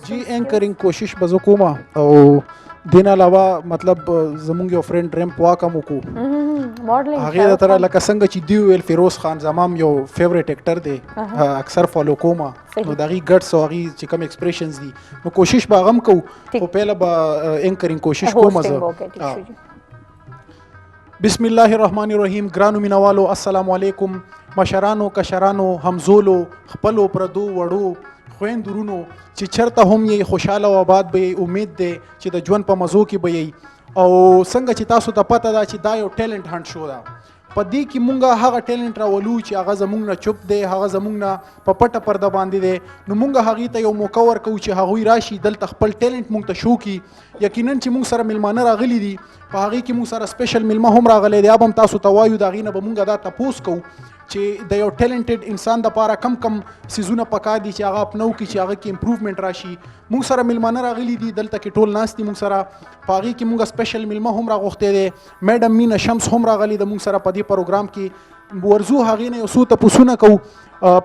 جی اینکرینګ کوشش به زه کوم او دې نه علاوه مطلب زمونږ یو فرینډ ریمپ واک هم وکړو هغې د طرح لکه څنګه چې دی ویل فیروز خان زما یو فیورټ اکټر دی اکثر فالو کوم نو د هغې ګټس او هغې چې کوم ایکسپریشنز دي نو کوشش به هغه هم کوو خو پهله به اینکرینګ کوشش کوم زه بسم الله الرحمن الرحیم ګرانو مینوالو السلام علیکم مشرانو کشرانو همزولو خپلو پردو وړو خویندورونو چې چرته هم یې خوشحاله او آباد به یې امید دی چې د ژوند په مزو کې به یې او څنګه چې تاسو ته پته ده چې دا یو ټیلنټ هنټ شو ده په دې کې مونږ هغه ټیلنټ راولو چې هغه زمونږ نه چوپ دی هغه زمونږ نه په پټه پرده باندې دی نو مونږ هغې ته یو موقع ورکوو چې هغوی راشي دلته خپل ټیلنټ مونږ ته شو کړي یقینا چې مونږ سره میلمانه راغلي دي په هغې کې مونږ سره سپیشل میلمه هم راغلی دی اب هم تاسو ته وایو د هغې نه به مونږ دا تپوس کوو چې د یو ټیلنټډ انسان دپاره کم کم سیزونه پکار دي چې هغه اپنو کړي چې هغه کې امپروومنټ راشي مونږ سره میلمانه راغلي دي دلته کې ټول ناست دي مونږ سره په هغې کې مونږ سپیشل میلمه هم راغوښتی دی میډم مینا شمس هم راغلي د مونږ سره په دې پروګرام کې ورځو هغې نه یو څو تپوسونه کوو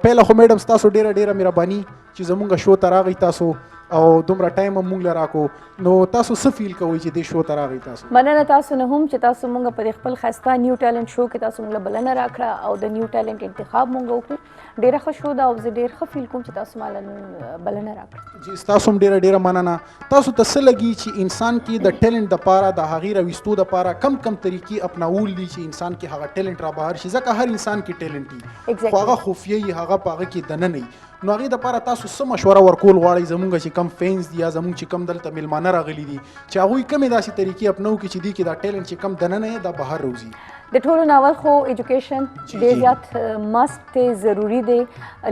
پهله خو میډم ستاسو ډېره ډېره مهرباني چې زمونږ شو ته راغی تاسو او دومره ټایم هم مونږ له راکو نو تاسو څه فیل کوئ چې دې شو ته راغی تاسو مننه تاسو نه هم چې تاسو مونږ په خپل ښایسته نیو ټیلنټ شو کې تاسو مونږ له بلنه راکړه او د نیو ټیلنټ انتخاب مونږ وکړو ډېره ښه شو ده او زه ډېر ښه فیل کوم چې تاسو ما له بلنه راکړه جی ستاسو هم ډېره ډېره مننه تاسو ته څه لګي چې انسان کې د ټیلنټ دپاره د هغې راویستو دپاره کم کم طریقې اپناول دي چې انسان کې هغه ټیلنټ را بهر شي ځکه هر انسان کې ټیلنټ وي خو هغه خفیه وي هغه په هغه کې دننه وي نو هغې دپاره تاسو څه مشوره ورکول غواړئ زمونږ چې کم فینس دي یا زمونږ چې کم دلته میلمانه راغلي دي چې هغوی کمې داسې طریقې اپنو کړي چې دې کې دا ټیلنټ چې کم دننه یې دا بهر روزي د ټولو ناول خو ایجوکیشن ډېر زیات مست دی ضروري دی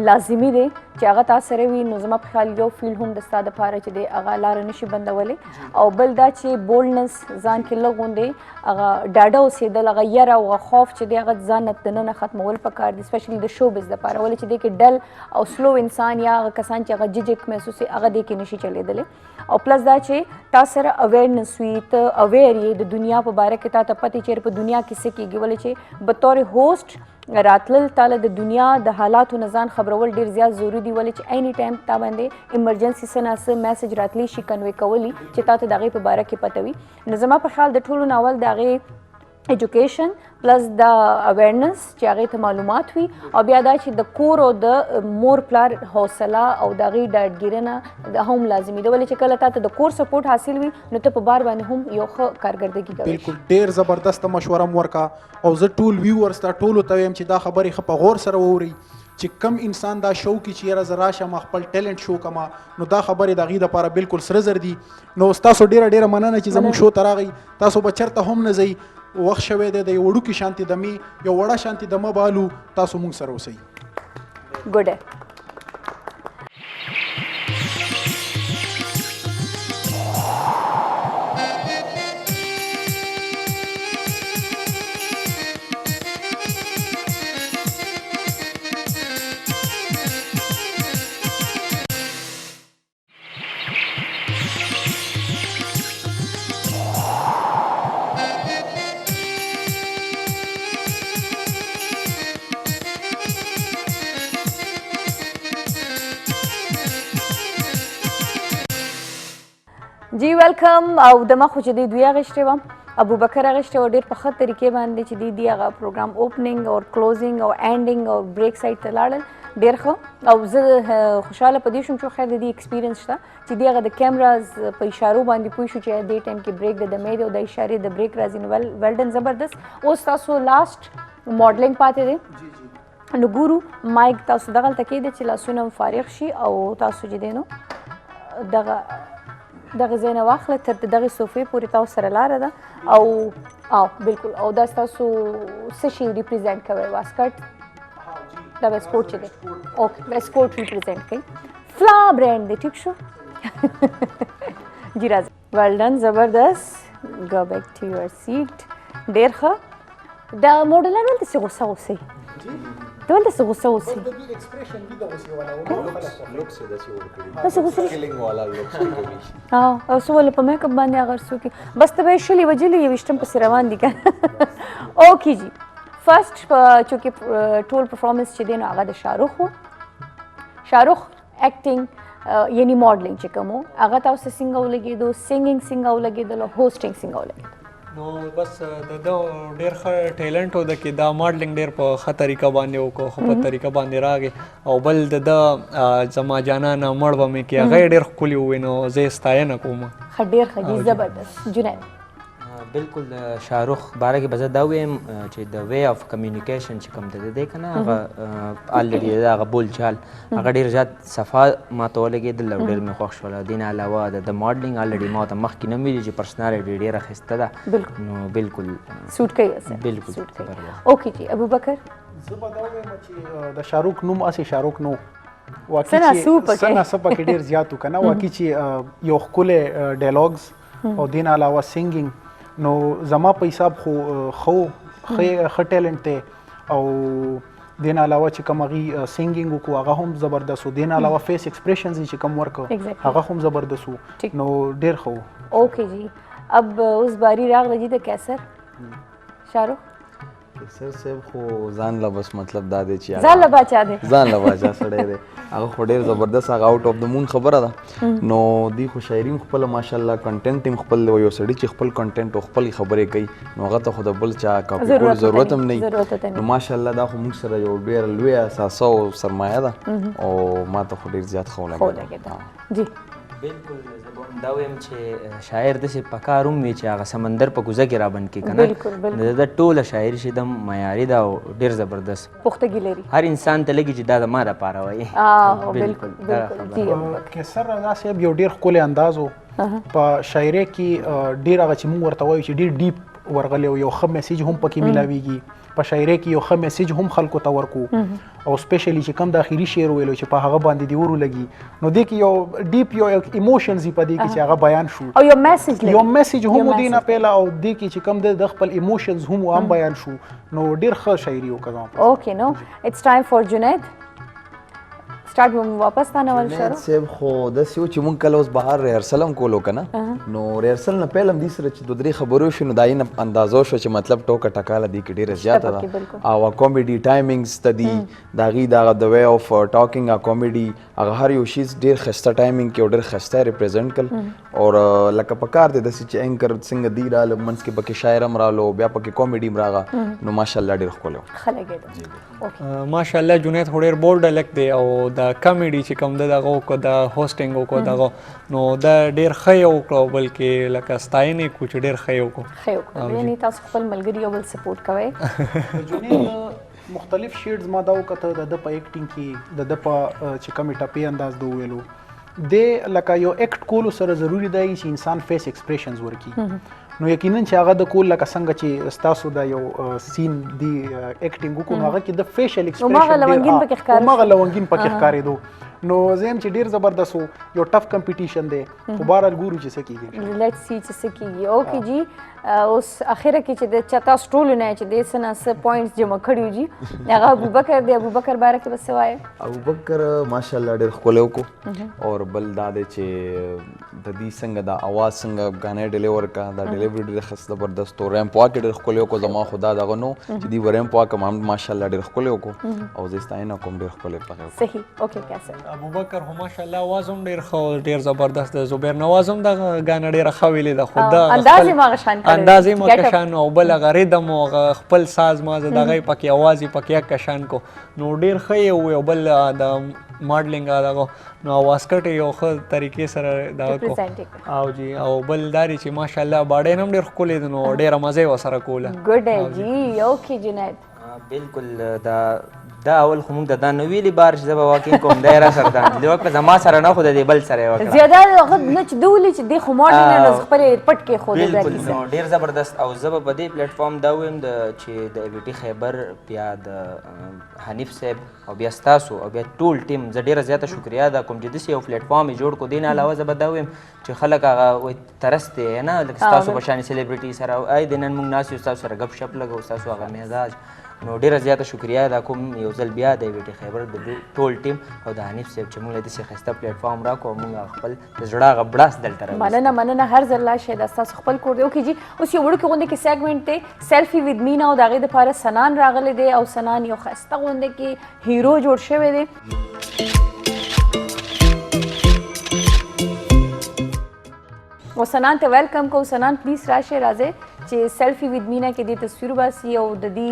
لازمي دی چې هغه تا سره وي نو زما په خیال یو فیل هم د ستا دپاره چې دی هغه لاره نشي بندولی او بل دا چې بولډنس ځان کې لږ غوندې هغه ډاډه اوسېدل هغه یره او هغه خوف چې دی هغه ځان نه دننه ختمول پکار دي سپیشلي د شوبز دپاره ولې چې دی کې ډل او سلو انسان یا هغه کسان چې هغه ججک محسوسي هغه دی کې نشي چلیدلی او پلس دا چې تا سره اویرنس وي ته اویر یې د دنیا په باره کې تا ته پتې چیرې په دنیا کې څه کېږي ولې چې بطور هوسټ راتلل تاله د دنیا د حالاتو نه ځان خبرول ډېر زیات ضروري دي ولې چې اینی ټایم تا باندې ایمرجنسي څه نه څه میسج راتلی شي کنوې کولی چې تا ته د هغې په باره کې پته وي نو زما په خیال د ټولو ناول د هغې ایجوکیشن پلس د اویرنس چې هغې ته معلومات وي او بیا دا چې د کور او د مور پلار حوصله او د هغې ډاډګیرنه هم لازمي ده ولې چې کله تا ته د کور سپورټ حاصل وي نو ته په بار باندې هم یو ښه کارګردګي کوي بالکل ډېر زبردسته مشوره م ورکړه او زه ټول ویورز ته ټولو ته وایم چې دا خبرې ښه په غور سره واورئ چې کم انسان دا شو کې چې یاره زه راشم خپل ټیلنټ شو کما نو دا خبرې د هغې دپاره بالکل سره زر دي نو ستاسو ډېره ډېره مننه چې زموږ شو ته راغئ تاسو به چېرته هم نه ځئ وخت شوی دی د یو وړوکي شانتې دمې یو وړه شانتې دمه بالو تاسو مونږ سره اوسئ ګوډه جی ویلکم او دما خو چې د دوی اغشته وم ابوبکر اغشته و ډیر په خط طریقې باندې چې دی هغه پروګرام اوپننګ او کلوزینګ او انډینګ او بریک سایډ ته لاړل ډیر ښه او زه خوشاله پدې شوم چې خیر د دې ایکسپیرینس شته چې دی هغه د کیمراز په اشارو باندې پوه شو چې د ټایم کې بریک د مید او د اشارې د بریک راځي نو ویلډن زبردست اوس تاسو لاست ماډلینګ پاتې دی نو ګورو مایک تاسو دغلته کېده چې لاسونه فارغ شي او تاسو چې دی نو دغه ځای نه واخله تر دغې صوفې پورې تاسو سره لاره ده او بلکل او دا ستاسو څه شي ریپرزینټ کوي واسکټ دا ویسکوټ چې دی اوکې ویسکوټ ریپرزینټ کوي فلا برانډ دی ټیک شو جی راځئ ویل ډن زبردست گو بیک ټو یور سیټ ډېر ښه دا موډلان ولته څه غوسه غوسئ ته ولته څه غوسه غوسئ داسې غوسه او څه ولې په میک اپ باندې هغه څوکي بس ته به یې شلې وجلې یویشتم پسې روان دي که اوکې جی فرسټ چونکې ټول پرفارمنس چې دی نو هغه د شاهرخ و شاهرخ اکټینګ یعنی ماډلینګ چې کوم و هغه تاسو څنګه ولګېدو سینګینګ څنګه ولګېدل او هوسټینګ څنګه ولګېدل نو بس د ډېر ښه ټیلنټ و د کې دا ماډلینګ ډېر په ښه طریقه باندې وکړو ښه په طریقه باندې راغی او بل د زما جانانه مړ به مې کې هغه یې ډېر ښکلي ووی نو زه یې ستاینه کوم ښه ډېر ښه جي زبردست جنید بالکل د شاهرخ باره کې به زه دا ویم چې د وی اف کمیونیکیشن چې کوم د دی که نه هغه الریډي د هغه بول چال هغه ډېر زیات صفا ماته ولګېدل او ډېر مې خوښ شول دې نه علاوه د ماډلینګ الریډي ما ته مخکې نه ویلي چې پرسنالټي ډېره ښایسته ده نو بالکل سوټ کوي بالکل اوکې جی ابوبکر زه به دا وایم چې د شاهرخ نوم هسې شاهرخ نو سنا سوپ سنا سپه کې ډېر زیات و که نه واقعي چې یو ښکلی ډایلاګز او دې نه علاوه سینګینګ نو زما په حساب خو ښه ټیلنټ دی او دې نه علاوه چې کوم هغې سینګینګ وکړو هغه هم زبردست و دې نه علاوه فیس ایکسپریشنز چې کوم ورکړه هغه هم زبردست و نو ډېر ښه و اوکې جی اب اوس باری راغله جی د کیسر شاهرخ کیسر صاحب خو ځان له بس مطلب دا دی چې ځان له باچا دی ځان له باچا سړی دی هغه خو ډېر زبردست هغه آوټ اف د مون خبره ده نو دی خو شاعري هم خپله ماشاءالله کنټنټ هم خپل یو سړي چې خپل کنټنټ او خپلې خبرې کوي نو هغه ته خو د بل چا کاپي کول ضرورت هم نه نو ماشاءالله دا خو موږ سره یو ډېره لویه اساسه او سرمایه ده او ما ته خو ډېر زیات ښه ولګېده جی بالکل زه به هم دا ویم چې شاعر داسې په کار هم وي چې هغه سمندر په کوزه کې رابند کړي که نه د ټوله شاعري چې د معیاري ده او ډېر زبردست پختګي لري هر انسان ته لګي چې دا د ما دپاره وایي بالکل بالکل جی کیسر رضا صاحب یو ډېر ښکلی انداز و په شاعرۍ کې ډېر هغه چې موږ ورته وایو چې ډېر ډیپ ورغلی یو ښه میسیج هم پکې میلاویږي په شاعرۍ کې یو ښه میسیج هم خلکو ته ورکو او سپیشلی چې کوم د اخري شعر ویلو چې په هغه باندې دی ورو لګي نو دې کې یو ډیپ یو ایموشنز په دې کې چې هغه بیان شو او یو میسیج هم دی نه پیلا او دې کې چې کوم د خپل ایموشنز هم بیان شو نو ډېر ښه شاعري وکړه اوکې نو اټس ټایم فار جنید سٹارټ به واپس تانه ول شروع صاحب خو داسې و چې مونږ کله اوس بهر ریهرسل هم کولو که نه نو ریهرسل نه پیل هم دې سره چې دوه درې خبرې وشوې نو دا یې نه اندازه شوه چې مطلب ټوکه ټکاله دې کې ډېره زیاته ده او کامیډي ټایمینګز ته دي د هغې دغه د وے آف ټاکینګ کامیډي هغه هر یو شیز ډېر ښایسته ټایمینګ کې او ډېر ښایسته ریپرزینټ کړل او لکه په کار دی داسې چې اینکر څنګه دی راغله منځ کې پکې شاعر هم راغلو بیا پکې کامیډي هم راغله نو ماشاءالله ډېر ښکلی و ښه لګېده ماشاءالله جنید خو ډېر بولډ هلک دی او د کامیډي چې کوم د دغه وکړو د هوسټینګ وکړو دغه نو دا ډېر ښه یې وکړو بلکې لکه ستاینې کړو چې ډېر ښه یې وکړو ښه یې وکړو یعنې تاسو خپل ملګري یو بل سپورټ کوئ جنید مختلف شیډز ما دا وکړه د په ایکټینګ کې د په چې کومې ټپې انداز د ویلو د لکه یو ایکټ کولو سره ضروری دی چې انسان فیس ایکسپریشنز ورکړي نو یقینا چې هغه د کول لکه څنګه چې ستاسو د یو سین دی ایکټینګ وکړو هغه کې د فیشل ایکسپریشن مغه لونګین پکې ښکارېدو نو زم چې ډیر زبردست وو یو ټف کمپټیشن دی خو بهرحال ګورو چې څه کیږي لیټس سی چې څه کیږي اوکې جی اوس اخره کې چې د چتا سټول نه چې د سنا س پوینټس جمع کړیو جی هغه ابوبکر دی ابوبکر باره کې بس وایي ابوبکر ماشاءالله ډیر ښکلی وکړو او بل دا دی چې د دې څنګه دا اواز څنګه غانې ډیلیور کا دا ډیلیوری ډېر ښه زبردست و ریمپ واک ډېر ښکلی وکړو زما خو دا دغه نو چې دوی ریمپ واک هم ماشاءالله ډېر ښکلی وکړو او زه ستاینه کوم ډېر ښکلی پغې صحیح اوکې کیسه ابوبکر هم ماشاءالله आवाज هم ډېر ښه ډېر زبردست دی زبیر نواز هم دغه غانه ډېره ښه ویلې ده خو دا انداز یې ماغه شان کړی انداز یې ماغه شان او بل هغه ریدم او خپل ساز ماز دغه پکې आवाज یې پکې یک شان کو نو ډېر ښه یې او بل د ماډلینګ دغه نو आवाज کټ یو ښه طریقې سره دا کو او جی او بل داري چې ماشاءالله باډې نم ډېر ښکلی دی نو ډېره مزه یې ورسره کوله ګډ جی اوکې جنید بالکل دا اول خو موږ د دا نو ویلي بار چې زه به واقع کوم دی را سره دا نجلۍ وکړه زما سره نه خو د دې بل سره یې وکړه زیاده هغه نه چې ده ولي چې دی خو ماډل نه خپل پټ کې ښودې دا بالکل کیسه نو ډېر زبردست او زه به په دې پلیټ فارم دا ویم چې د ایبیټي خیبر بیا د حنیف صاحب او بیا ستاسو او بیا ټول ټیم زه ډېره زیاته شکریا ادا کوم چې داسې یو پلیټ فارم یې جوړ کړو دې نه علاوه زه به دا ویم چې خلک هغه وایي ترس دی نه لکه ستاسو په شانې سلیبریټي سره ای د نن موږ ناست یو ستاسو سره ګپ شپ لګو ستاسو هغه مزاج نو ډېره زیاته شکریا ادا کوم یو ځل بیا د ایبیټي خیبر د ټول ټیم او د حنیف صاحب چې موږ له داسې ښایسته پلیټ فارم راکړو او موږ خپل د زړه هغه بړاس دلته راوستو مننه هر ځل لاشه دا ستاسو خپل کور دی اوکې جی اوس یو وړوکی غونډه کې سیګمنټ دی سیلفي ود مینا او د هغې دپاره سنان راغلی دی او سنان یو ښایسته غونډه کې هیرو جوړ شوی دی و سنان ته ویلکم کو سنان پلیز راشه راځئ چې سیلفي ود مینا کې دې تصویر باسي او د دې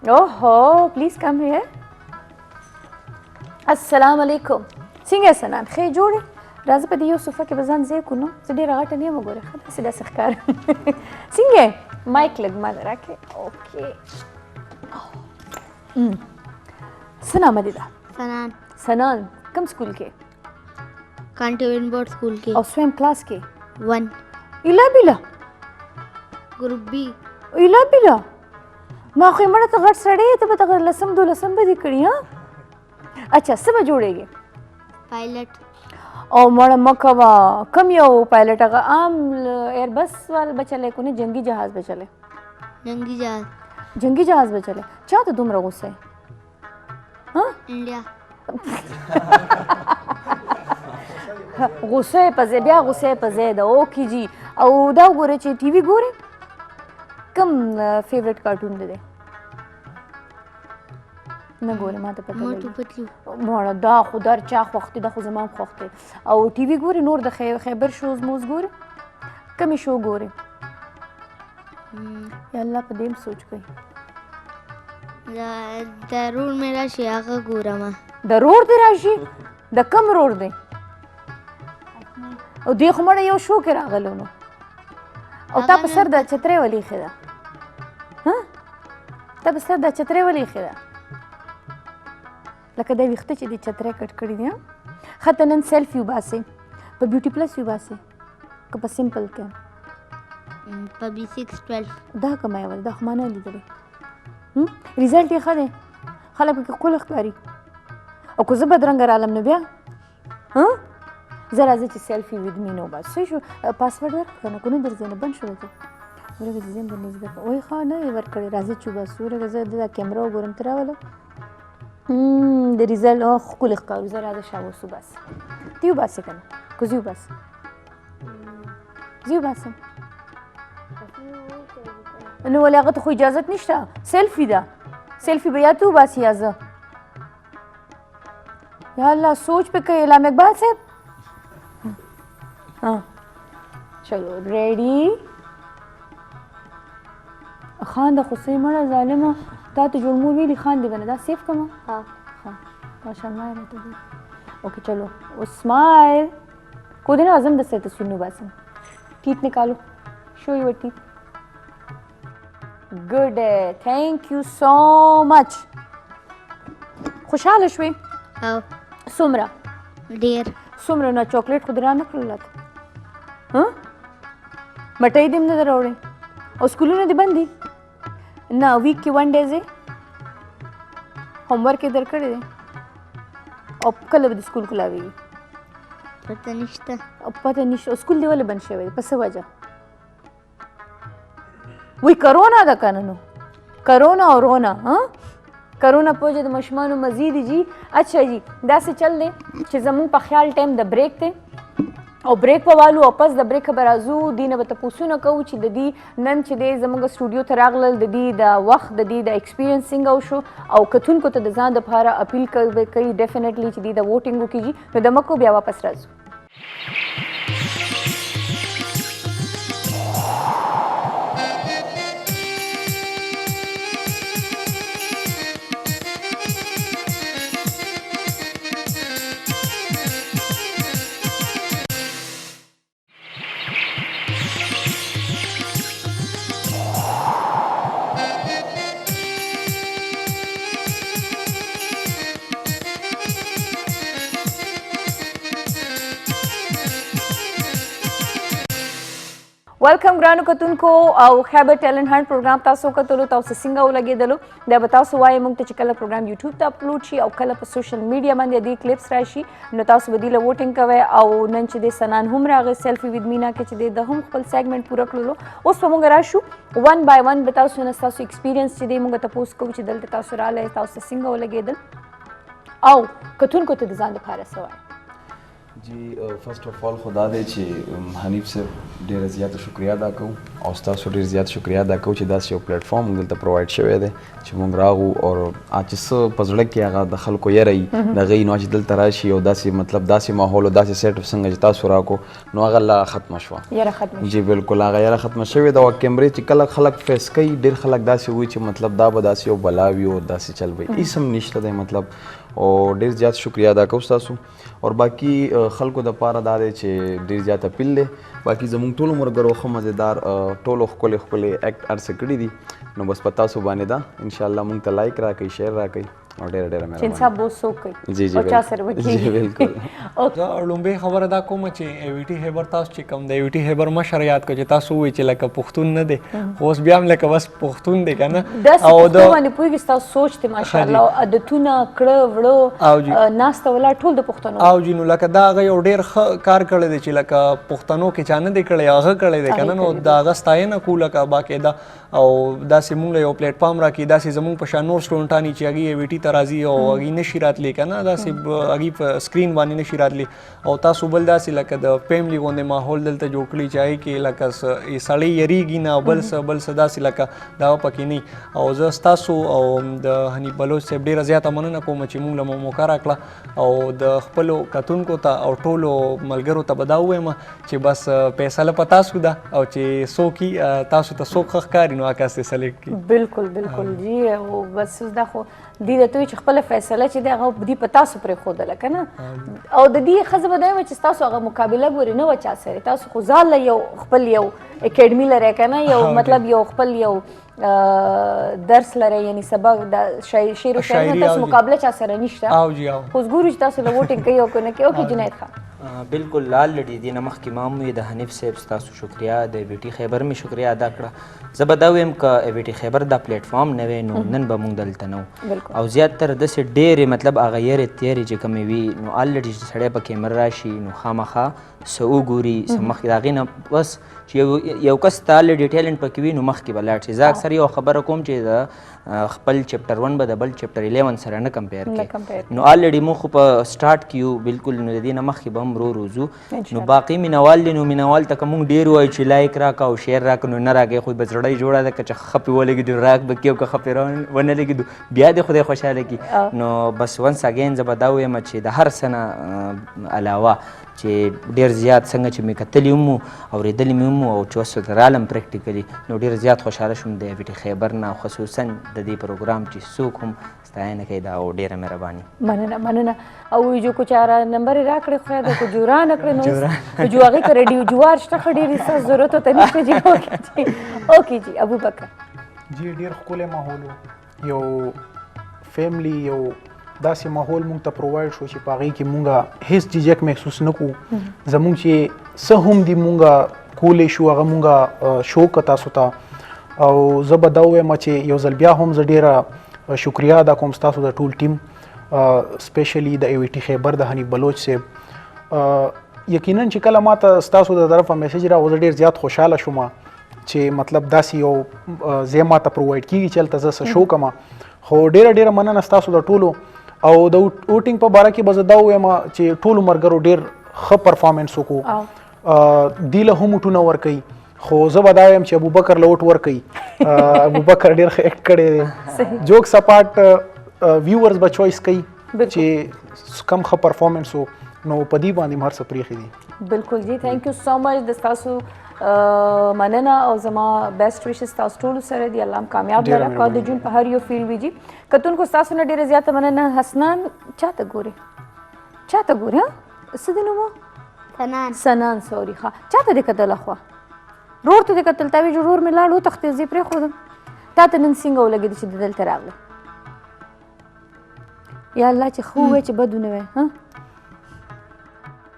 اوهو پلیز کم هیر السلام علیکم څنګه سنان ښې جوړې راځه په دې یو صوفه کې به ځان ځای کړو نو زه ډېره غټه نه یم وګوره ښه داسې داسې ښکار څنګه مایک لږ ما له راکړې اوکې څه نامه دې ده سنان کوم سکول کې کانټینمنټ بورډ سکول کې او سویم کلاس کې 1 ایلا بیلا ګروپ بی ایلا بیلا ما خو یې مړه ته غټ سړی ته به دغه لسم دولسم به دې کړي ها اچھا څه به جوړېږي پایلټ او مړه مه کوه کوم یو پایلټ هغه عام ایربس وال به چلی کو نه جنګي جهاز به چلی جنگی جهاز به چلی چا ته دومره غوسه ها انډیا غوسه په ځای بیا غوسه په ځای ده اوکې جی او دا وګوره چې ټي وي ګورې کوم فیوریټ کارټون دی نه ګورې ما ته پته موټو پتلو مړه دا خو در چا خوښ دی دا خو زما هم خوښ دی او ټي وي ګورې نور د خیبر شوز موز ګورې کومې شو ګورې یا الله په دې هم سوچ کوي د رور مې راشي هغه ګورم د رور دی راشي د کم رور دی او دی خو مړه یو شو کې راغلو نو او تا په سر د چترۍ ولې ایښې ده تا په سر د چترۍ ولې ایښې ده لکه دا ویښته چې دې چترۍ کټ کړي دي ښه ته نن سیلفي وباسې په بیوټي پلس وباسې که په سمپل کې په بي 612 دا کومه یوه دا خو ما نه لیدلې ریزلټ یې ښه دی خلک پکې ښکلي ښکاري او که زه بدرنګه رالم نو بیا زه راځه چې سیلفي ود مینه وباسو څه شو پاسورډ ورکړه که نه کو نه درځی نه بند شو دی ورکه چې زه هم درنږدې کړم وایي ښه نه یې ورکړې راځه چې وباسو ورکه زه دا کیمره وګورم ته راوله د ریزلټ ښکلي ښکارو زه راځه شا اوس وباسې ته یې وباسې که نه که زه وباسم زه یې وباسم نو ولې هغه ته خو اجازت نشته سیلفي ده سیلفي به یا ته وباسي یا زه یا الله سوچ پې کوي علام اقبال صاحب چلو ریډي خان د خوسۍ مړه ظالمه تا ته جوړ مور ویلي خان دې به نه دا سیف کړمه ها ماشاء الله راته اوکې چلو اسمائل کو دې نه اعظم د سره تصویر نه باسم ټیټ نکالو شو یور ټیټ ګډ تھینک یو سو مچ خوشحاله شوې او څومره ډیر څومره نه چاکلیټ خو دې را نه کړل مټۍ دې هم نه ده راوړې او سکولونه دې بند دي نه ویک کې 1 ډیز होमवर्क یې درکړی دی او کله به د سکول کلاویږي پته نشته پته نشته سکول دی ولې بند شوی دی په څه وجه وی کرونا ده که نه نو کرونا او رونا کرونا په وجه د ماشومانو مزید جی اچھا جی داسې چل دی چې زمونږ په خیال ټایم د بریک دی او بریک په والو او پس د بریک به راځو دې نه به تپوسونه کوو چې د دې نن چې دی زموږ سټوډیو ته راغلل د دې د وخت د دې د ایکسپیرینس څنګه وشو او کتونکو ته د ځان دپاره اپیل کوي ډیفینیټلی چې دې د ووټینګ وکړي نو د مکو بیا واپس راځو. ویلکم ګرانو کتونکو او خیبر ټیلنټ هانټ پروګرام تاسو کتلو تاسو څنګه ولګېدلو دا به تاسو وایي موږ ته چې کله پروګرام یوټیوب ته اپلوډ شي او کله په سوشل میډیا باندې دې کلیپس راشي نو تاسو به دې له ووټینګ کوئ او نن چې د سنان هم راغی سیلفي ود مینا کې چې د هم خپل سیګمنټ پوره کړلو اوس به موږ راشو ون بای ون به تاسو نه ستاسو ایکسپیرینس چې دی موږ تپوس کوو چې دلته تاسو راغلی تاسو څنګه ولګېدل او کتونکو ته د ځان لپاره څه وایي. جی فرست اف آل خدا دې چې حنیف صاحب ډېره زیاته شکریا ادا کوو او ستاسو ډېر زیات شکریا ادا کوو چې داسې یو پلیټفارم موږ دلته پرووایډ شوی دی چې موږ راغو او چې څه په زړه کې هغه د خلکو یره وي د هغې نو چې دلته راشي او داسې مطلب داسې ماحول او داسې سیټ اپ څنګه چې تاسو راکړو نو هغه لا ختمه شوه یره ختمه جی بالکل هغه یره ختمه شوې ده او کیمرې چې کله خلک فیس کوي ډېر خلک داسې وایي چې مطلب دا به داسې یو بلا وي او داسې چل وي هېڅ هم نشته دی مطلب او ډېر زیات شکریا ادا کوو ستاسو او باقي خلکو دپاره دا دی چې ډېر زیات اپیل دی باقي زموږ ټولو ملګرو ښه مزېدار ټولو ښکلې ښکلې ایکټ هر څه کړي دي نو بس په تاسو باندې ده انشاءالله موږ ته لایک راکوئ شیر راکوئ او ډېره ډېره مهرباني انصاف به څوک کوي جی جی او چا سره به جی بالکل زه لومبۍ خبره دا کوم چې ایویټي خیبر تاسو چې کوم د ایویټي خیبر مشر یاد کړو چې تاسو وایئ چې لکه پښتون نه دی خو اوس بیا هم لکه بس پښتون دی که نه داسې پښتو باندې پوهېږي ستاسو سوچ دی ماشاءالله عادتونه کړه وړه ناسته ولاړ ټول د پښتنو او جی نو لکه دا هغه یو ډېر ښه کار کړی دی چې لکه پښتنو کې چا نه دی کړی هغه کړی دی که نه نو د هغه ستاینه کوو لکه باقاعده او داسې موږ له یو پلیټفارم راکړي داسې زموږ په شان نور سټوډنټان چې هغوی ایویټي ته راځي او هغوی نشي راتلی که نه داسې هغوی په سکرین باندې نشي راتلی او تاسو بل داسې لکه د فیملی غوندې ماحول دلته جوړ کړي چې هغې کې لکه سړی یریږي نه او بل څه داسې لکه دغه پکې نه او زه ستاسو او د حنیف بلوچ صاحب ډېره زیاته مننه کوم چې موږ له موقع راکړه او د خپلو کتونکو ته او ټولو ملګرو ته به دا ووایم چې بس فیصله په تاسو ده او چې څوک تاسو ته څوک ښه ښکاري نو هغه کس فیصله کړي. بالکل بالکل جی او بس دا خو دې د توی چې خپله فیصله چې دی هغه دې په تاسو پرېښودله که نه او د دې ښځه به دا وایم چې ستاسو هغه مقابله ګورې نه وه چا سره تاسو خو ځان له یو خپل یو اکیډمي لرئ که نه یو مطلب یو خپل یو درس لرئ یعنی سبق د شعر و شاعري تاسو مقابله چا سره نشته خو اوس ګورو چې تاسو له ووټینګ کوي او که نه کوي اوکې جنید خان بالکل آلریډي دې نه مخکې ما هم وویل د حنیف صاحب ستاسو شکریا د ایویټي خیبر مې شکریا ادا کړه زه به دا ویم که ایویټي خیبر دا پلیټفارم نه وی نو نن به موږ دلته نه وو او زیاتره داسې ډېرې مطلب هغه یېرې تیارې چې کومې وي نو آلریډي چې سړی په کیمر راشي نو خامخا څه وګوري څه مخکې د هغې نه بس چې یو کس ته آلریډي ټیلنټ پکې وي نو مخکې به لاړ شي زه اکثر یو خبره کوم چې د خپل چپټر 1 به د بل چپټر 11 سره نه کمپیر کړي نو آلریډي موږ خو په سټارټ کې یو بالکل نو د دې نه مخکې به هم روزو نو باقي مینوال دي نو مینوال ته که موږ ډېر وایو چې لایک راکړه او شیر راکړه نو نه راکړئ خو به زړه یې جوړه ده که چې ښه پې ولګېدو راک به کړي او که ښه پې ونه لګېدو بیا دې خدای خوشحاله کړي نو بس ونس اګین زه به دا ووایم چې د هر څه نه علاوه چې ډېر زیات څنګه چې مې کتلي هم وو اورېدلي مې هم وو او چې اوس ورته رالم پریکټیکلي نو ډېر زیات خوشحاله شوم د ایویټي خیبر نه خصوصا د دې پروګرام چې څوک هم ستاینه کوي دا او ډېره مهرباني مننه او جو کو چاره نمبر راکړې خو دا کو جوړا نه کړې نو جو هغه ته ریډیو جوار شته خډې ریسه ضرورت ته نشته جی اوکې جی ابو بکر جی ډیر ښکلی ماحول یو فیملی یو داسې ماحول مونږ ته پرووایډ شو چې په هغې کې مونږ هېڅ ججک محسوس نه کړو زمونږ چې څه هم دي مونږ کولی شو هغه مونږ شو که تاسو ته او زه به دا ووایم چې یو ځل بیا هم زه ډېره شکریا ادا کوم ستاسو د ټول ټیم سپیشلی د ایویټي خیبر د حنیف بلوچ صاحب یقینا چې کله ما ته ستاسو د طرفه میسج راغو زه ډېر زیات خوشحاله شوم چې مطلب داسې یو ځای ما ته پرووایډ کېږي چې هلته زه څه شو کومه خو ډېره مننه ستاسو د ټولو او د ووټینګ په باره کې به زه دا ووایم چې ټولو ملګرو ډېر ښه پرفارمنس وکړو او دی له هم وټونه ورکوي خو زه به دا وایم چې ابوبکر له وټ ورکوي ابوبکر ډېر ښه اکټ کړی دی جوکس اپارټ ویورز به چوایس کوي چې کم ښه پرفارمنس و نو په دې باندې هر څه پرېښي دي بالکل جی ثانک یو سو مچ د تاسو مننه او زما بیسټ ویشز تاسو ټول سره دی الله کامیاب راکړي د جون په هر یو فیلډ ویجی کتونکو تاسو نه ډیره زیاته مننه حسنان چاته ګوري څه دی نومو سنان سوري ښه چاته دې کتل خو رور ته دې کتل تا وی رور مې لاړو تختې زی پرې خو تا ته نن څنګه ولګېد چې دلته راغله یا الله چې خو وای چې بدونه وای ها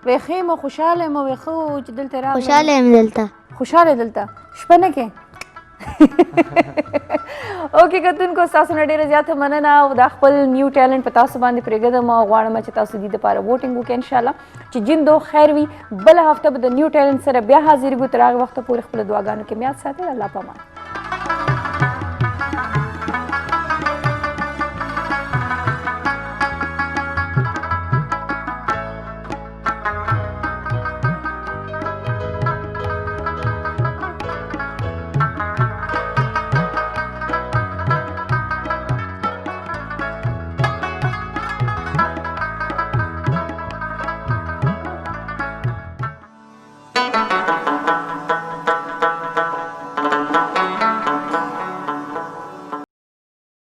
وای خېمه خوشاله مو وای خو چې دلته راغله خوشاله دلته شپه نه کې اوکې کتونکو تاسو نه ډیره زیاته مننه او دا خپل نیو ټیلنټ په تاسو باندې پرېږدم او غواړم چې تاسو دې لپاره ووټینګ وکړئ انشاءالله چې جندو خیر وي بله هفته به د نیو ټیلنټ سره بیا حاضر یو تر هغه وخته پورې خپل دعاګانو کې یاد ساتئ الله پامان